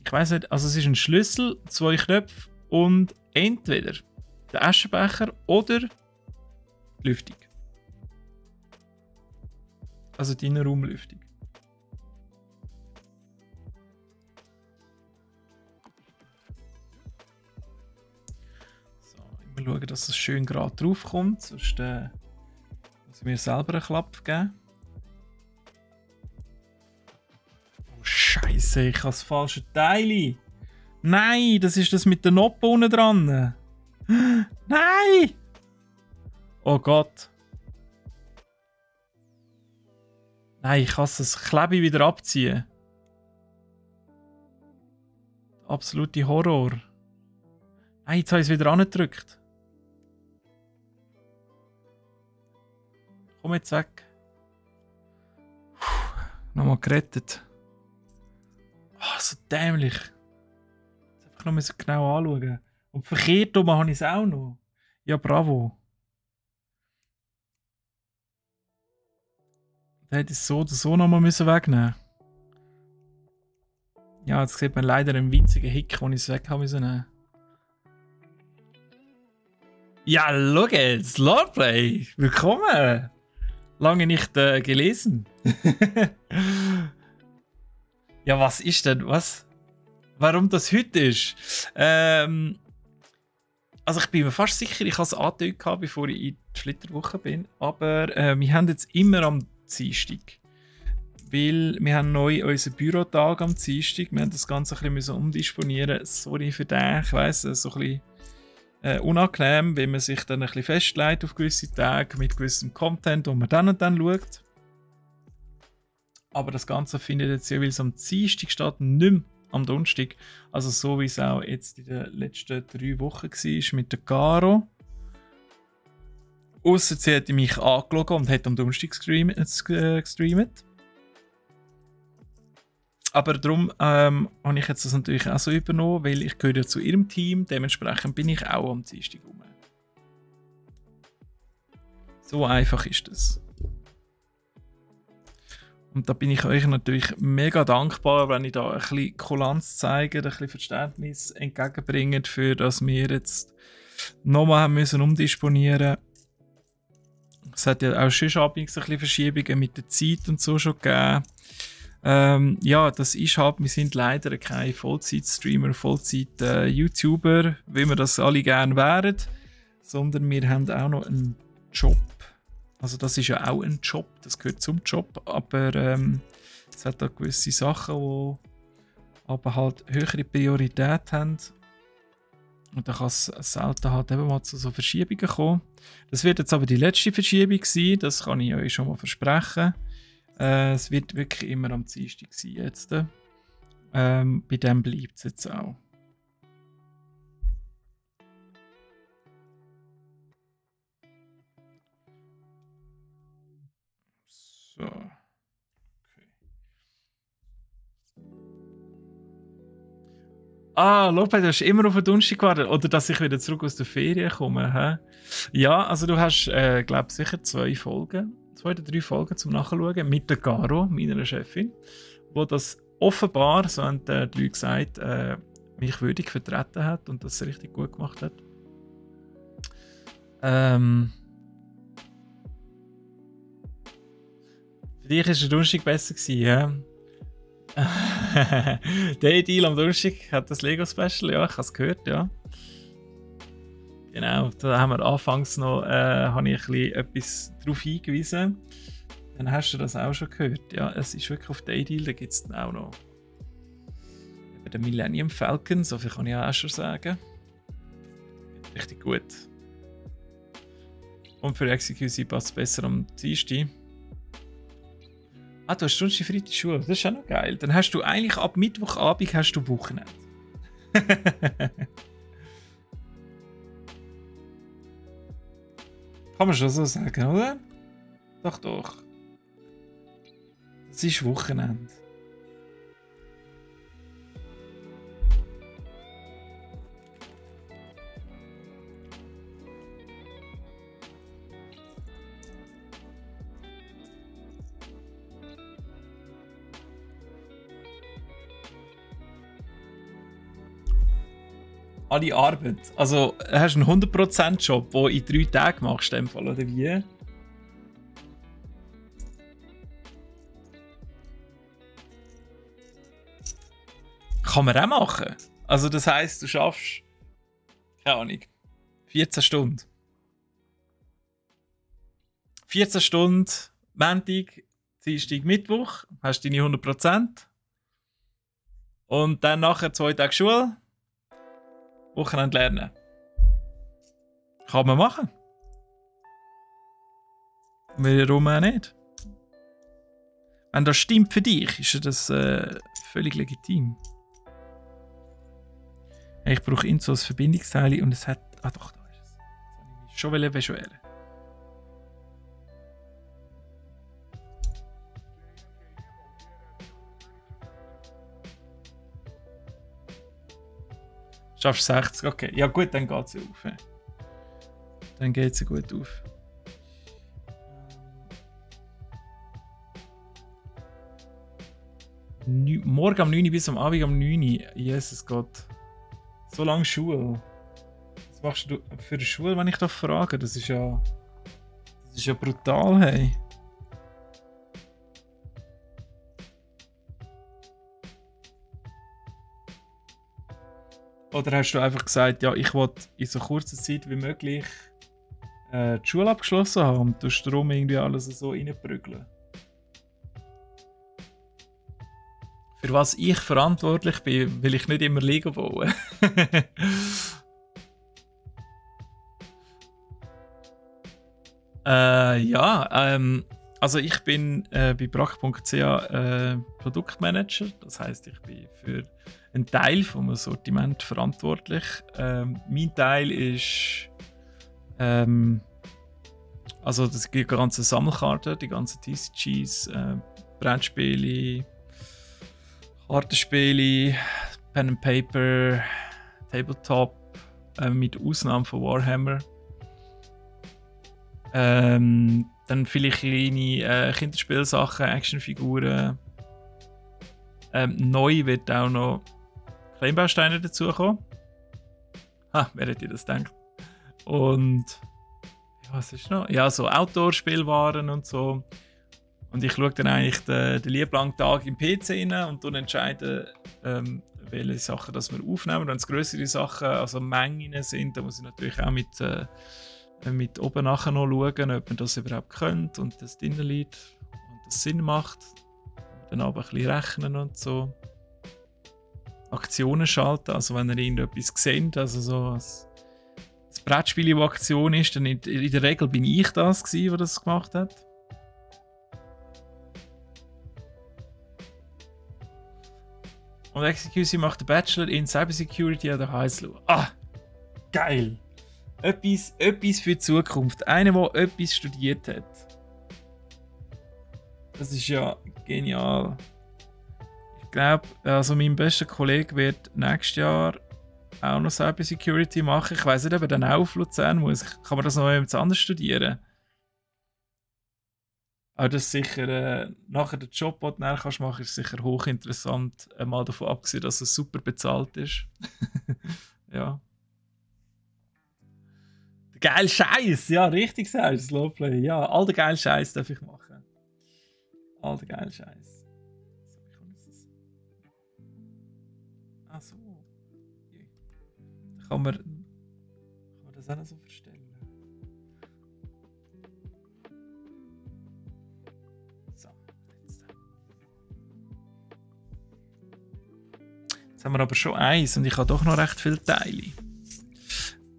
ich weiss nicht, also es ist ein Schlüssel, 2 Knöpfe und entweder der Aschenbecher oder die Lüftung. Also die Innenraumlüftung. So, immer schauen, dass es schön gerade drauf kommt, sonst muss ich mir selber einen Klapp geben. Scheiße, ich habe das falsche Teil. Nein, das ist das mit den Noppen unten dran. Nein! Oh Gott. Nein, ich kann das Klebe wieder abziehen. Absolute Horror. Nein, jetzt habe ich es wieder angedrückt. Komm jetzt weg. Nochmal gerettet. Oh, so dämlich. Jetzt einfach noch genau anschauen. Und verkehrt rum habe ich es auch noch. Ja, bravo. Dann hätte ich es so oder so nochmal wegnehmen müssen. Ja, jetzt sieht man leider einen winzigen Hick, den ich es weg haben müssen. Ja, schau jetzt, Lordplay. Willkommen. Lange nicht gelesen. Ja, was ist denn? Was? Warum das heute ist? Also Also ich bin mir fast sicher, ich habe es angedeutet, bevor ich in die Flitterwoche bin. Aber wir haben jetzt immer am Dienstag. Weil wir haben neu unseren Bürotag am Dienstag. Wir haben das Ganze ein bisschen umdisponieren. Sorry für den, ich weiss, so ein bisschen unangenehm, wenn man sich dann ein bisschen festlegt auf gewisse Tage mit gewissem Content, wo man dann und dann schaut. Aber das Ganze findet jetzt jeweils am Dienstag statt, nicht mehr am Donnerstag. Also so wie es auch jetzt in den letzten 3 Wochen war mit der Caro. Ausser sie hat mich angelogen und hat am Donnerstag gestreamt. Aber darum habe ich jetzt das natürlich auch so übernommen, weil ich gehöre ja zu ihrem Team, dementsprechend bin ich auch am Dienstag rum. So einfach ist das. Und da bin ich euch natürlich mega dankbar, wenn ich da ein bisschen Kulanz zeige, ein bisschen Verständnis entgegenbringe, für dass wir jetzt nochmal haben müssen umdisponieren. Es hat ja auch schon abends ein bisschen Verschiebungen mit der Zeit und so schon gegeben. Ja, das ist halt, wir sind leider keine Vollzeit-Streamer, Vollzeit-YouTuber, wie wir das alle gerne wären, sondern wir haben auch noch einen Job. Also das ist ja auch ein Job, das gehört zum Job, aber es hat da gewisse Sachen, die aber halt höhere Priorität haben. Und da kann es selten halt eben mal zu so Verschiebungen kommen. Das wird jetzt aber die letzte Verschiebung sein, das kann ich euch schon mal versprechen. Es wird wirklich immer am Dienstag sein jetzt. Bei dem bleibt es jetzt auch. So. Okay. Ah, Lope, du hast immer auf den Donnerstag gewartet. Oder dass ich wieder zurück aus der Ferien komme. Hä? Ja, also du hast, glaube ich, sicher 2 oder 3 Folgen zum Nachschauen mit der Caro, meiner Chefin, wo das offenbar, so haben die Leute gesagt, mich würdig vertreten hat und das richtig gut gemacht hat. Für dich war der Donnerstag besser gewesen, ja? Der Deal am Donnerstag hat das Lego-Special, ja, ich habe es gehört, ja. Genau, da haben wir anfangs noch habe ich ein bisschen etwas darauf hingewiesen. Dann hast du das auch schon gehört. Ja, es ist wirklich auf Daydeal, da gibt es dann auch noch den Millennium Falcon, so viel kann ich auch schon sagen. Richtig gut. Und für Executive passt es besser am Dienstag. Ah, du hast Donnerstag, Freitag Schule, das ist auch noch geil. Dann hast du eigentlich ab Mittwochabend hast du Wochenende. Kann man schon so sagen, oder? Doch, doch. Es ist Wochenende. Alle Arbeit. Also, hast du einen 100% Job, den du in 3 Tagen machst, in dem Fall, oder wie? Kann man auch machen. Also, das heisst, du schaffst, keine Ahnung, 14 Stunden. 14 Stunden, Montag, Dienstag, Mittwoch, hast deine 100%. Und dann nachher 2 Tage Schule. Wochenende lernen. Kann man machen. Warum auch nicht? Wenn das stimmt für dich, ist das völlig legitim. Ich brauche ihn so als Verbindungsteil und es hat... Ah doch, da ist es. Das habe ich schon beschweren. Schaffst 60, okay. Ja gut, dann geht es ja auf. Dann geht es ja gut auf. Morgen am 9 Uhr bis am Abend am 9 Uhr. Jesus Gott. So lange Schule. Was machst du für eine Schule, wenn ich da frage? Das ist ja brutal, hey. Oder hast du einfach gesagt, ja, ich will in so kurzer Zeit wie möglich die Schule abgeschlossen haben und du darum irgendwie alles so reinprügeln? Für was ich verantwortlich bin, will ich nicht immer Lego bauen. Also ich bin bei brack.ch Produktmanager. Das heisst, ich bin für einen Teil vom Sortiment verantwortlich. Mein Teil ist also die ganze Sammelkarte, die ganzen TCGs, Brettspiele, Kartenspiele, Pen and Paper, Tabletop, mit Ausnahme von Warhammer. Dann viele kleine Kinderspielsachen, Actionfiguren. Neu wird auch noch Kleinbausteine dazukommen. Wer hätte das gedacht? Und ja, was ist noch? Ja, so Outdoor-Spielwaren und so. Und ich schaue dann eigentlich den lieblangen Tag im PC rein und dann entscheide, welche Sachen das wir aufnehmen. Wenn es größere Sachen, also Mengen sind, dann muss ich natürlich auch mit oben nachher noch schauen, ob man das überhaupt könnte und das drin liegt und das Sinn macht. Dann aber ein bisschen rechnen und so. Aktionen schalten, also wenn ihr irgendetwas seht, also so ein Brettspiel, das Aktion ist, dann in der Regel bin ich das gewesen, der das gemacht hat. Und XQC macht den Bachelor in Cybersecurity an der HSLU. Geil! Etwas für die Zukunft. Einer, der etwas studiert hat. Das ist ja genial. Ich glaube, also mein bester Kollege wird nächstes Jahr auch noch Cybersecurity machen. Ich weiss nicht, ob er dann auch auf Luzern muss. Kann man das noch jemand anders studieren? Aber das ist sicher, nachher den Job, den du dann kannst machen, ist sicher hochinteressant. Mal davon abgesehen, dass es super bezahlt ist. Ja. Der geile Scheiß, ja, richtig sagst du, Slowplay. Ja, all den geilen Scheiß darf ich machen. All den geilen Scheiß. Ach so. Kann man das auch noch so verstellen? So, jetzt haben wir aber schon eins und ich habe doch noch recht viele Teile.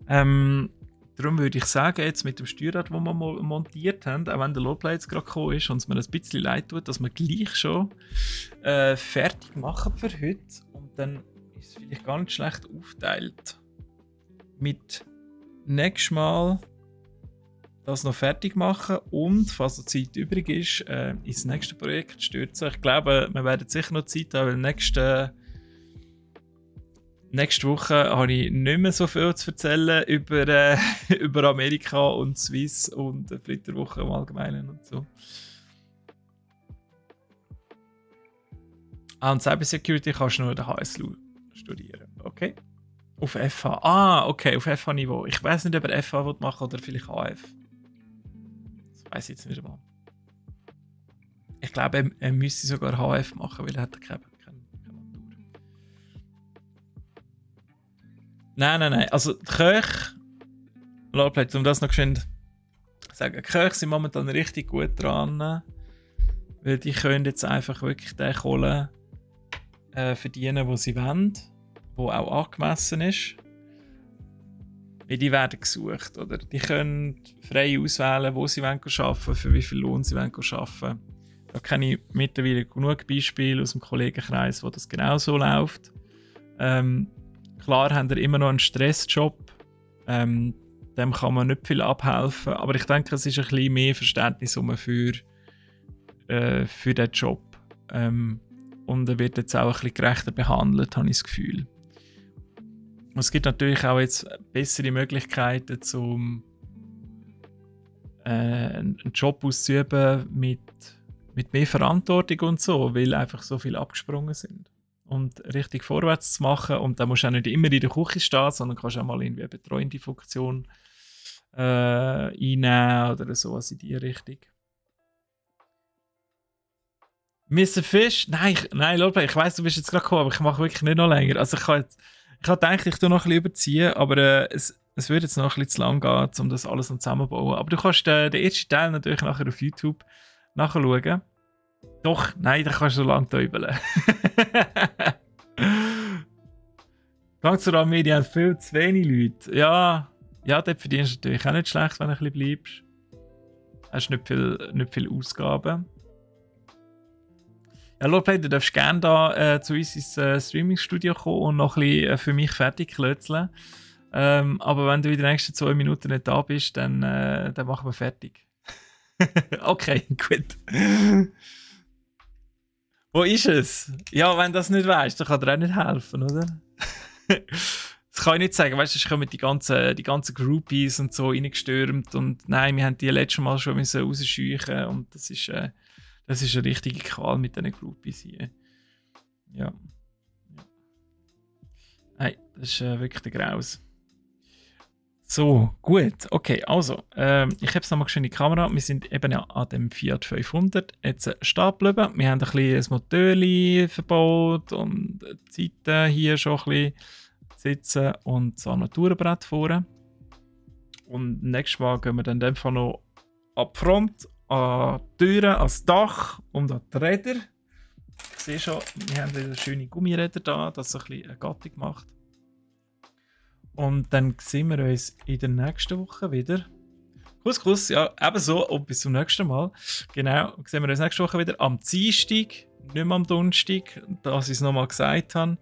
Darum würde ich sagen, jetzt mit dem Steuerrad, das wir montiert haben, auch wenn der Lowplay jetzt gerade gekommen ist und es mir ein bisschen leid tut, dass wir gleich schon fertig machen für heute. Und dann ist es vielleicht gar nicht schlecht aufteilt. Mit nächstes Mal das noch fertig machen und, falls noch Zeit übrig ist, ins nächste Projekt stürzen. Ich glaube, wir werden sicher noch Zeit haben, weil nächste Woche habe ich nicht mehr so viel zu erzählen über, über Amerika und Swiss und Flitterwoche im Allgemeinen und so. Und Cybersecurity kannst du nur in der HSLU studieren, okay? Auf FH. Okay, auf FH-Niveau. Ich weiß nicht, ob er FH machen will oder vielleicht AF. Das weiß ich jetzt nicht einmal. Ich glaube, er müsste sogar HF machen, weil er hat keine Matur. Nein. Also die Köche, Lowplay, um das noch geschwind zu sagen, die Köche sind momentan richtig gut dran, weil die können jetzt einfach wirklich den Kohle verdienen, den sie wollen, wo auch angemessen ist. Weil die werden gesucht, oder? Die können frei auswählen, wo sie arbeiten wollen, für wie viel Lohn sie arbeiten wollen. Da kenne ich mittlerweile genug Beispiele aus dem Kollegenkreis, wo das genau so läuft. Klar haben wir immer noch einen Stressjob. Dem kann man nicht viel abhelfen. Aber ich denke, es ist ein bisschen mehr Verständnis für diesen Job. Und er wird jetzt auch ein bisschen gerechter behandelt, habe ich das Gefühl. Und es gibt natürlich auch jetzt bessere Möglichkeiten, um einen Job auszuüben mit mehr Verantwortung und so, weil einfach so viel abgesprungen sind. Und richtig vorwärts zu machen. Und da musst du auch nicht immer in der Küche stehen, sondern kannst auch mal irgendwie eine betreuende Funktion einnehmen oder sowas in die Richtung. Mr. Fish? Nein, Lorbeer, ich weiss, du bist jetzt gerade gekommen, aber ich mache wirklich nicht noch länger. Also ich kann jetzt, Ich habe gedacht, ich tue noch ein bisschen überziehen, aber es würde jetzt noch ein bisschen zu lang gehen, um das alles noch zusammenzubauen. Aber du kannst den ersten Teil natürlich nachher auf YouTube nachschauen. Doch, nein, da kannst du so lange täubeln. Ganz zu Medien haben viel zu wenig Leute. Ja, dort verdienst du natürlich auch nicht schlecht, wenn du ein bisschen bleibst. Hast nicht viel Ausgaben. Ja, Lordplay, du darfst gerne da zu uns ins Streaming-Studio kommen und noch ein bisschen für mich fertig klötzeln. Aber wenn du in den nächsten 2 Minuten nicht da bist, dann machen wir fertig. Okay, gut. Wo ist es? Ja, wenn du das nicht weißt, dann kann dir auch nicht helfen, oder? Das kann ich nicht sagen, weißt du, es kommen die ganzen Groupies und so reingestürmt und nein, wir haben die letztes Mal schon rausscheuchen und das ist eine richtige Qual mit diesen Groupies hier. Ja. Nein, das ist wirklich der Graus. So, gut, okay, also, ich habe es nochmal schön in die Kamera. Wir sind eben ja an dem Fiat 500 jetzt stehen geblieben. Wir haben ein bisschen ein Motorli verbaut und die Seiten hier schon ein bisschen sitzen und das Armaturenbrett vorne. Und nächstes Mal gehen wir dann in dem Fall noch ab Front, an die Türen, ans Dach und an die Räder. Ich sehe schon, wir haben wieder schöne Gummiräder da, das so ein bisschen eine Gattung macht. Und dann sehen wir uns in der nächsten Woche wieder. Kuss, ja, ebenso. Und bis zum nächsten Mal. Genau, sehen wir uns nächste Woche wieder am Dienstag, nicht mehr am Donnerstag, dass ich es nochmal gesagt habe.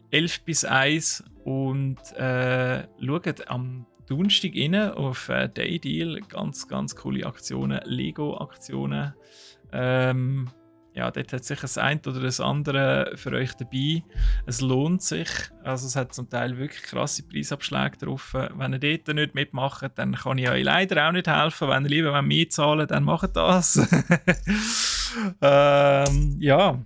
11 bis 1 und schaut am Donnerstag rein auf Day Deal. Ganz, ganz coole Aktionen, Lego-Aktionen. Ja, dort hat sicher das eine oder das andere für euch dabei. Es lohnt sich. Also es hat zum Teil wirklich krasse Preisabschläge drauf. Wenn ihr dort nicht mitmacht, dann kann ich euch leider auch nicht helfen. Wenn ihr lieber mitzahlen, dann macht das. Ja.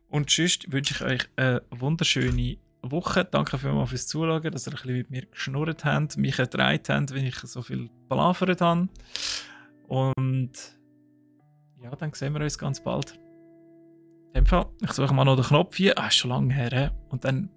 Und sonst wünsche ich euch eine wunderschöne Woche. Danke vielmals fürs Zuschauen, dass ihr ein bisschen mit mir geschnurrt habt, mich erträgt habt, wenn ich so viel palavert habe. Und ja, dann sehen wir uns ganz bald. In dem Fall, ich suche mal noch den Knopf hier. Ist schon lange her. Und dann